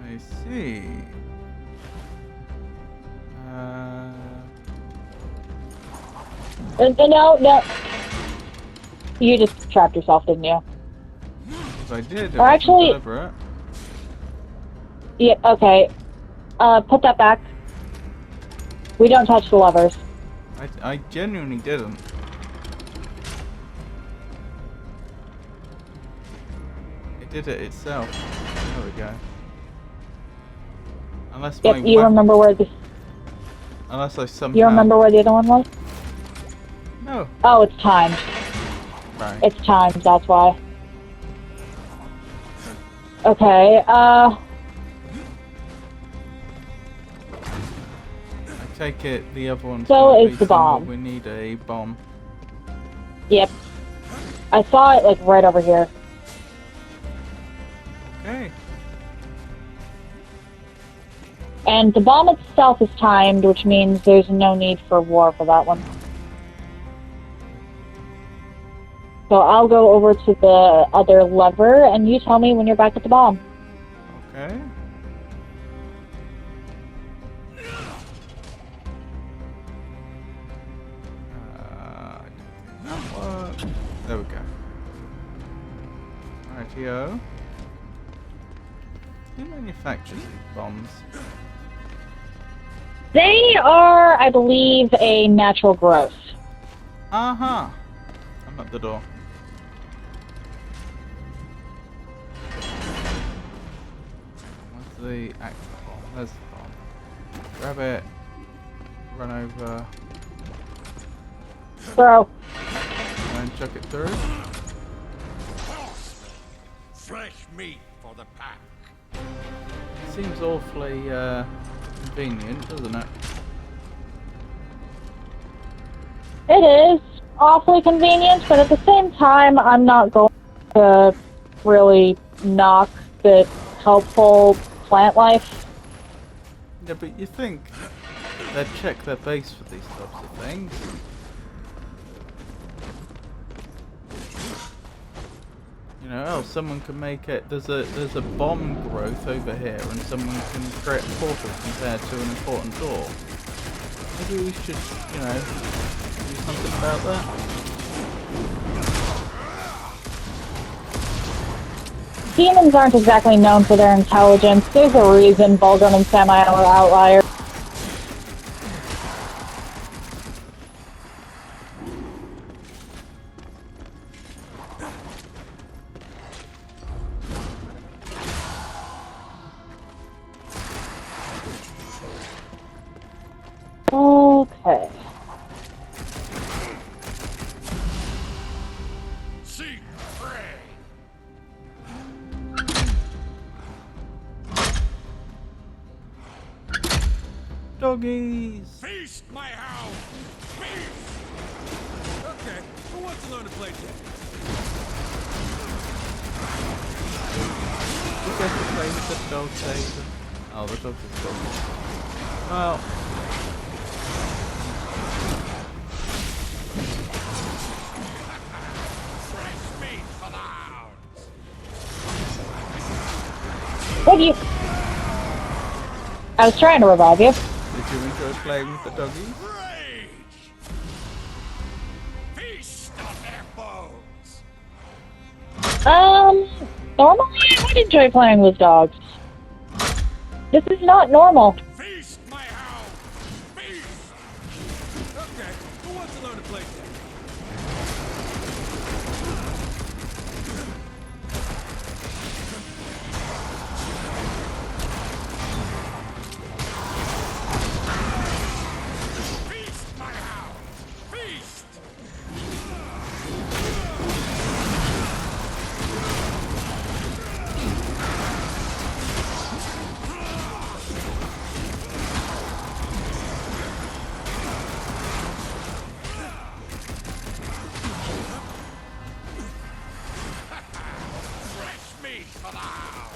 I see. No. You just trapped yourself, didn't you? If I did, it Or actually- wasn't deliberate. Yeah, okay. Put that back. We don't touch the levers. I genuinely didn't. It did it itself. There we go. Unless my Yep, you remember where the unless I somehow... you remember where the other one was? No. Oh, it's timed. Right. It's timed, that's why. Okay, I take it the other one's So gonna is be the somewhere bomb. we need a bomb. yep. I saw it, like, right over here. Okay. And the bomb itself is timed, which means there's no need for war for that one. So I'll go over to the other lever, and you tell me when you're back at the bomb. Okay. That works. There we go. Rightio. Who manufactures these bombs? They are, I believe, a natural growth. Uh-huh. I'm at the door. Where's the actual bomb? There's the bomb. Grab it. Run over. Throw. And chuck it through. Fresh meat for the pack. Seems awfully convenient, doesn't it? It is awfully convenient, but at the same time, I'm not going to really knock the helpful plant life. Yeah, but you think they'd check their base for these types of things. You know, oh, someone can make it. There's a bomb growth over here, and someone can create a portal compared to an important door. Maybe we should, you know, do something about that. Demons aren't exactly known for their intelligence. There's a reason Vulgrim and Samael are outliers. Okay. Seek prey. Doggies! Feast, my hound. Feast. Okay, who wants to learn to play dead? You get to play with the dog taser. Oh, the dog is gone. Well. Fresh meat for the hounds. What do you... I was trying to revive you. Did you enjoy playing with the doggies? Rage. Feast on their bones. Normally I would enjoy playing with dogs. This is not normal. Feast, my hound. Feast. Okay, who wants to learn to play dead? Feast, my hound. Feast. Fresh meat for the hounds.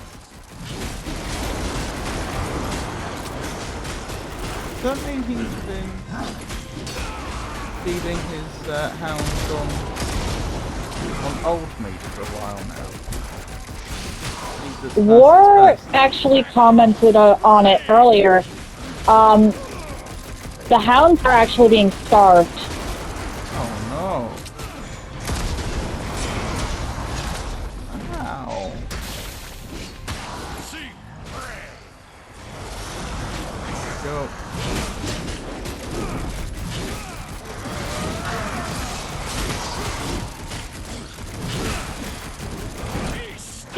Does that mean he's been feeding his hounds on old meat for a while now? Meat that's War past its best. actually commented on it earlier. The hounds are actually being starved. Oh no. Ow. Seek prey. Go.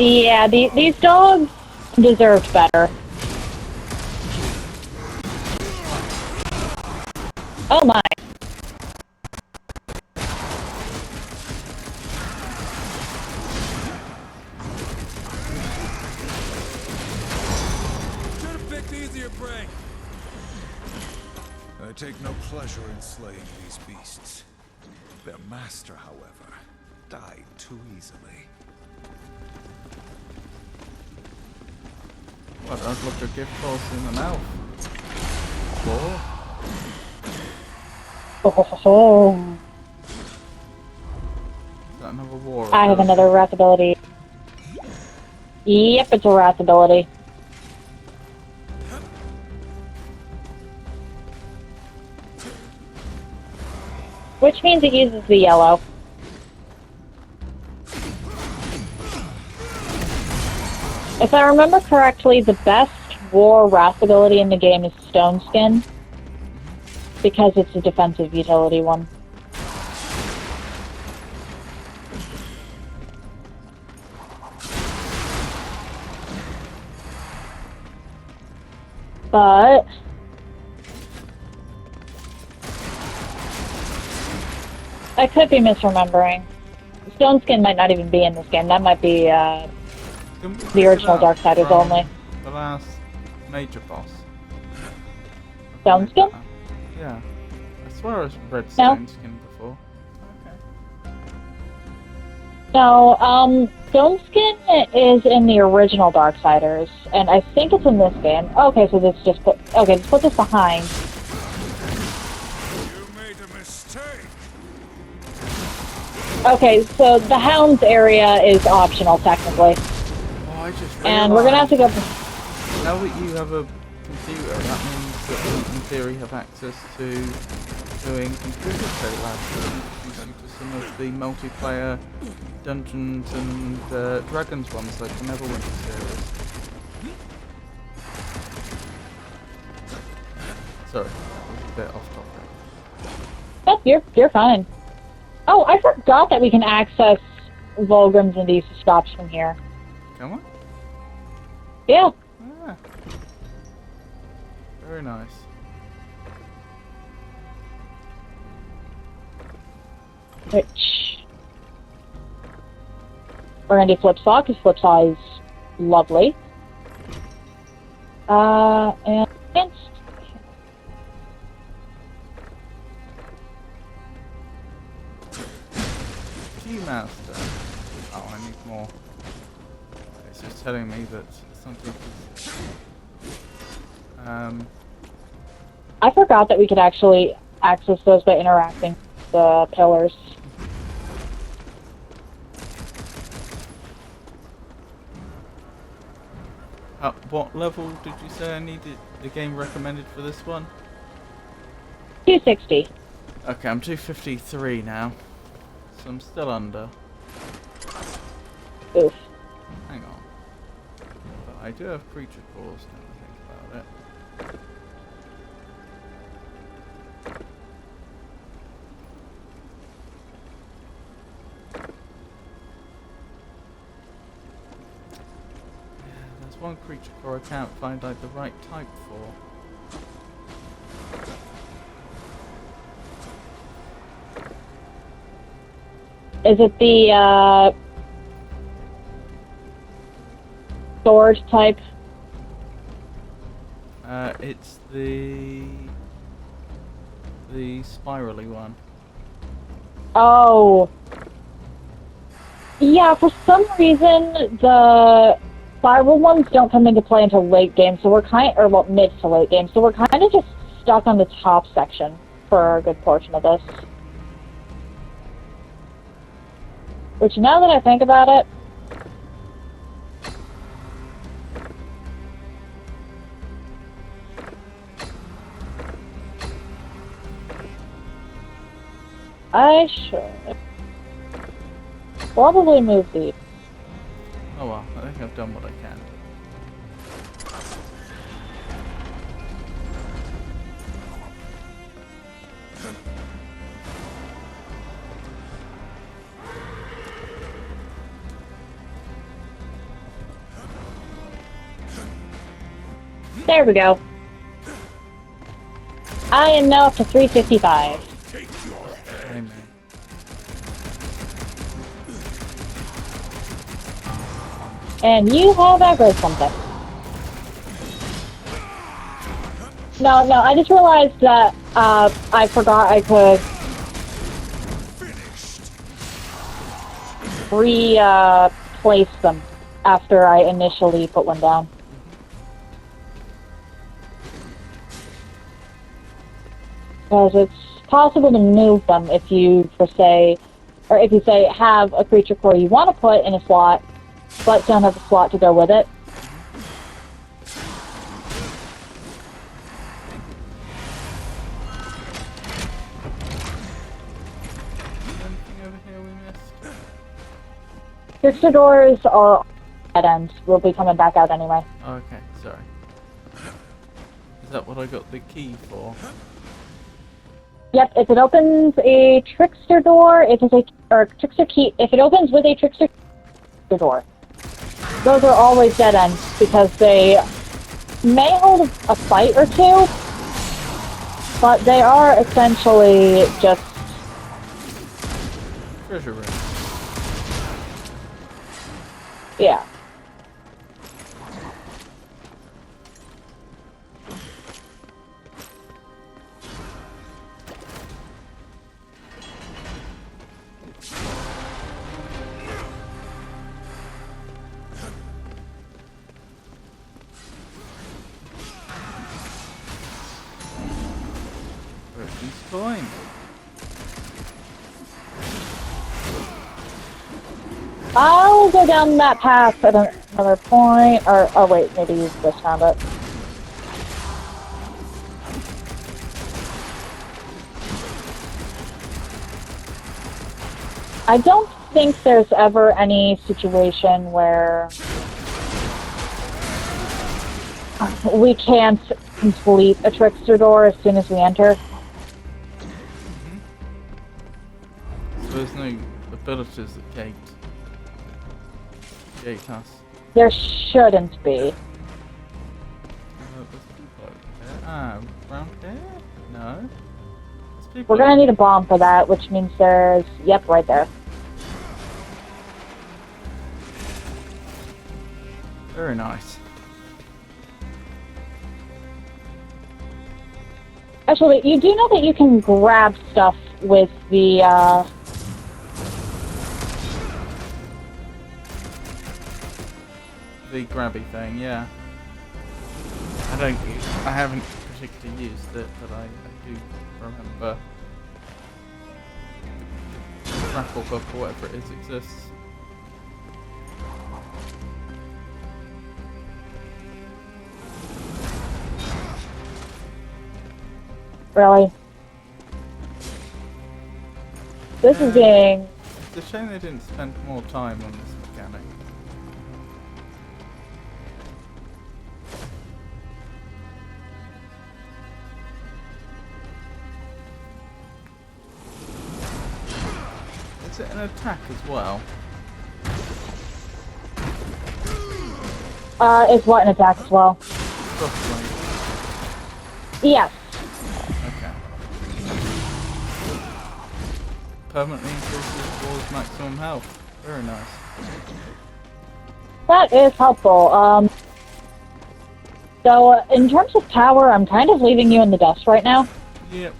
Yeah, these dogs deserved better. Oh my. Should have picked easier prey. I take no pleasure in slaying these beasts. Their master, however, died too easily. Well, don't look a gift horse in the mouth. Four. Oh. Is that another war? I have another wrath ability. Yep, it's a wrath ability. Which means it uses the yellow. If I remember correctly, the best war wrath ability in the game is Stone Skin, because it's a defensive utility one. But I could be misremembering. Stone Skin might not even be in this game. That might be the original Darksiders only. The last major boss. Stone Skin? Yeah. I swear I've read Stone Skin before. Okay. No, Stone Skin is in the original Darksiders, and I think it's in this game. Okay, so let's just put this behind. You made a mistake. Okay, so the Hounds area is optional technically. Oh, I just And we're gonna have to go. Now that you have a computer, that means that you, in theory, have access to doing computer code labs to some of the multiplayer Dungeons and Dragons ones, like the Neverwinter series. Sorry, that was a bit off topic. Yep, you're fine. Oh, I forgot that we can access Volgrams and these stops from here. Can we? Yeah. Ah. Very nice. Which we're gonna do Flipsaw because Flipsaw is lovely. And Master. Oh, I need more. It's just telling me that something is... I forgot that we could actually access those by interacting with the pillars. What level did you say I needed? The game recommended for this one? 260. Okay, I'm 253 now. So I'm still under. Oof. Hang on. But I do have creature cores now I think about it. Yeah, there's one creature core I can't find like the right type for. Is it the sword type? It's the spirally one. Oh. Yeah, for some reason the spiral ones don't come into play until late game, so we're mid to late game, so we're kind of just stuck on the top section for a good portion of this. Which, now that I think about it, I should probably move these. Oh well, I think I've done what I can. There we go. I am now up to 355. Amen. And you have aggro something. No, I just realized that I forgot I could replace them after I initially put one down. Because it's possible to move them if you, say have a creature core you want to put in a slot, but don't have a slot to go with it. Anything over here we missed? Trickster doors are dead ends. We'll be coming back out anyway. Oh, okay, sorry. Is that what I got the key for? Yep, if it opens a trickster door, it is or trickster key. If it opens with a trickster door, those are always dead ends because they may hold a fight or two, but they are essentially just Treasure room. yeah. These coins. I'll go down that path at another point, or oh wait, maybe you just found it. I don't think there's ever any situation where we can't complete a trickster door as soon as we enter. So there's no abilities that gate us. There shouldn't be. There's people over here. Ah, round here? No. There's people We're gonna need a bomb for that, which means there's... Yep, right there. Very nice. Actually, you do know that you can grab stuff with the, The grabby thing, yeah. I haven't particularly used it, but I do remember the grapple book or whatever it is exists. Really? This is being... It's a shame they didn't spend more time on this mechanic. Is it an attack as well? It's what, an attack as well? Roughly. Yes. Okay. Permanently increases Wall's maximum health. Very nice. That is helpful. So, in terms of tower, I'm kind of leaving you in the dust right now. Yep.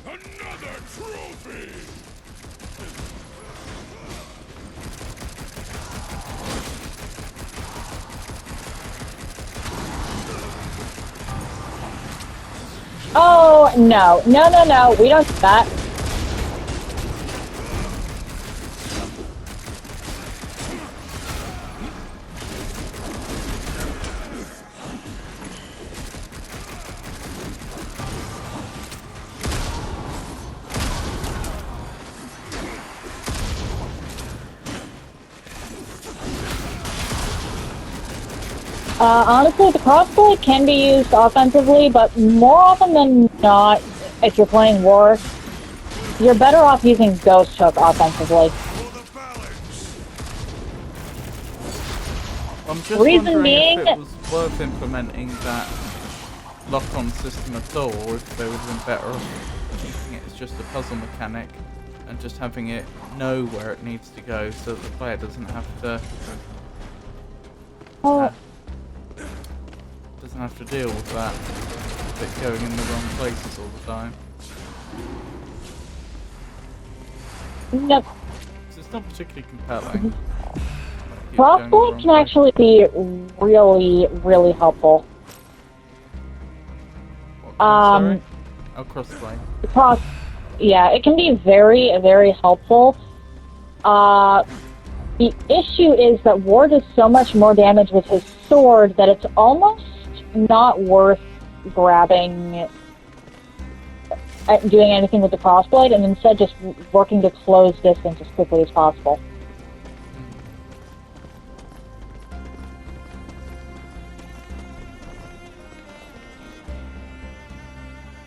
Another trophy! Oh, no. No. We don't do that. Honestly, the crossblade can be used offensively, but more often than not, if you're playing War, you're better off using Ghost Hook offensively. For the balance! I'm just Reason wondering being, if it was worth implementing that lock-on system at all, or if they would have been better off keeping it as just a puzzle mechanic and just having it know where it needs to go, so that the player doesn't have to deal with that bit going in the wrong places all the time. Nope. It's not particularly compelling. Crossplay can actually be really, really helpful. Sorry? Oh, crossplay. Yeah, it can be very, very helpful. The issue is that War does so much more damage with his sword that it's almost not worth grabbing, doing anything with the crossblade, and instead just working to close distance as quickly as possible.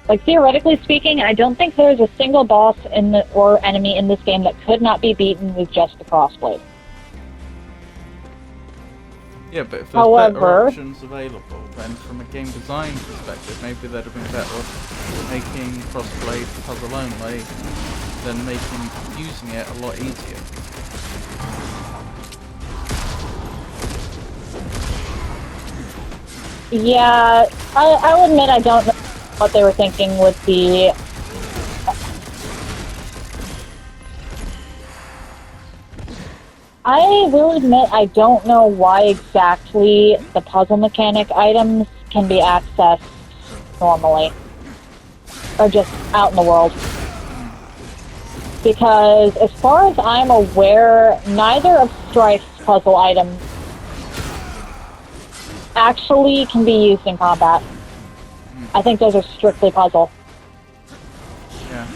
Like, theoretically speaking, I don't think there's a single boss or enemy in this game that could not be beaten with just the crossblade. Yeah, but if there's better options available, then from a game design perspective, maybe they'd have been better off making crossblade puzzle only than using it a lot easier. Yeah, I'll admit I don't know what they were thinking with the... I will admit I don't know why exactly the puzzle mechanic items can be accessed normally. Or just out in the world. Because as far as I'm aware, neither of Strife's puzzle items actually can be used in combat. I think those are strictly puzzle. Yeah.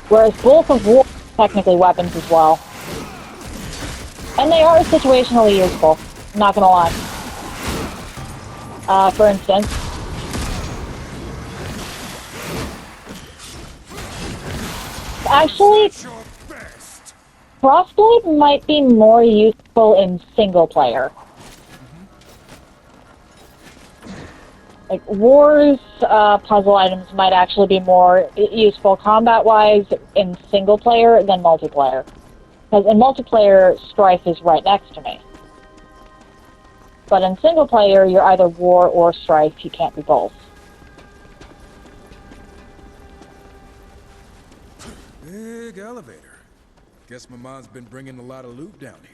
Whereas both of War are technically weapons as well. And they are situationally useful, I'm not gonna lie. For instance, actually, Crossblade might be more useful in single player. Like, War's puzzle items might actually be more useful combat-wise in single player than multiplayer. Because in multiplayer, Strife is right next to me. But in single player, you're either War or Strife, you can't be both. Big elevator. Guess my mom's been bringing a lot of loot down here.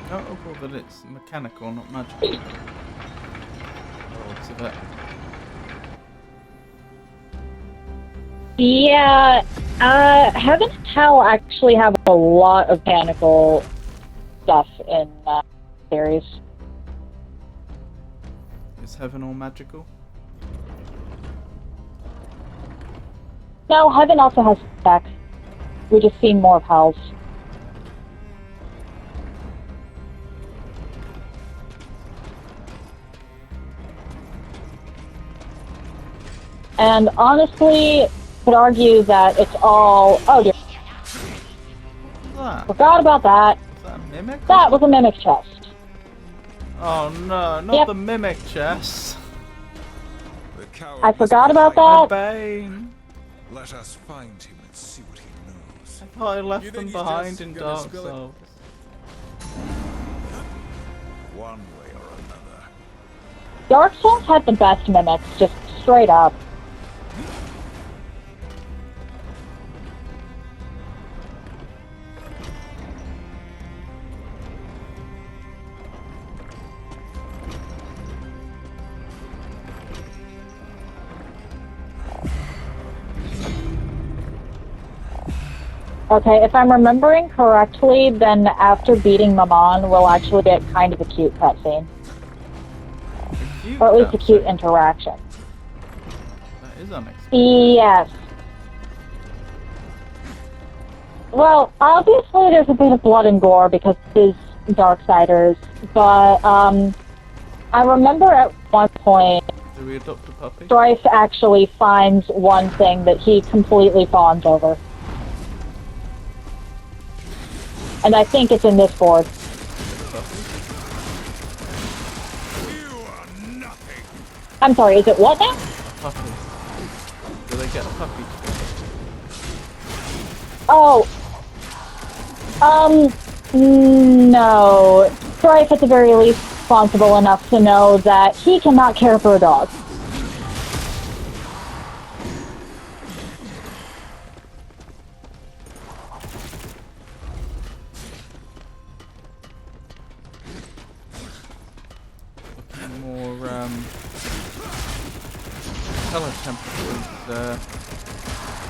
Notable that it's mechanical, not magical. Looks of it. Yeah, Heaven and Hell actually have a lot of mechanical stuff in the series. Is Heaven all magical? No, Heaven also has tech. We just see more of Hell's. And honestly, could argue that it's all... Oh dear. That? Forgot about that. Is that a mimic? That was a mimic chest. Oh no, not the mimic chest. I forgot about that. Bane. Let us find him and see what he knows. I thought I left them behind in Dark Souls. One way or another. Dark Souls had the best mimics, just straight up. Okay, if I'm remembering correctly, then after beating Mammon, we'll actually get kind of a cute cutscene. Or at least a cute interaction. That is unexpected. Yes. Well, obviously there's a bit of blood and gore because it is Darksiders, but I remember at one point Should we adopt a puppy? Strife actually finds one thing that he completely fawns over. And I think it's in this board. You are nothing. I'm sorry, is it what now? A puppy. Do they get a puppy? Oh. No. Strife at the very least responsible enough to know that he cannot care for a dog. More color temperatures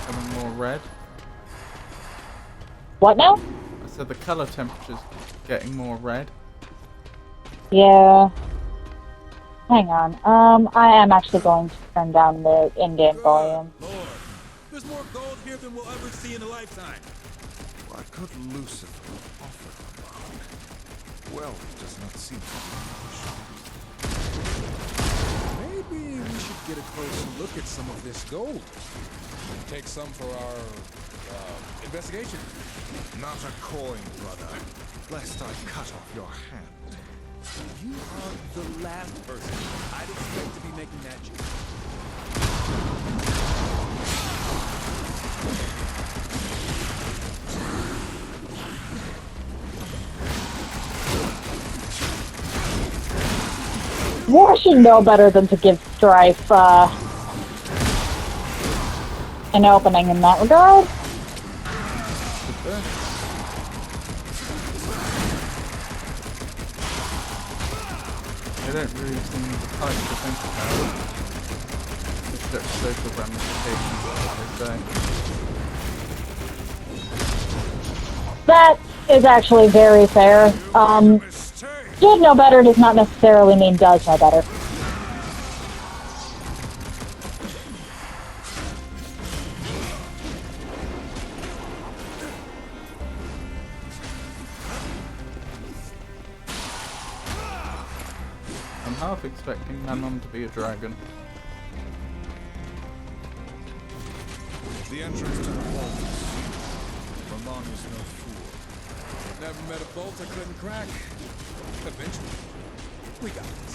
becoming more red. What now? I said the color temperature's getting more red. Yeah. Hang on. I am actually going to turn down the in-game volume. Lord, there's more gold here than we'll ever see in a lifetime. What could Lucifer offer the world? Wealth does not seem to be Maybe we should get a closer look at some of this gold. Take some for our investigation. Not a coin, brother, lest I cut off your hand. You are the last person I'd expect to be making that joke. War should know better than to give Strife an opening in that regard. They don't really seem the type to think about. Except social ramifications, what they say. That is actually very fair. Should know better does not necessarily mean does know better. I'm half expecting Manon to be a dragon. The entrance to the vault is sealed. Ramon is no fool. Never met a bolt I couldn't crack. Eventually, we got this.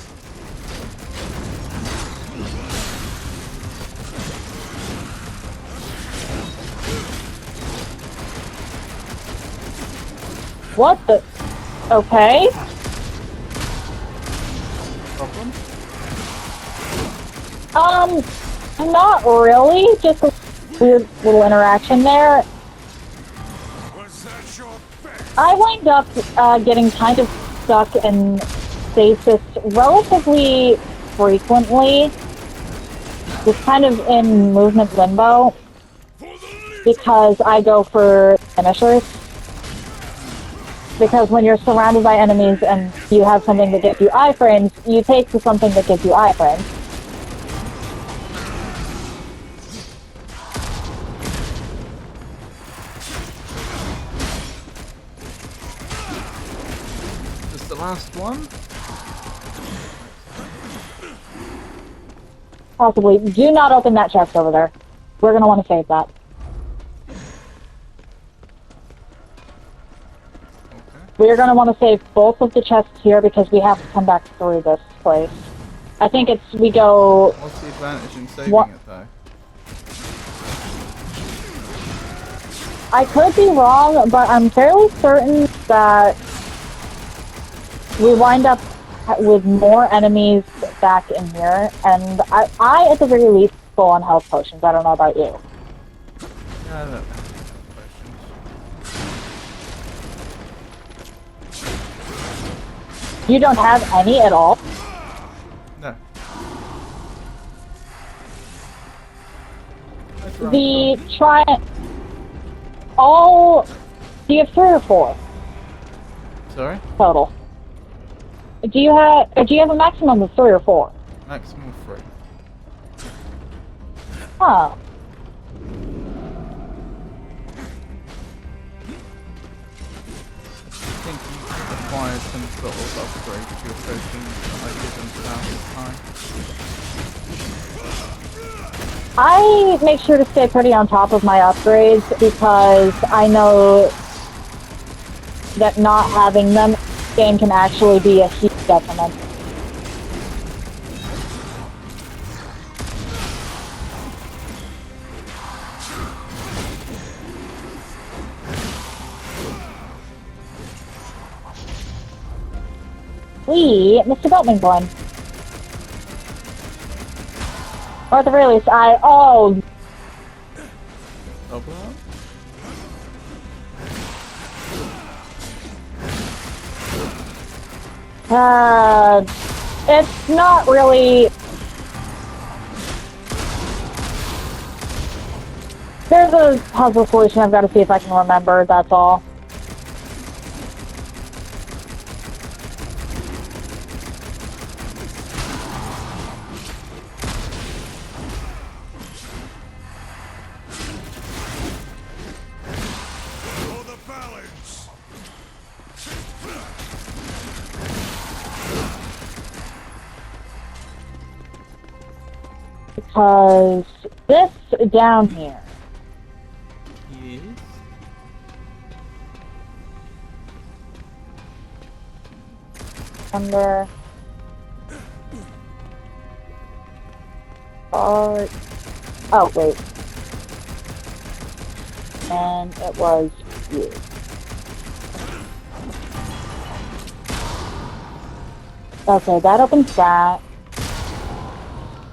What the? Okay. Problem? Not really. Just a weird little interaction there. Was that your best? I wind up getting kind of stuck in stasis relatively frequently. Just kind of in movement limbo. Because I go for finishers. Because when you're surrounded by enemies and you have something that gives you iframes, you take to something that gives you iframes. Is this the last one? Possibly. Do not open that chest over there. We're going to want to save that. We are going to want to save both of the chests here because we have to come back through this place. I think it's, we go... What's the advantage in saving What? it though? I could be wrong, but I'm fairly certain that we wind up with more enemies back in here, and I at the very least, full on health potions. I don't know about you. Yeah, I don't know. You don't have any at all? No. The all... Do you have 3 or 4 Sorry? total? Do you have a maximum of 3 or 4? Maximum of 3. Huh. I think you acquire some sort of upgrade to your potions that I didn't last time. I make sure to stay pretty on top of my upgrades because I know that not having them in this game can actually be a huge detriment. We missed a development one. Or at the very least, oh, Double up? it's not really. There's a puzzle solution I've got to see if I can remember, that's all. For the balance. Because this down here. Yes. Under. Oh, wait. And it was you. Okay, that opens that.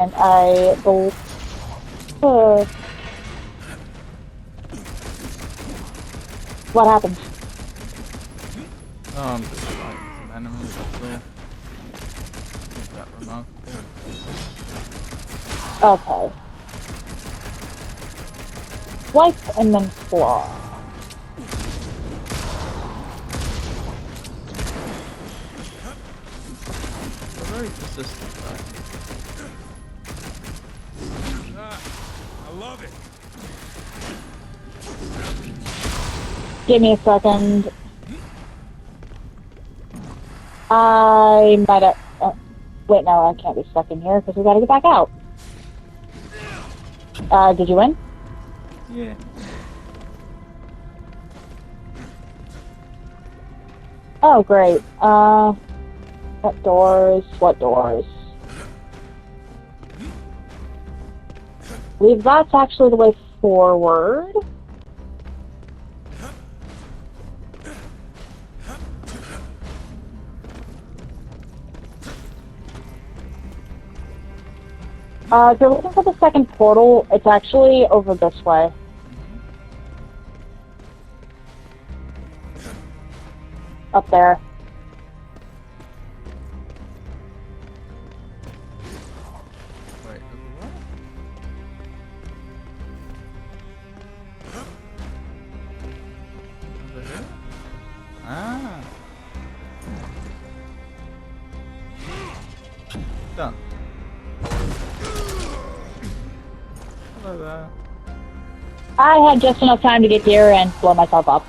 And I believe. What happened? Oh, I'm just fighting some enemies, that's all. Isn't that remarkable? Okay. Swipe and then claw. They're very persistent, right? I love it. Give me a second. I might have... wait, no, I can't be stuck in here because we gotta get back out. Did you win? Yeah. Oh, great. What doors? What doors? I believe that's actually the way forward. If you're looking for the second portal, it's actually over this way. Up there. Wait, what? Over here? Ah. Done. Hello there. I had just enough time to get here and blow myself up.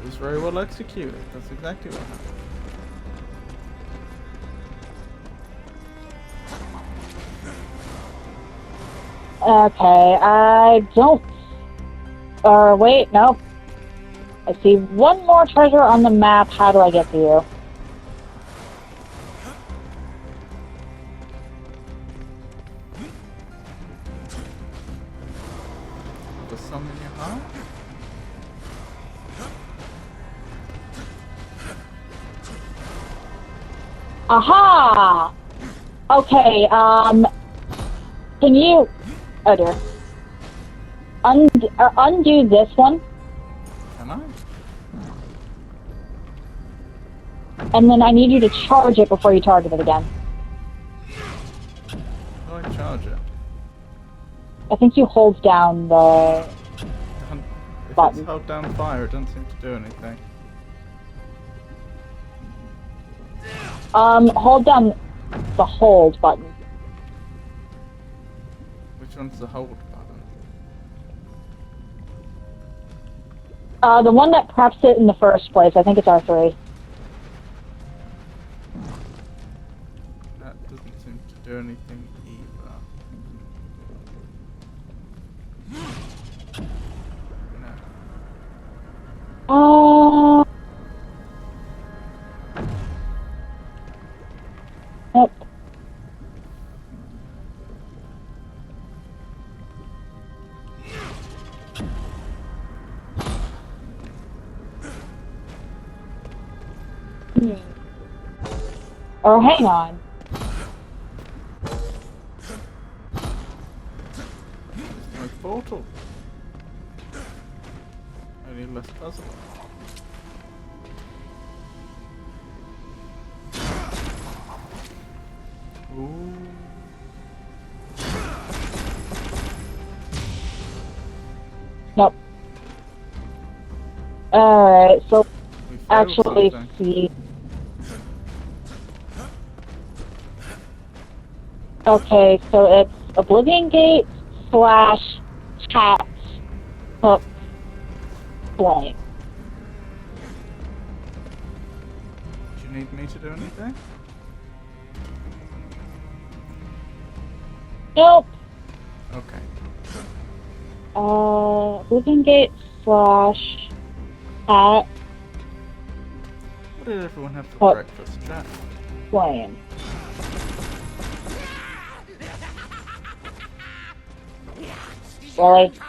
It was very well executed. That's exactly what happened. Okay, I don't... Or wait, no. I see one more treasure on the map. How do I get to you? Was some in your heart? Aha! Okay, can you... Oh dear. Undo this one, Can I? and then I need you to charge it before you target it again. How do I charge it? I think you hold down the... If Button. it's held down fire, it doesn't seem to do anything. Hold down the hold button. Which one's the hold button? The one that preps it in the first place. I think it's R3. That doesn't seem to do anything either. Or hang on. No portal. Only less puzzle. Ooh. Nope. Alright, so We failed actually something. see. Okay, so it's Oblivion Gate / chat hook flame. Do you need me to do anything? Nope. Okay. Oblivion Gate / chat What did everyone have for breakfast, chat? flame. Really? Excuse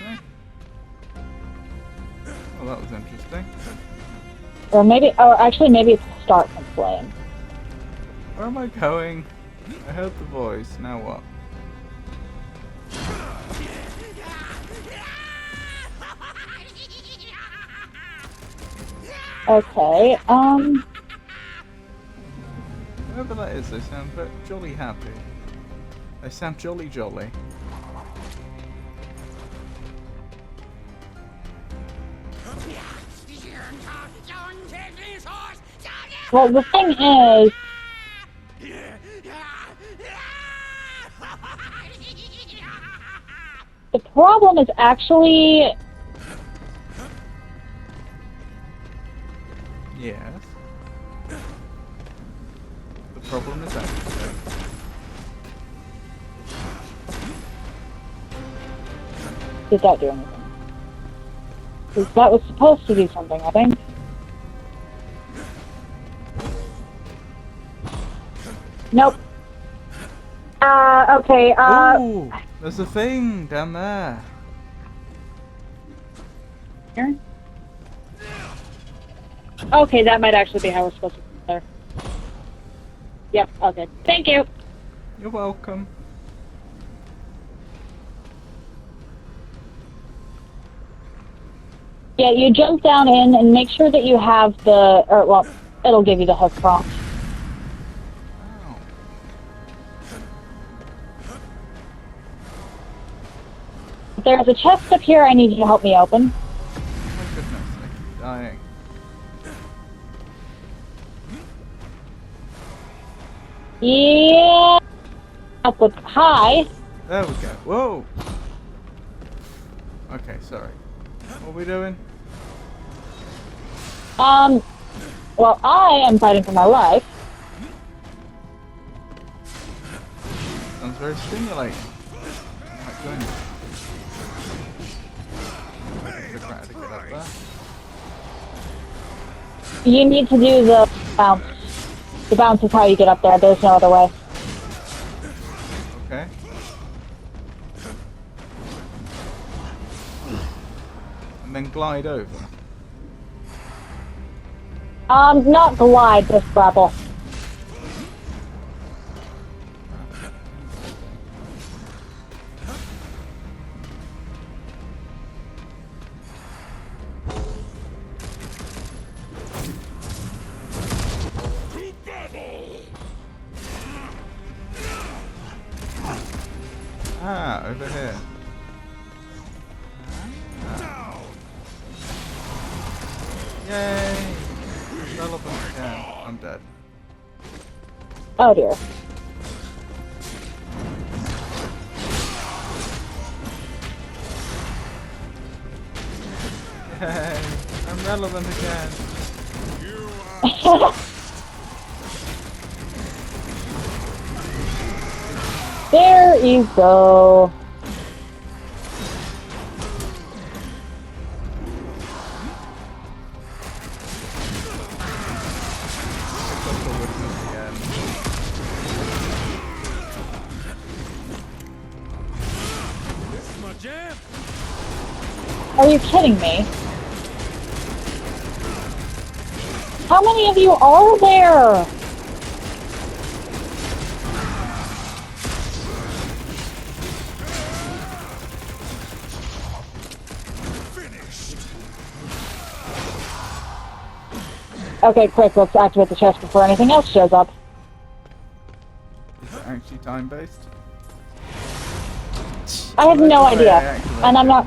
me? Well, that was interesting. Or maybe, oh, actually, maybe it's start from flame. Where am I going? I heard the voice. Now what? Okay, Whoever that is, they sound very jolly happy. They sound jolly jolly. well, the thing is, the problem is actually, Yes. The problem is that. did that do anything? 'Cause that was supposed to do something, I think. Nope. Okay, Ooh! There's a thing down there. here? Okay, that might actually be how we're supposed to get there. Yep, okay. Thank you! You're welcome. Yeah, you jump down in and make sure that you have the, or, well, it'll give you the hook prompt. Ow. There's a chest up here I need you to help me open. Oh my goodness, I keep dying. Yeah. Up with high. There we go. Whoa! Okay, sorry. What are we doing? Well, I am fighting for my life. Sounds very stimulating. Oh my goodness. Figure out how to get up there. You need to do the bounce. The bounce is how you get up there. There's no other way. Okay. And then glide over. Not glide, just grapple. Ah, over here. Yay! Relevant again. I'm dead. Oh dear. Yay! I'm relevant again. There you go. Successful witness again. This is my jam. Are you kidding me? How many of you are there? Okay, quick, let's activate the chest before anything else shows up. Is it actually time-based? I have no idea, and I'm not...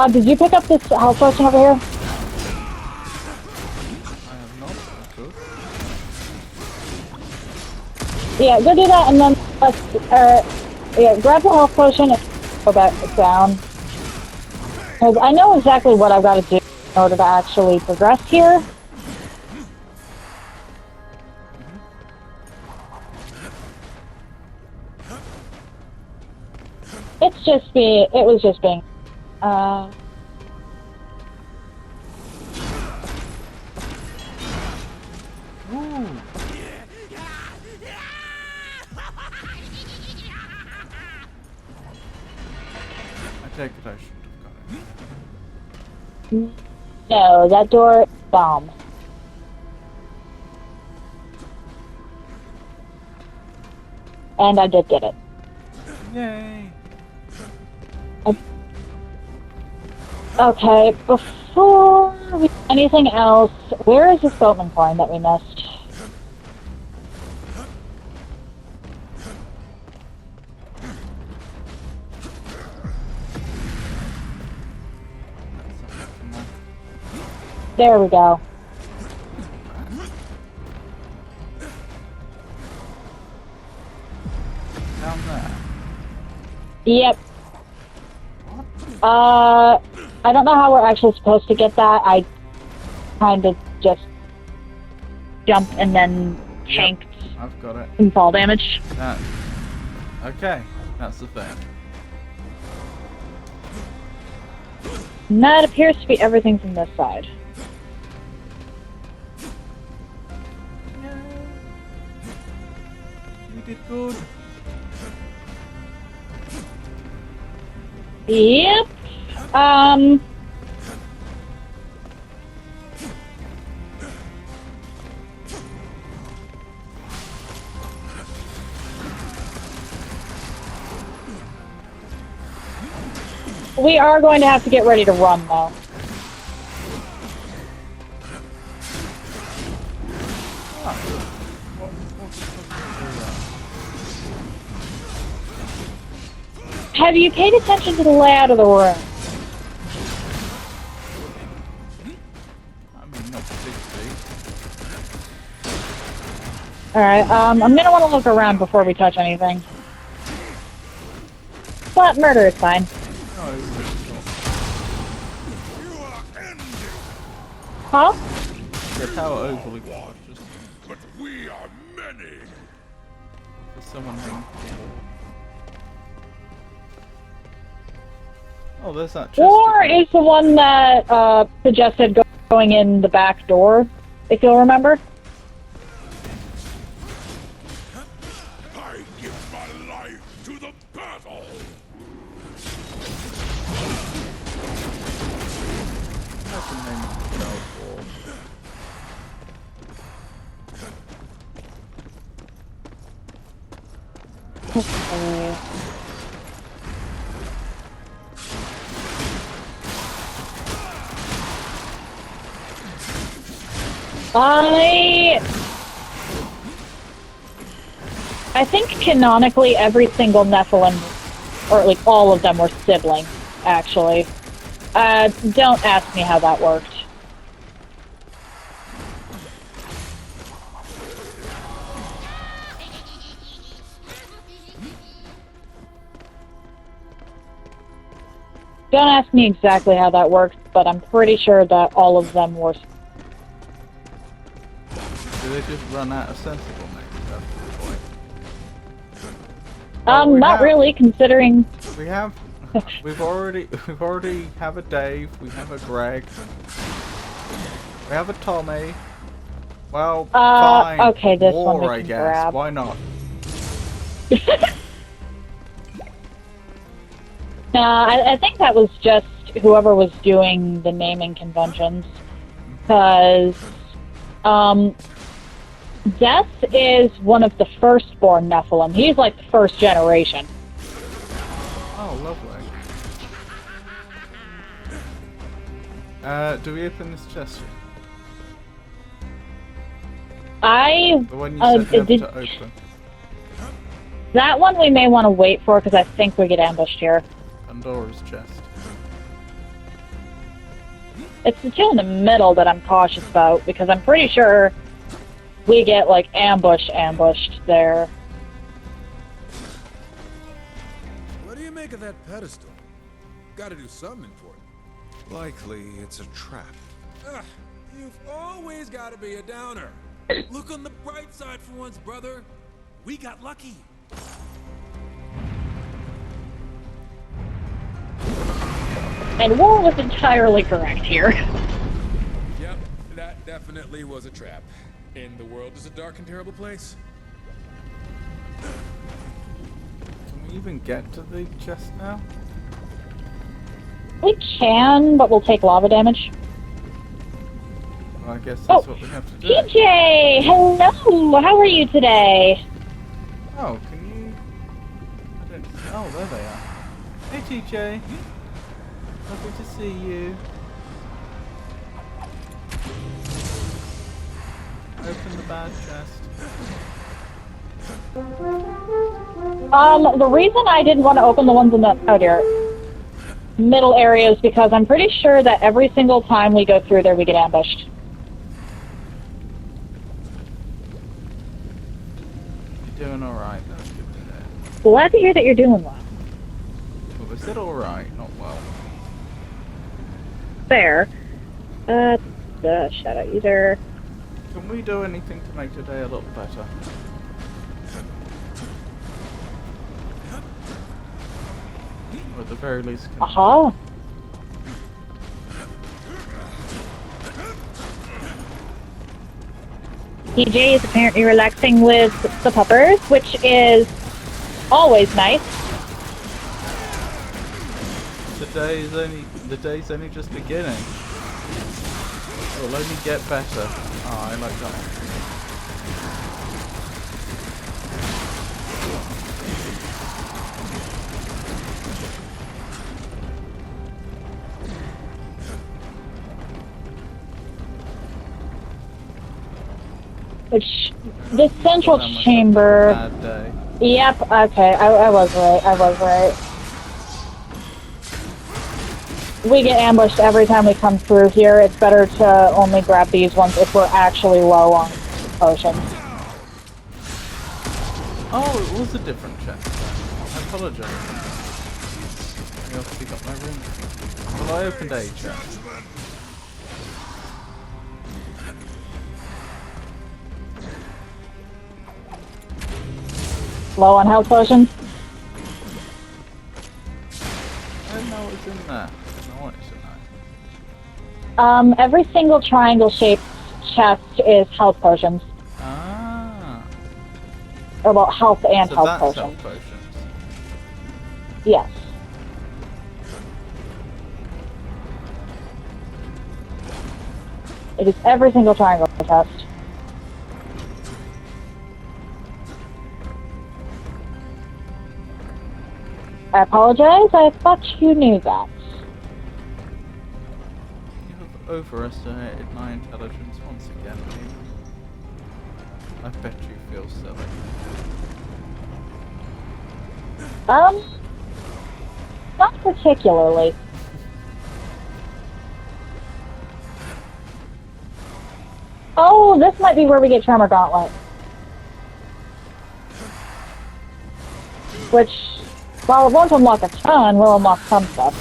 did you pick up this health potion over here? I have not. Yeah, go do that, and then yeah, grab the health potion and go back down. Because I know exactly what I've got to do in order to actually progress here. It was just being, Woo! I take it I should have got it. no, that door is bomb. And I did get it. Yay! Okay, before we do anything else, where is the Scoutman coin that we missed? There we go. Down there. Yep. I don't know how we're actually supposed to get that. I kind of just jumped and then tanked I've got it. some fall damage. Okay, that's the thing. And that appears to be everything from this side. You did good. Yep. We are going to have to get ready to run, though. Have you paid attention to the layout of the room? I mean, not particularly. Alright, I'm gonna want to look around before we touch anything. But murder is fine. No, it's Huh? not. The tower overly large, just But we are many. for someone named. Oh, there's that chest. War again. is the one that suggested going in the back door, if you'll remember. I give my life to the battle. That's the name of the spell I think canonically every single Nephilim, or like all of them, were siblings, actually. Don't ask me how that worked. Don't ask me exactly how that worked, but I'm pretty sure that all of them were. Do they just run out of sensible names after the point? Well, we Not have- really, considering. We have. we've already have a Dave. We have a Greg. We have a Tommy. Well, fine. Okay, this War, one we I can guess. grab. Why not? I think that was just whoever was doing the naming conventions. Because, Death is one of the firstborn Nephilim. He's like the first generation. Oh, lovely. Do we open this chest yet? The one you said never to open. That one we may want to wait for because I think we get ambushed here. Pandora's chest. It's the two in the middle that I'm cautious about because I'm pretty sure we get like ambushed there. What do you make of that pedestal? Gotta do something important. Likely it's a trap. Ugh, you've always gotta be a downer. Look on the bright side for once, brother. We got lucky. And War was entirely correct here. Yep, that definitely was a trap. And the world is a dark and terrible place. Can we even get to the chest now? We can, but we'll take lava damage. Well, I guess that's what we have to do. TJ! Hello! How are you today? Oh, can you... I don't... Oh, there they are. Hey, TJ. Lovely to see you. Open the bad chest. The reason I didn't want to open the ones in the... Oh dear. Middle area is because I'm pretty sure that every single time we go through there we get ambushed. You're doing alright, that's good to know. Glad to hear that you're doing well. Well, we said alright, not well. Fair. Shadow user. Can we do anything to make today a little better? Or at the very least... Aha! TJ is apparently relaxing with the puppers, which is always nice. The day's only just beginning. It'll only get better. Oh, I like that one. Which, the central That must have been a chamber... bad day. Yep, okay, I was right. We get ambushed every time we come through here. It's better to only grab these ones if we're actually low on potions. Oh, it was a different chest. I apologize. I also got my ring. Well, I opened a chest. Low on health potions? I don't know what's in there. I don't know what is in there. Every single triangle-shaped chest is health potions. Ah. Or, well, health and So health that's potions. health potions. Yes. It is every single triangle chest. I apologize, I thought you knew that. You have overestimated my intelligence once again, maybe. I bet you feel silly. Not particularly. Oh, this might be where we get Tremor Gauntlet. Which, while it won't unlock a ton, will unlock some stuff.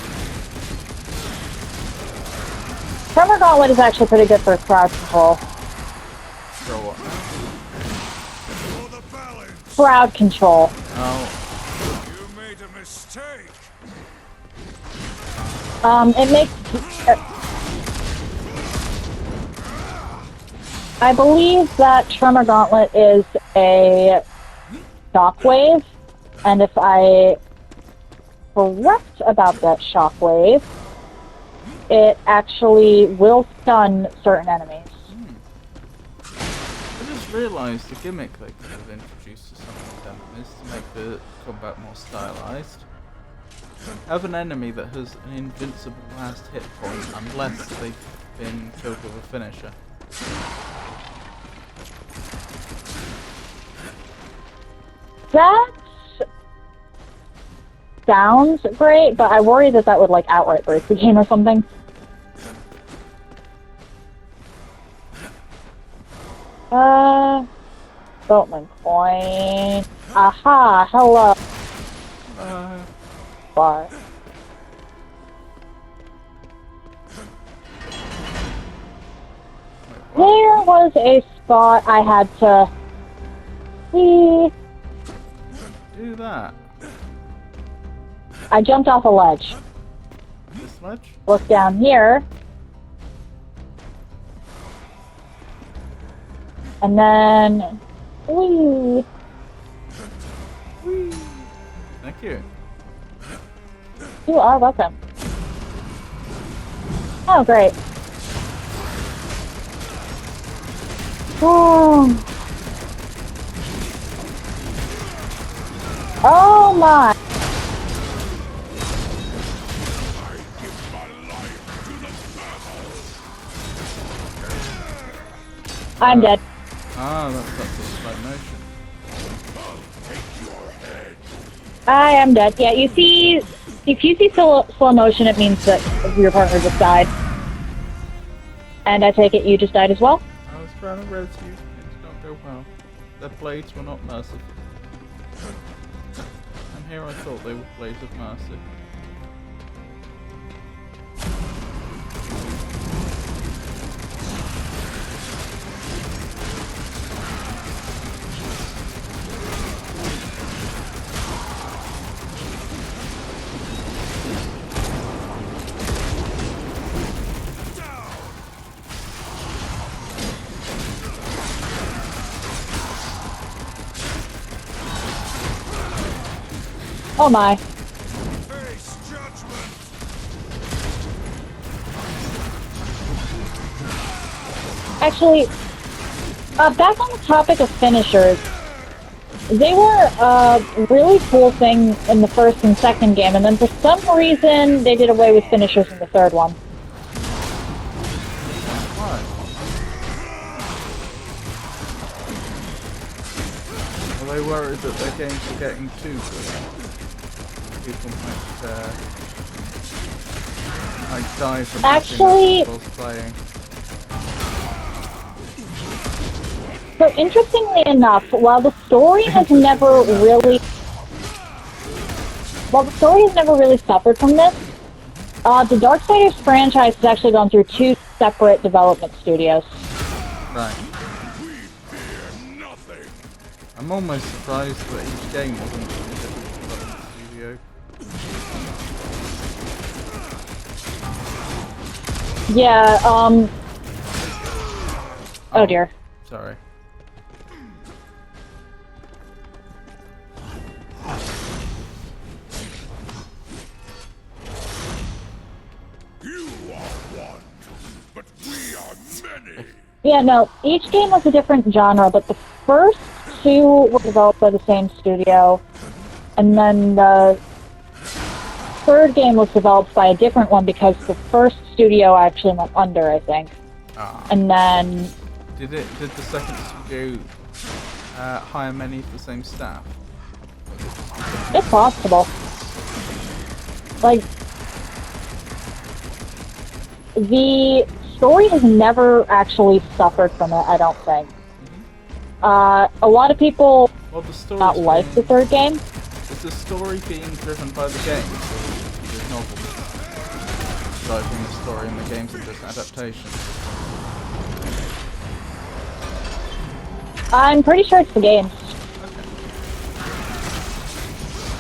Tremor Gauntlet is actually pretty good for crowd control. For what? For the balance. Crowd control. Oh, You made a mistake. It makes... I believe that Tremor Gauntlet is a shockwave, And if I correct about that shockwave, it actually will stun certain enemies. I just realised the gimmick they could have introduced to some of these enemies to make the combat more stylized. Have an enemy that has an invincible last hit point unless they've been killed with a finisher. That sounds great, but I worry that that would like outright break the game or something. Development point. Aha, hello. What? There was a spot I had to see. Do that. I jumped off a ledge. This ledge? Look down here. And then... Whee! Thank you. You are welcome. Oh, great. Oh. Oh my. I'm dead. Ah, that's the slow motion. I am dead. Yeah, you see, if you see slow motion, it means that your partner just died. And I take it you just died as well? I was trying to res you. It did not go well. Their blades were not merciful. And here I thought they were blades of mercy. Oh my. Face judgment. Actually, back on the topic of finishers, they were a really cool thing in the first and second game, and then for some reason they did away with finishers in the third one. Why? Are they worried that their games are getting too good? People might die from Actually, whilst playing. So interestingly enough, while the story has never really suffered from this, the Darksiders franchise has actually gone through 2 separate development studios. Right. I'm almost surprised that each game wasn't in a different development studio. Yeah, oh dear. Sorry. You are one, but we are many. Yeah, no, each game was a different genre, but the first 2 were developed by the same studio, and then the third game was developed by a different one because the first studio actually went under, I think. Ah. And then... Did the second studio hire many of the same staff? It's possible. Like, the story has never actually suffered from it, I don't think. A lot of people Well, the story's not like the third game. Is the story being driven by the games, or is it novels driving the story and the games are just adaptations? I'm pretty sure it's the games.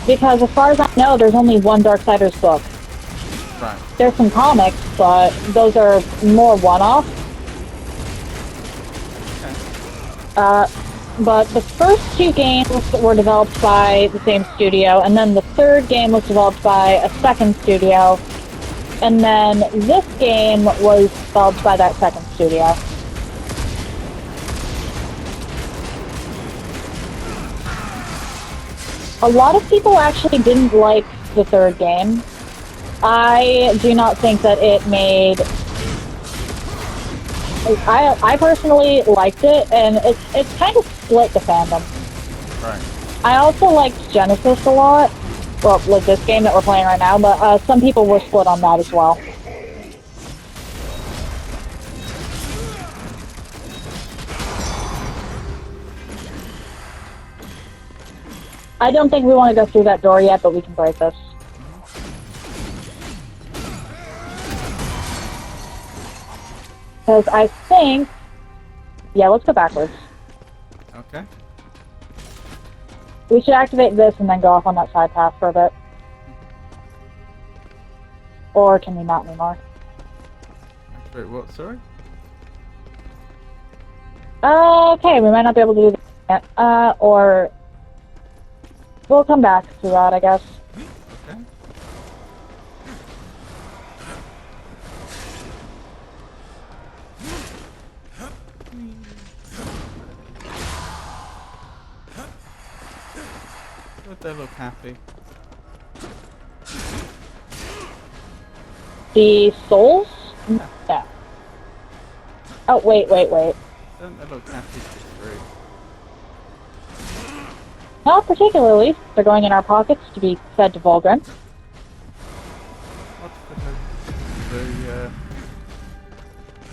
Okay. Because as far as I know, there's only one Darksiders book. Right. There's some comics, but those are more one-off. Okay. but the first two games were developed by the same studio, and then the third game was developed by a second studio, and then this game was developed by that second studio. A lot of people actually didn't like the third game. I do not think that it made... I personally liked it, and it's kind of split the fandom. Right. I also liked Genesis a lot. Well, like this game that we're playing right now, but some people were split on that as well. I don't think we want to go through that door yet, but we can break this. Because I think... Yeah, let's go backwards. Okay. We should activate this and then go off on that side path for a bit. Or can we not anymore? Activate what, sorry? Okay, we might not be able to do that yet. Or... We'll come back to that, I guess. Okay. But they look happy. The souls? Yeah. Oh, wait. Don't they look happy to be free? Not particularly. They're going in our pockets to be fed to Volgren. What could the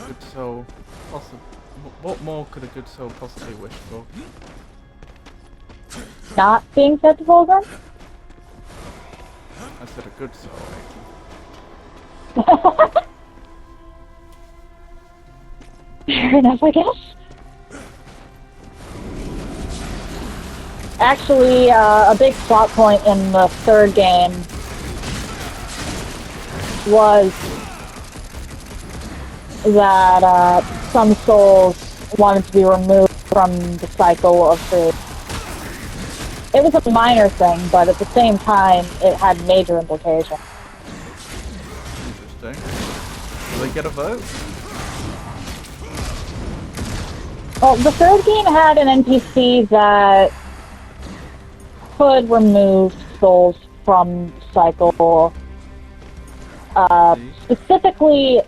good soul possibly... What more could a good soul possibly wish for? Not being fed to Volgren? I said a good soul, Fair enough, I guess. Actually, a big plot point in the third game was that some souls wanted to be removed from the cycle of food. It was a minor thing, but at the same time, it had major implications. Interesting. Do they get a vote? Well, the third game had an NPC that could remove souls from cycle. Specifically,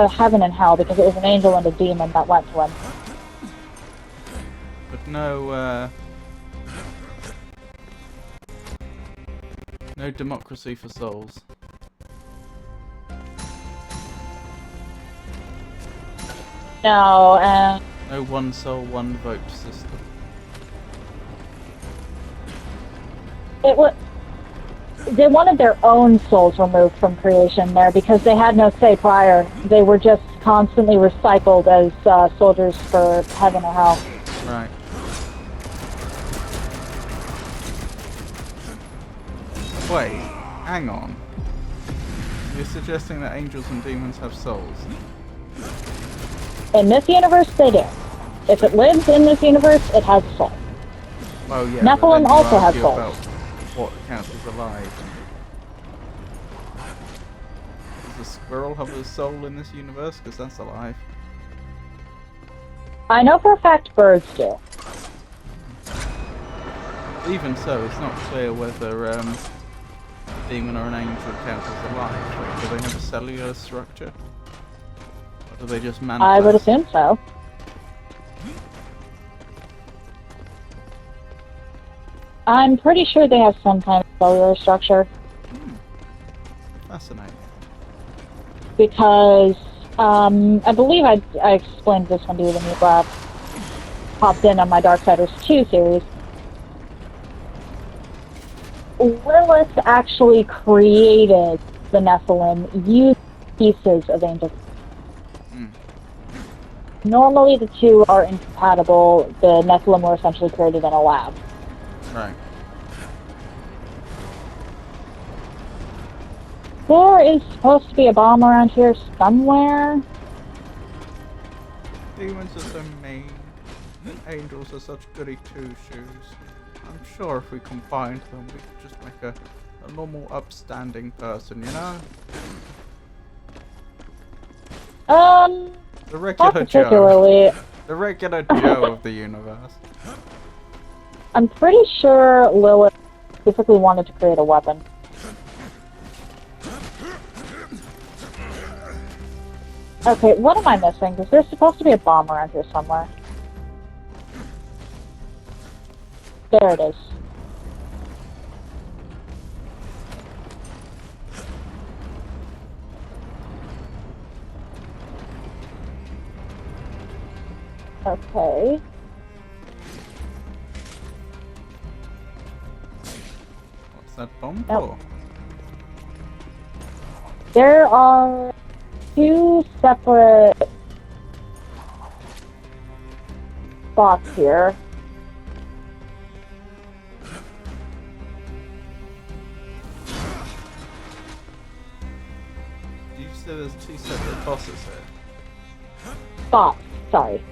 heaven and hell, because it was an angel and a demon that went to him. But no, no democracy for souls. No, and... No one soul, one vote system. It was... They wanted their own souls removed from creation there because they had no say prior. They were just constantly recycled as soldiers for heaven or hell. Right. Wait, hang on. You're suggesting that angels and demons have souls? In this universe, they do. If it lives in this universe, it has a soul. Well, yeah. Nephilim also have souls. About what counts as alive. Does a squirrel have a soul in this universe? Because that's alive. I know for a fact birds do. Even so, it's not clear whether a demon or an angel counts as alive. Like, do they have a cellular structure? Or do they just manifest? I would assume so. I'm pretty sure they have some kind of cellular structure. Fascinating. Because, I believe I explained this one to you when you popped in on my Darksiders 2 series. Lilith actually created the Nephilim using pieces of angel. Normally the two are incompatible. The Nephilim were essentially created in a lab. Right. There is supposed to be a bomb around here somewhere. Demons are so mean. Angels are such goody two-shoes. I'm sure if we combined them, we could just make a normal, upstanding person, you know? The not regular Joe. particularly. The regular Joe of the universe. I'm pretty sure Lilith specifically wanted to create a weapon. Okay, what am I missing? Because there's supposed to be a bomb around here somewhere. There it is. Okay. What's that bomb Nope. for? There are two separate spots here. Did you say there's two separate bosses here? Spots, sorry.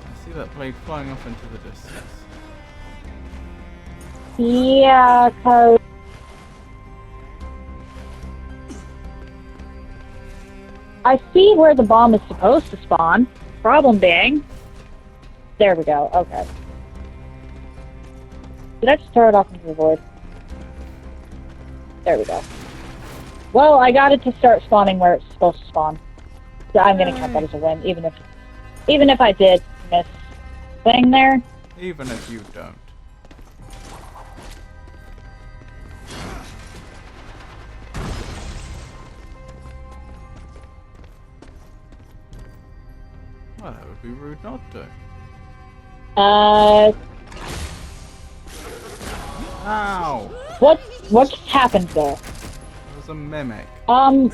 I see that blade flying off into the distance. Yeah, because I see where the bomb is supposed to spawn. Problem being, there we go. Okay. Did I just throw it off into the void? There we go. Well, I got it to start spawning where it's supposed to spawn. So I'm gonna count that as a win, even if I did miss thing there. Even if you don't. Well, that would be rude not to. Ow! What just happened there? It was a mimic. Alright,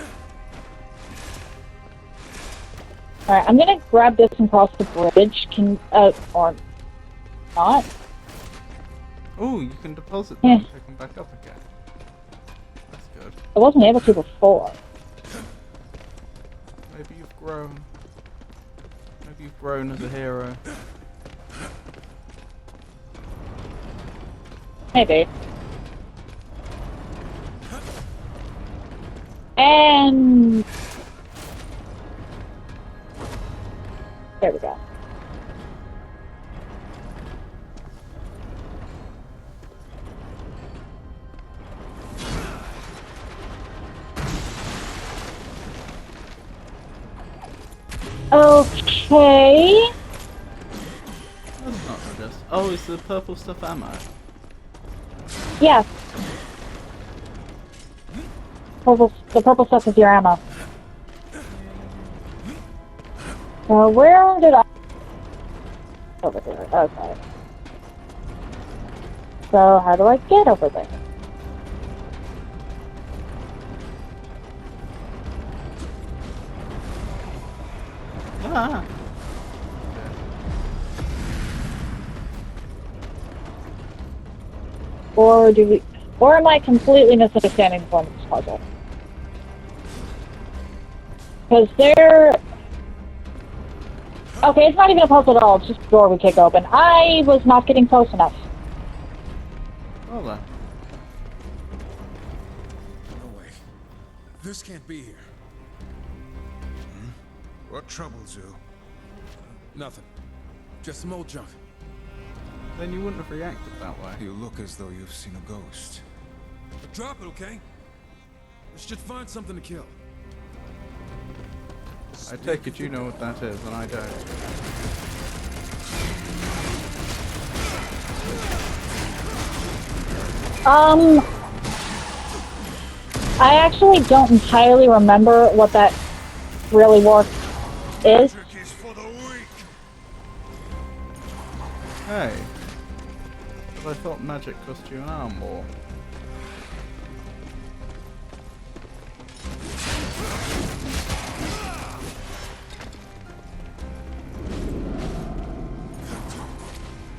I'm gonna grab this and cross the bridge. Or not? Oh, you can deposit them Yeah. and pick them back up again. That's good. I wasn't able to before. Maybe you've grown. Maybe you've grown as a hero. Maybe. And... there we go. Okay. That's not just. Oh, it's the purple stuff ammo. Yes. The purple stuff is your ammo. Where did I... over there, okay. So, how do I get over there? Ah! Or am I completely misunderstanding the form of this puzzle? Because there... okay, it's not even a puzzle at all, it's just a door we kick open. I was not getting close enough. Well then. No way. This can't be here. What troubles you? Nothing. Just some old junk. Then you wouldn't have reacted that way. You look as though you've seen a ghost. But drop it, okay? We should find something to kill. I take it you know what that is, and I don't. I actually don't entirely remember what that really is. Magic is for the weak. Hey. But I thought magic cost you an arm more.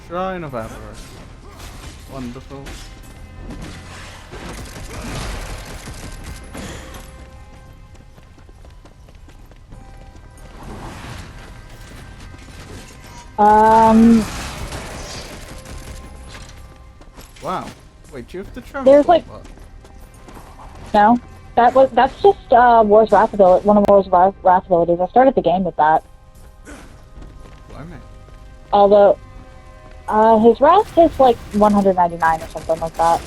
Shrine of Avarice. Wonderful. Wow. Wait, do you have to travel? There's like no. That's just War's Wrath ability. One of War's Wrath abilities. I started the game with that. Blimey. Although, his Wrath is like 199 or something like that.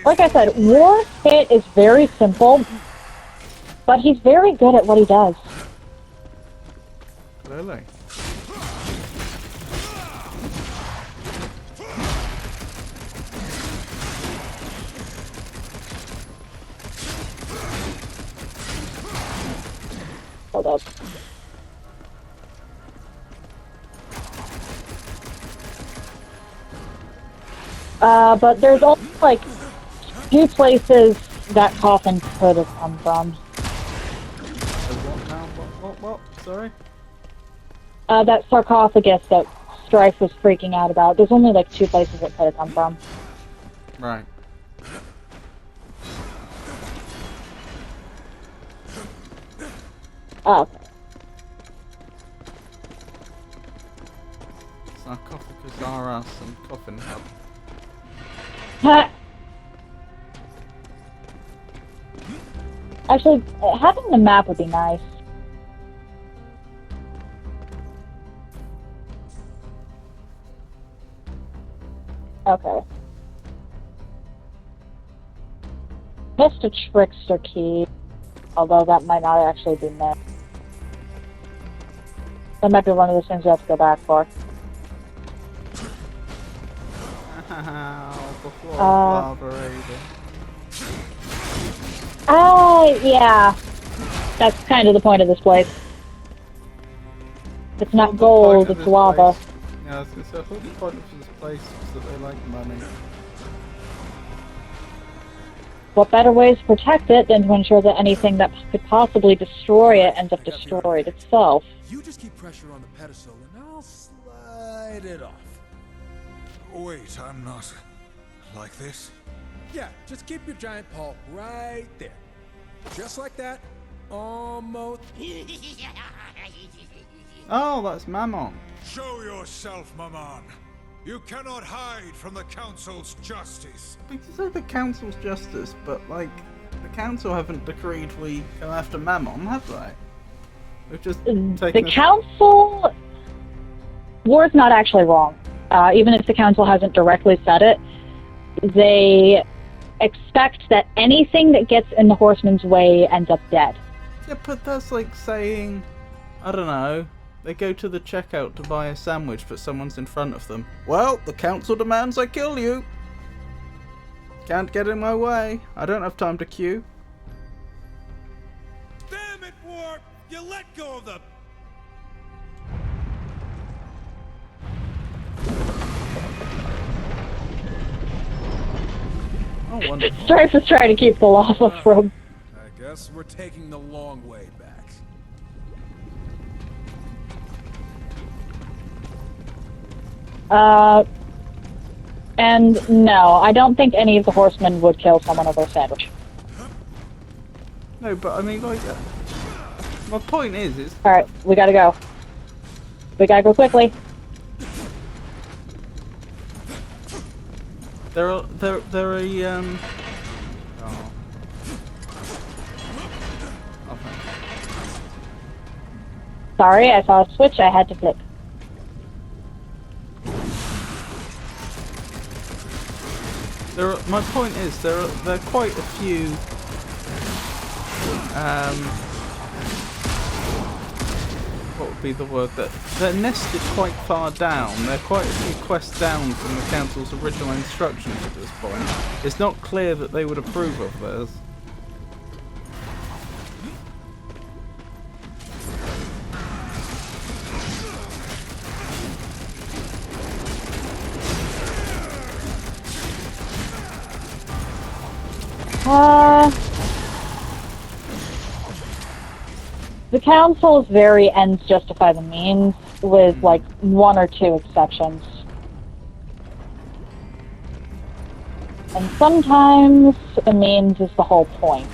Like I said, War's hit is very simple, but he's very good at what he does. Really? Hold up. But there's also like few places that coffin could have come from. What now? What? Sorry? That sarcophagus that Strife was freaking out about. There's only like 2 places it could have come from. Right. Oh. Sarcophagus R Us and Coffin Hub. Actually, having the map would be nice. Okay. Missed a trickster key, although that might not actually be missed. That might be one of those things you have to go back for. The floor is lava, Yeah. That's kind of the point of this place. It's not gold, it's lava. Place. Yeah, I was gonna say, I thought the point of this place was that they like money. What better way to protect it than to ensure that anything that could possibly destroy it ends up destroyed itself? You just keep pressure on the pedestal and I'll slide it off. Wait, I'm not like this. Yeah, just keep your giant paw right there. Just like that. Almost. Oh, that's Mammon. Show yourself, Maman. You cannot hide from the Council's justice. We can say the Council's justice, but like, the Council haven't decreed we go after Mammon, have they? We've just taken The Council... War's not actually wrong. Even if the Council hasn't directly said it, they expect that anything that gets in the Horseman's way ends up dead. Yeah, but that's like saying, I don't know, they go to the checkout to buy a sandwich, but someone's in front of them. Well, the Council demands I kill you. Can't get in my way. I don't have time to queue. Damn it, War! You let go of the... Oh, wonderful. Strife is trying to keep the lava from... I guess we're taking the long way back. And no, I don't think any of the horsemen would kill someone over a sandwich. No, but I mean, like, my point is... Alright, we gotta go. We gotta go quickly. There are oh. Okay. Sorry, I saw a switch I had to flip. My point is, there are quite a few, what would be the word, that they're nested quite far down. They're quite a few quests down from the Council's original instructions at this point. It's not clear that they would approve of theirs. The Council's very ends justify the means. with like 1 or 2 exceptions. And sometimes a means is the whole point.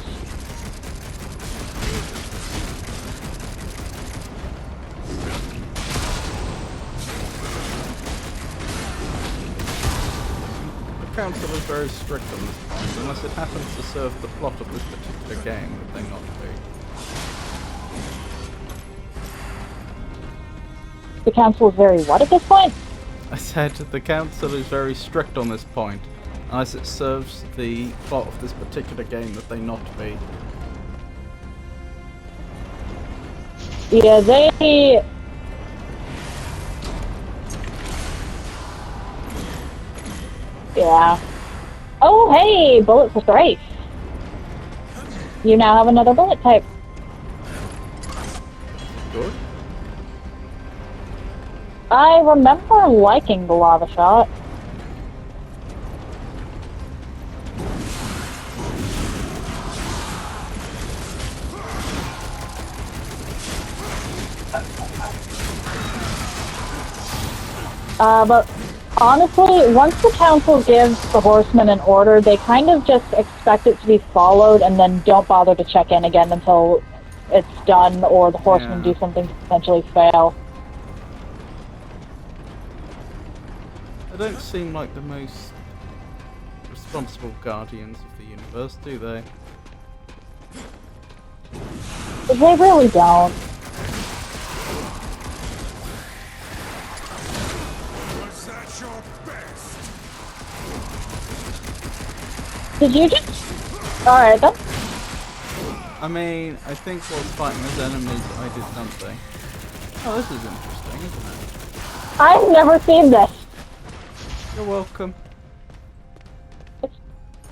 The council is very strict on this point, unless it happens to serve the plot of this particular game, would they not be? The council is very what at this point? I said the council is very strict on this point, unless it serves the plot of this particular game that they not be. Yeah, they... Yeah. Oh, hey! Bullet for Strafe. You now have another bullet type. Good. I remember liking the lava shot. But honestly, once the council gives the horsemen an order, they kind of just expect it to be followed and then don't bother to check in again until it's done or the horsemen do something to potentially fail. They don't seem like the most responsible guardians of the universe, do they? They really don't. Was that your best? Did you just... Alright then. I mean, I think whilst fighting as enemies, I did something. Oh, this is interesting, isn't it? I've never seen this. You're welcome.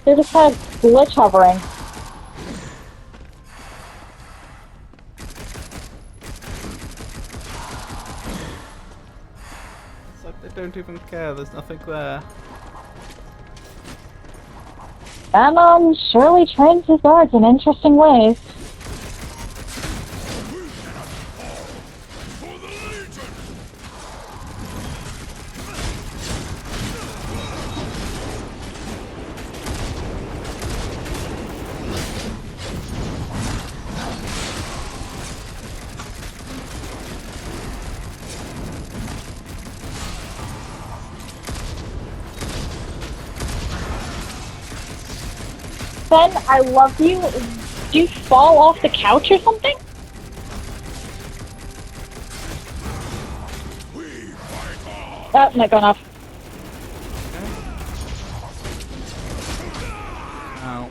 They just had glitch hovering. It's like they don't even care, there's nothing there. And, Shirley trains his guards in interesting ways. Ben, I love you. Do you fall off the couch or something? Oh, not going off. Ow.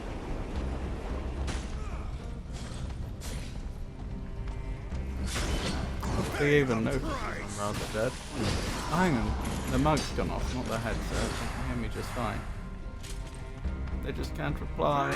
They even noticed I'm rather dead. Oh, hang on, the mug's gone off, not the headset. They can hear me just fine. They just can't reply.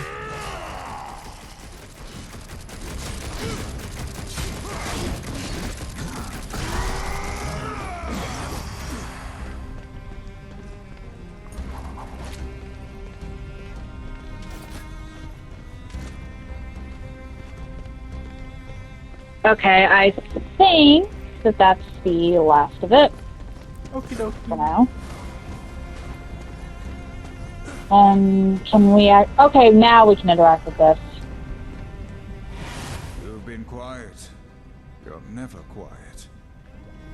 Okay, I think that that's the last of it Okie dokie. for now. Can we okay, now we can interact with this. You've been quiet. You're never quiet.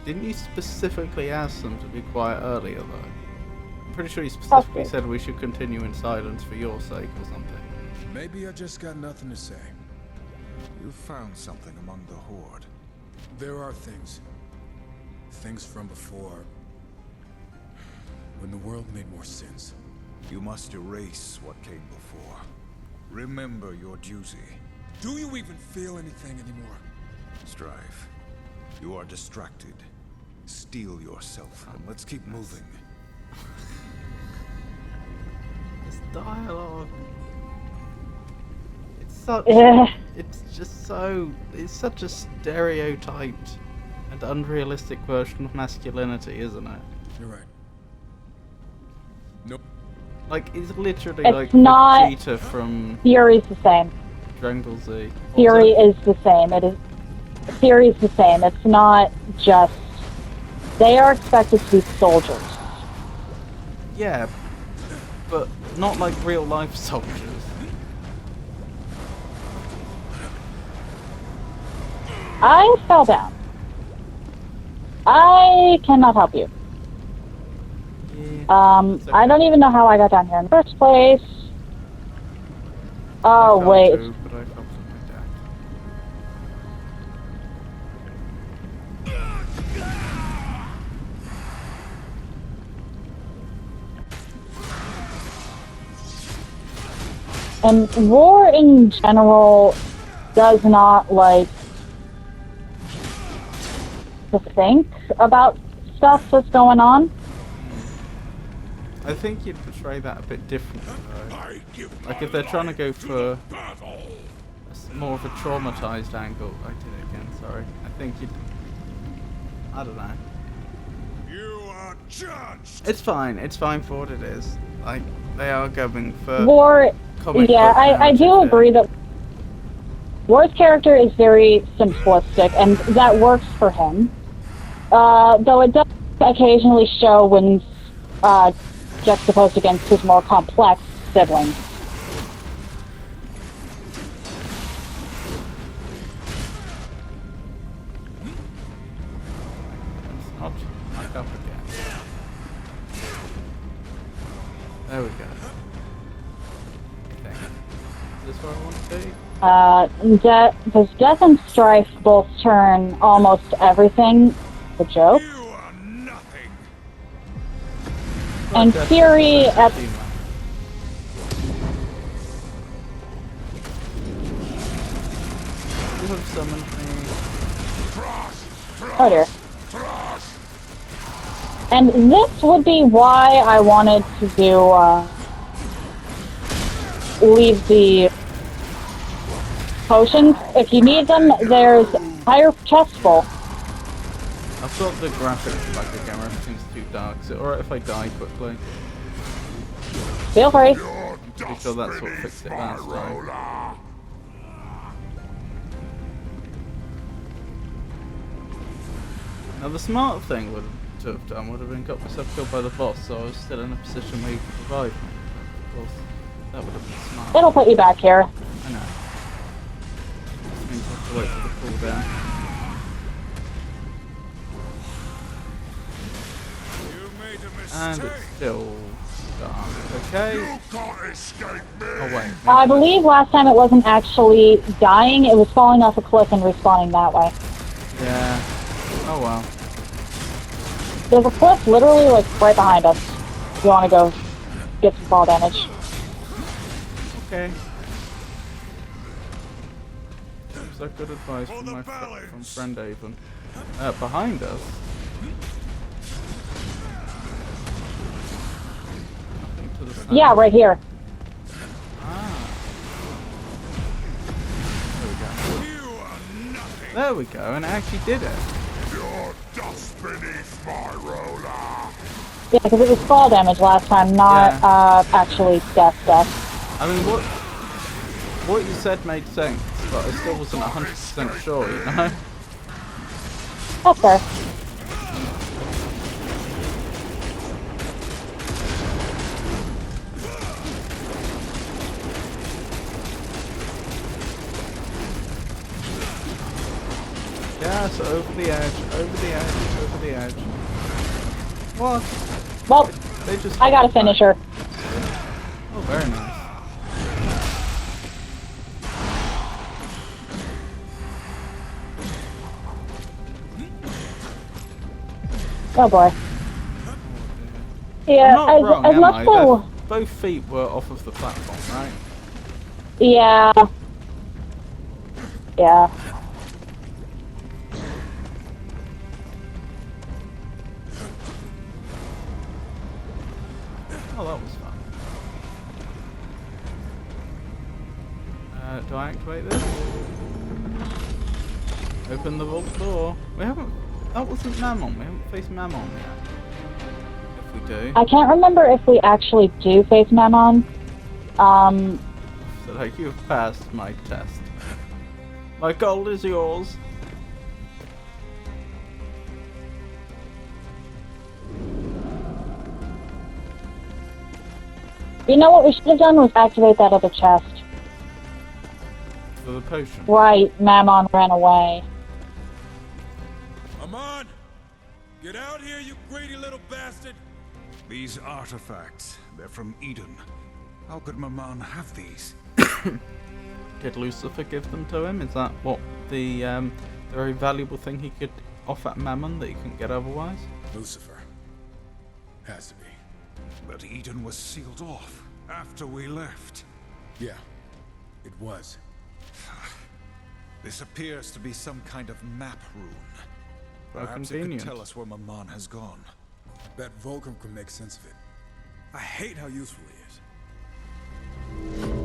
Didn't you specifically ask them to be quiet earlier, though? I'm pretty sure you specifically said we should continue in silence for your sake or something. Maybe I just got nothing to say. You found something among the Horde. There are things. Things from before. When the world made more sense. You must erase what came before. Remember your duty. Do you even feel anything anymore? Strive. You are distracted. Steel yourself, and let's keep moving. This dialogue. It's such. It's just so. It's such a stereotyped and unrealistic version of masculinity, isn't it? You're right. Nope. Like, it's literally It's like not- Vegeta from Fury's the same. Dragon Ball Z. Fury is the same. It is. Fury's the same. It's not just They are expected to be soldiers. Yeah, but not like real life soldiers. I fell down. I cannot help you. Yeah. It's okay. I don't even know how I got down here in the first place. I Oh, fell wait. too, but I fell to my death. And war in general does not like to think about stuff that's going on. I think you'd portray that a bit differently though. Like if they're trying to go for more of a traumatized angle. I did it again, sorry. I think you'd... I don't know. You are judged. It's fine for what it is. Like, they are going for War, comic yeah, book I do narrative agree here. that War's character is very simplistic, and that works for him. Though it does occasionally show when juxtaposed against his more complex siblings. It's not back up again. There we go. Okay. Is this where I want to be? Does Death and Strife both turn almost everything a joke? You are nothing. And Death Fury versus at... Team. You have summoned me. Oh dear. And this would be why I wanted to do, leave the potions. If you need them, there's higher chest full. I've got the graphics back again, everything's too dark. Is it alright if I die quickly? Feel free. I'm pretty sure that's what fixed it last time. Now the smart thing would have done would have been got myself killed by the boss, so I was still in a position where you could revive me. Of course, that would have been smart. It'll put you back here. I know. Just means I have to wait for the cooldown. You made a And mistake. it's still dark. Okay. You can't escape me. Oh wait. I believe last time it wasn't actually dying, it was falling off a cliff and respawning that way. Yeah. Oh well. There's a cliff literally like right behind us. If you want to go get some fall damage. Okay. Seems like good advice For from the my balance. from friend Avon. Behind us. Nothing to the side. Yeah, right here. Ah. There we go. You are nothing. There we go, and it actually did it. You're dust beneath my roller. Yeah, because it was fall damage last time, not actually death. I mean, what you said made sense, but I still wasn't 100% sure, you know? That's fair. Yes, over the edge, over the edge, over the edge. What? Well, They just... I got a finisher. Oh, very nice. Oh boy. I'm Yeah, not wrong, as am much I? so. Both feet were off of the platform, right? Yeah. Yeah. Oh, that was fun. Do I activate this? Open the vault door. We haven't... That wasn't Mammon. We haven't faced Mammon yet. If we do. I can't remember if we actually do face Mammon. So like, you've passed my test. My gold is yours. You know what we should have done was activate that other chest. For the potion. Right, Mammon ran away. Amon! Get out here, you greedy little bastard! These artifacts, they're from Eden. How could Maman have these? Did Lucifer give them to him? Is that what the very valuable thing he could offer Mammon that he couldn't get otherwise? Lucifer. Has to be. But Eden was sealed off after we left. Yeah, it was. This appears to be some kind of map rune. How Perhaps it could convenient. tell us where Maman has gone. Bet Vulcan can make sense of it. I hate how useful he is.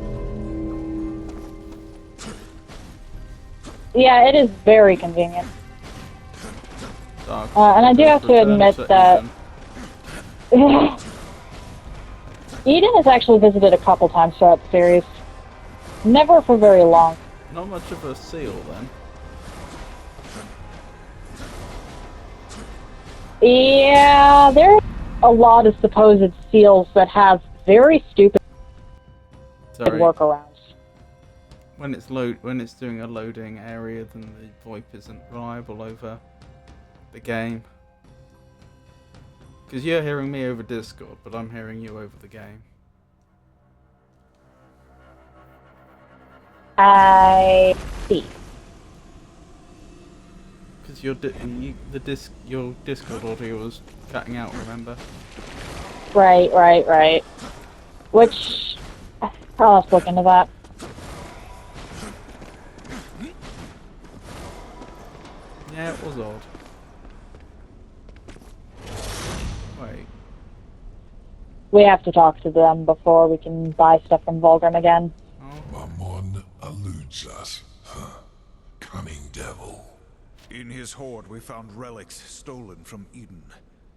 Yeah, it is very convenient. Dark And I do have to admit that Eden has actually visited a couple times throughout the series. Never for very long. Not much of a seal then. Yeah, there are a lot of supposed seals that have very stupid Sorry. workarounds. When it's doing a loading area, then the VoIP isn't reliable over the game. Because you're hearing me over Discord, but I'm hearing you over the game. I see. Because your Discord audio was cutting out. Remember? Right. Which, I'll have to look into that. Yeah, it was odd. Wait. We have to talk to them before we can buy stuff from Vulgrim again. Mammon eludes us. Huh. Cunning devil. In his hoard, we found relics stolen from Eden.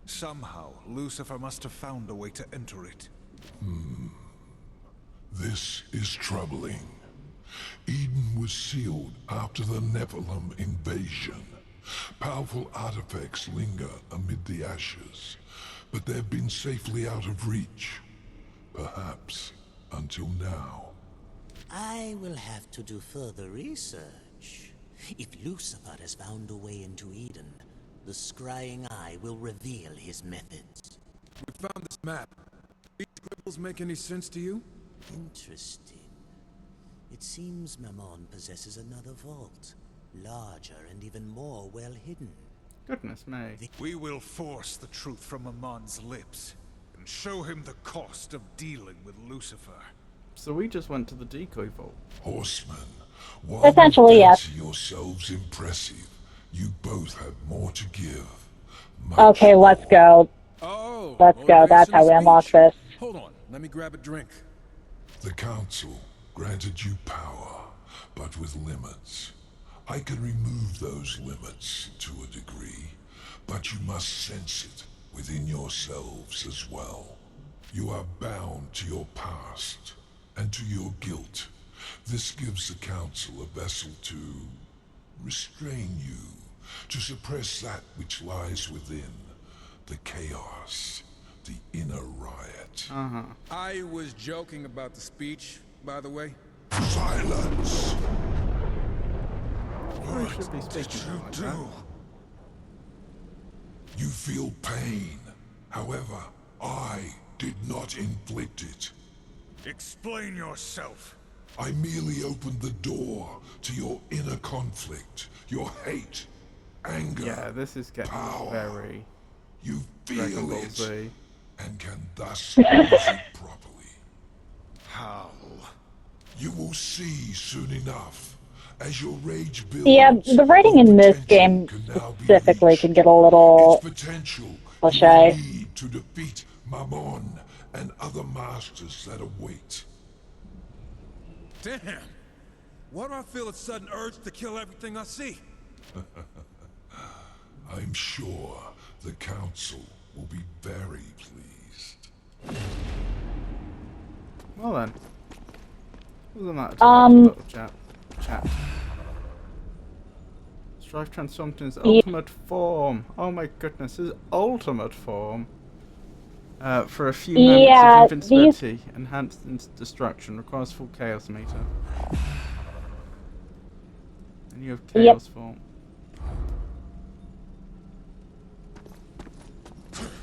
Somehow, Lucifer must have found a way to enter it. This is troubling. Eden was sealed after the Nephilim invasion. Powerful artifacts linger amid the ashes, but they've been safely out of reach. Perhaps until now. I will have to do further research. If Lucifer has found a way into Eden, the scrying eye will reveal his methods. We found this map. These scribbles make any sense to you? Interesting. It seems Mammon possesses another vault, larger and even more well hidden. Goodness me. We will force the truth from Mamon's lips and show him the cost of dealing with Lucifer. So we just went to the decoy vault. Horsemen, while Essentially, you yes. fancy yourselves impressive, you both have more to give. Much Okay, let's go. Oh, Let's go. That's how we unlock speech. this. Hold on, let me grab a drink. The Council granted you power, but with limits. I can remove those limits to a degree, but you must sense it within yourselves as well. You are bound to your past and to your guilt. This gives the Council a vessel to restrain you, to suppress that which lies within, the chaos, the inner riot. I was joking about the speech, by the way. Silence! We should be speaking You like do. that. You feel pain. However, I did not inflict it. Explain yourself. I merely opened the door to your inner conflict, your hate, anger. Yeah, this is getting Power. very You Dragon feel Ball it Z. and can thus use it properly. How? You will see soon enough. As your rage builds, Yeah, the writing in this game potential can now be specifically reached. can get a little Its potential cliche. you will need to defeat Mammon and other masters that await. Damn! Why do I feel a sudden urge to kill everything I see? I'm sure the Council will be very pleased. Well then. Wasn't that a little chat? Strife transformed in his ultimate form. Oh my goodness, his ultimate form. For a few moments Yeah, of invincibility, enhanced destruction requires full chaos meter. And you have chaos form.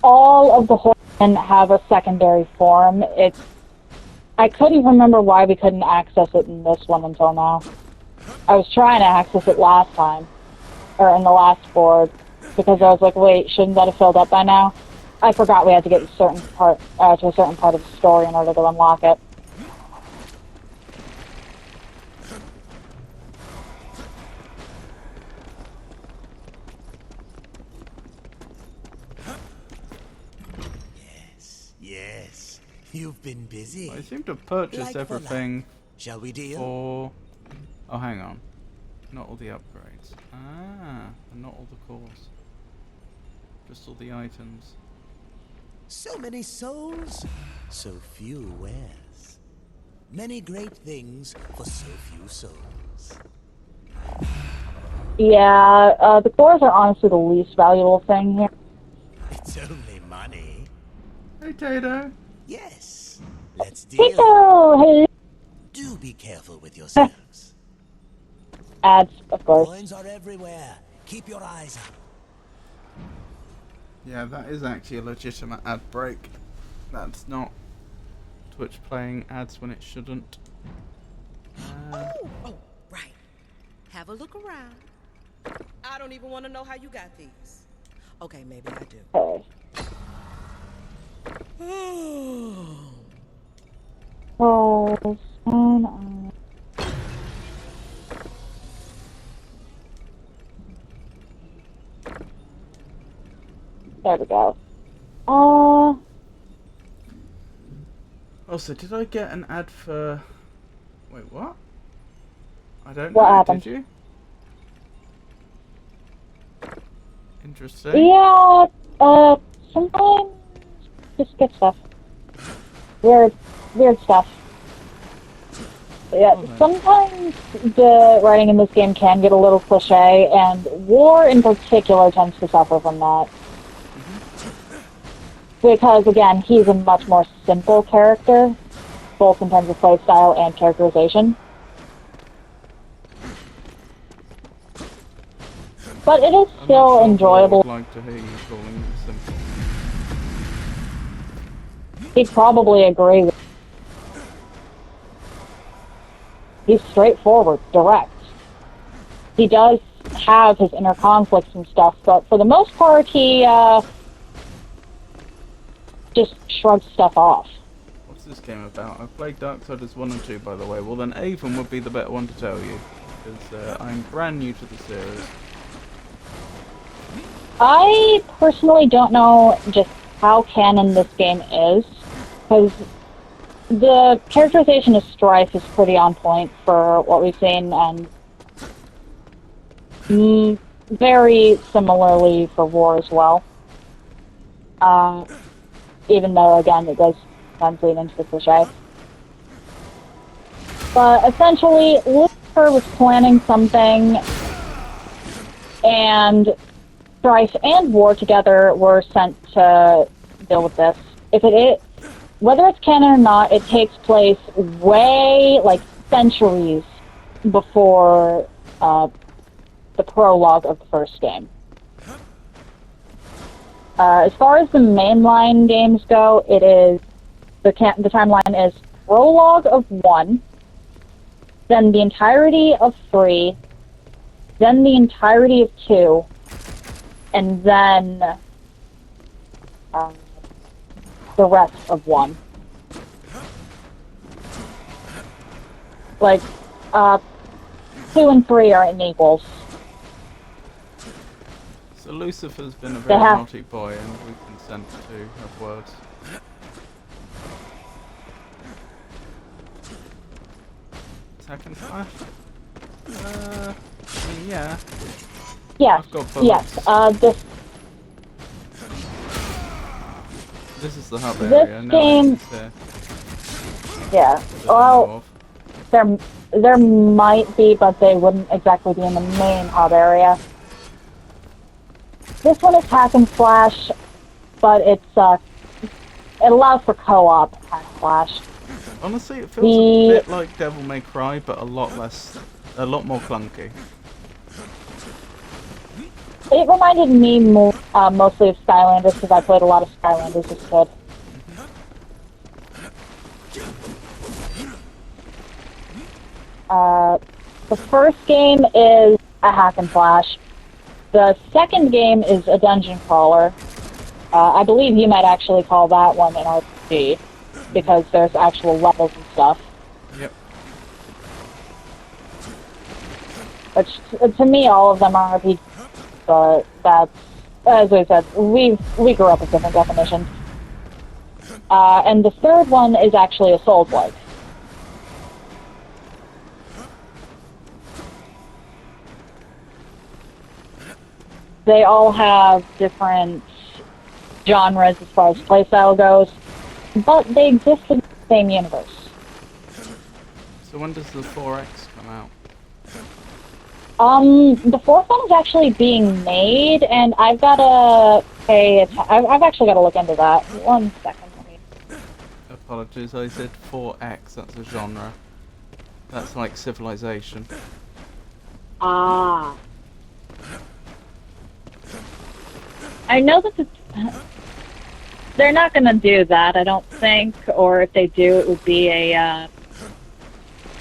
All of the horsemen have a secondary form. I couldn't remember why we couldn't access it in this one until now. I was trying to access it last time, or in the last board, because I was like, wait, shouldn't that have filled up by now? I forgot we had to get to a certain part of the story in order to unlock it. Yes, you've been busy. I seem to have purchased Like for everything like. Shall we deal? for... Oh, hang on. Not all the upgrades. Ah, and not all the cores. Just all the items. So many souls, so few wares. Many great things for so few souls. Yeah, the cores are honestly the least valuable thing here. It's only money. Hey, Tato. Yes, let's deal. Hey, Do be careful with yourselves. ads, of course. Coins are everywhere. Keep your eyes up. Yeah, that is actually a legitimate ad break. That's not Twitch playing ads when it shouldn't. Oh, right. Have a look around. I don't even want to know how you got these. Okay, maybe I do. Okay. There we go. Also, did I get an ad for... Wait, what? I don't What know, happened? did you? Interesting. Yeah, sometimes just get stuff. Weird stuff. Yeah, Okay. sometimes the writing in this game can get a little cliche, and War in particular tends to suffer from that. Because, again, he's a much more simple character, both in terms of playstyle and characterization. But it is I'm still not sure enjoyable. I would like to hear you calling it simple. He'd probably agree with. He's straightforward, direct. He does have his inner conflicts and stuff, but for the most part, he just shrugs stuff off. What's this game about? I've played Darksiders 1 and 2, by the way. Well, then Avon would be the better one to tell you, because I'm brand new to the series. I personally don't know just how canon this game is, because the characterization of Strife is pretty on point for what we've seen, and very similarly for War as well. Even though, again, it does translate into the cliche. But essentially, Lucifer was planning something, and Strife and War together were sent to deal with this. Whether it's canon or not, it takes place way, like, centuries before the prologue of the first game. As far as the mainline games go, it is the timeline is prologue of 1, then the entirety of 3, then the entirety of 2, and then the rest of 1. Like, 2 and 3 are in equals. So Lucifer's been a very naughty boy, and we've been sent to have words. Attack and slash? I mean, yeah. Yes, I've got yes, This is the hub this area. No game- entrance there. yeah, that I know well, of. there might be, but they wouldn't exactly be in the main hub area. This one is hack and slash, but it's it allows for co-op hack and slash. Honestly, it feels a bit like Devil May Cry, but a lot more clunky. It reminded me more, mostly of Skylanders because I played a lot of Skylanders as a kid. The first game is a hack and slash. The second game is a dungeon crawler. I believe you might actually call that one an RPG because there's actual levels and stuff. Yep. Which, to me, all of them are RPGs, but that's, as I said, we grew up with different definitions. And the third one is actually a Souls-like. They all have different genres as far as playstyle goes, but they exist in the same universe. So when does the 4X come out? The fourth one is actually being made, and I've gotta I've actually gotta look into that. 1 second. Apologies, I said 4X, that's a genre. That's like Civilization. Ah. I know that they're not gonna do that, I don't think, or if they do, it would be a,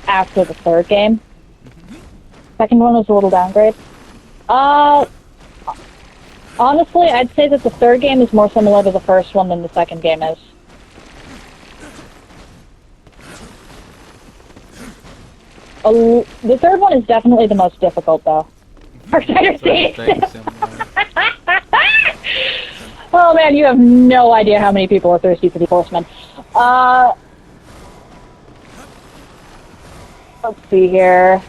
after the third game. Second one was a little downgrade. Honestly, I'd say that the third game is more similar to the first one than the second game is. The third one is definitely the most difficult, though. Darksiders Oh man, you have no idea how many people are thirsty for the horsemen. Let's see here.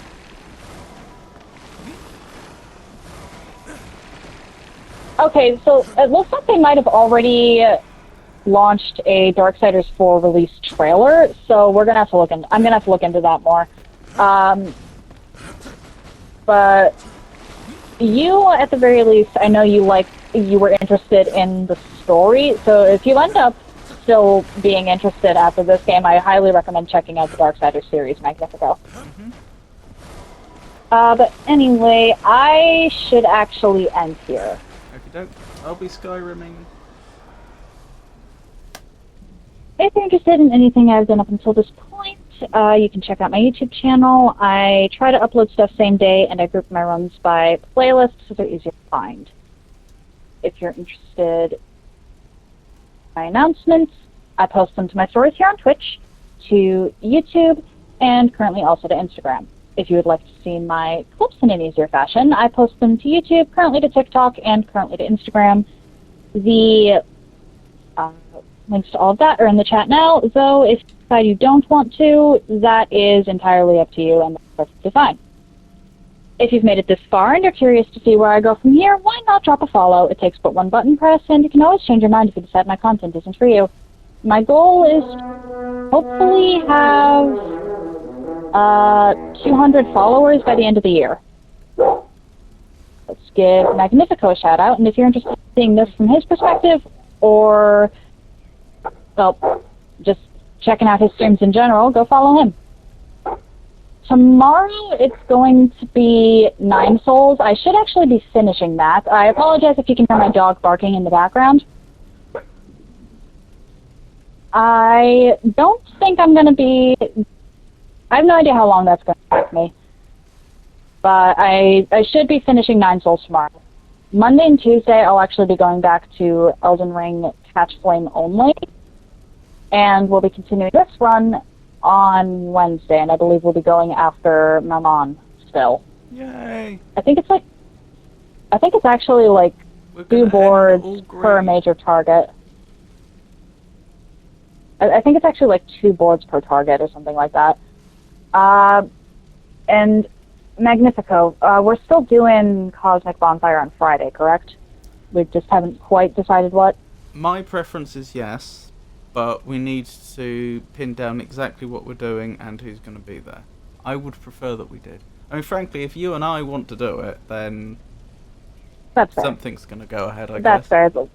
Okay, so it looks like they might have already launched a Darksiders 4 release trailer, so we're gonna have to I'm gonna have to look into that more. But you, at the very least, I know you were interested in the story, so if you end up still being interested after this game, I highly recommend checking out the Darksiders series, Magnifico. But anyway, I should actually end here. Okey-doke. I'll be Skyrimming. If you're interested in anything I've done up until this point, you can check out my YouTube channel. I try to upload stuff same day, and I group my runs by playlists so they're easier to find. If you're interested in my announcements, I post them to my stories here on Twitch, to YouTube, and currently also to Instagram. If you would like to see my clips in an easier fashion, I post them to YouTube, currently to TikTok, and currently to Instagram. The links to all of that are in the chat now, though if you decide you don't want to, that is entirely up to you, and that's perfectly fine. If you've made it this far and you're curious to see where I go from here, why not drop a follow? It takes but one button press, and you can always change your mind if you decide my content isn't for you. My goal is to hopefully have 200 followers by the end of the year. Let's give Magnifico a shout out, and if you're interested in seeing this from his perspective, or, well, just checking out his streams in general, go follow him. Tomorrow it's going to be 9 Souls. I should actually be finishing that. I apologize if you can hear my dog barking in the background. I don't think I'm going to be... I have no idea how long that's going to take me. But I should be finishing 9 Souls tomorrow. Monday and Tuesday I'll actually be going back to Elden Ring Catch Flame only. And we'll be continuing this run on Wednesday, and I believe we'll be going after Mammon still. Yay! I think it's actually like 2 boards per major target. I think it's actually like 2 boards per target or something like that. And Magnifico, we're still doing Cosmic Bonfire on Friday, correct? We just haven't quite decided what? My preference is yes, but we need to pin down exactly what we're doing and who's going to be there. I would prefer that we did. I mean, frankly, if you and I want to do it, then that's fair. Something's going to go ahead, I guess. That's fair. But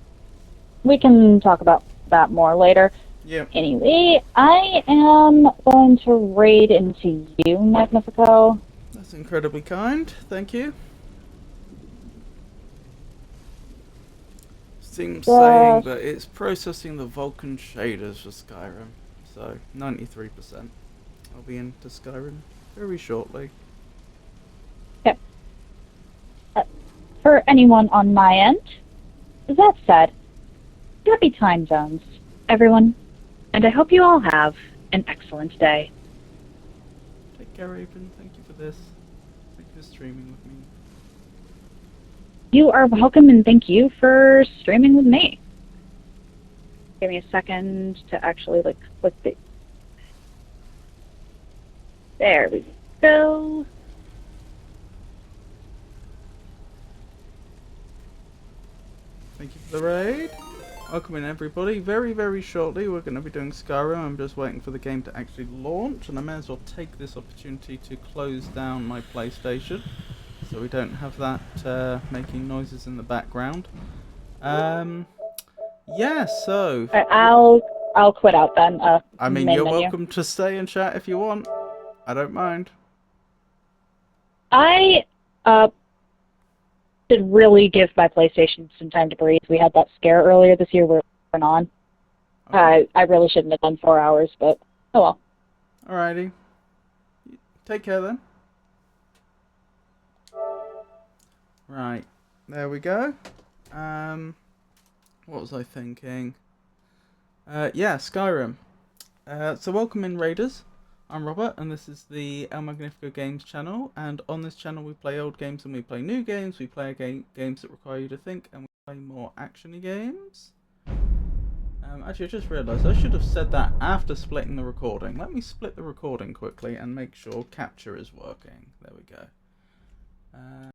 we can talk about that more later. Yep. Anyway, I am going to raid into you, Magnifico. That's incredibly kind. Thank you. Steam's saying that it's processing the Vulkan shaders for Skyrim. So, 93%. I'll be into Skyrim very shortly. Okay. For anyone on my end, that said, happy time zones, everyone. And I hope you all have an excellent day. Take care, Raven. Thank you for this. Thank you for streaming with me. You are welcome, and thank you for streaming with me. Give me a second to actually click the. There we go. Thank you for the raid. Welcome in, everybody. Very, very shortly we're going to be doing Skyrim. I'm just waiting for the game to actually launch, and I may as well take this opportunity to close down my PlayStation so we don't have that making noises in the background. Yeah, so I'll quit out then. I mean, main you're menu. welcome to stay and chat if you want. I don't mind. I should really give my PlayStation some time to breathe. We had that scare earlier this year where it went on. Okay. I really shouldn't have done 4 hours, but oh well. Alrighty. Take care then. Right, there we go. What was I thinking? Yeah, Skyrim. So welcome in, Raiders. I'm Robert, and this is the El Magnifico Games channel. And on this channel, we play old games and we play new games. We play games that require you to think, and we play more actiony games. Actually, I just realised I should have said that after splitting the recording. Let me split the recording quickly and make sure capture is working. There we go.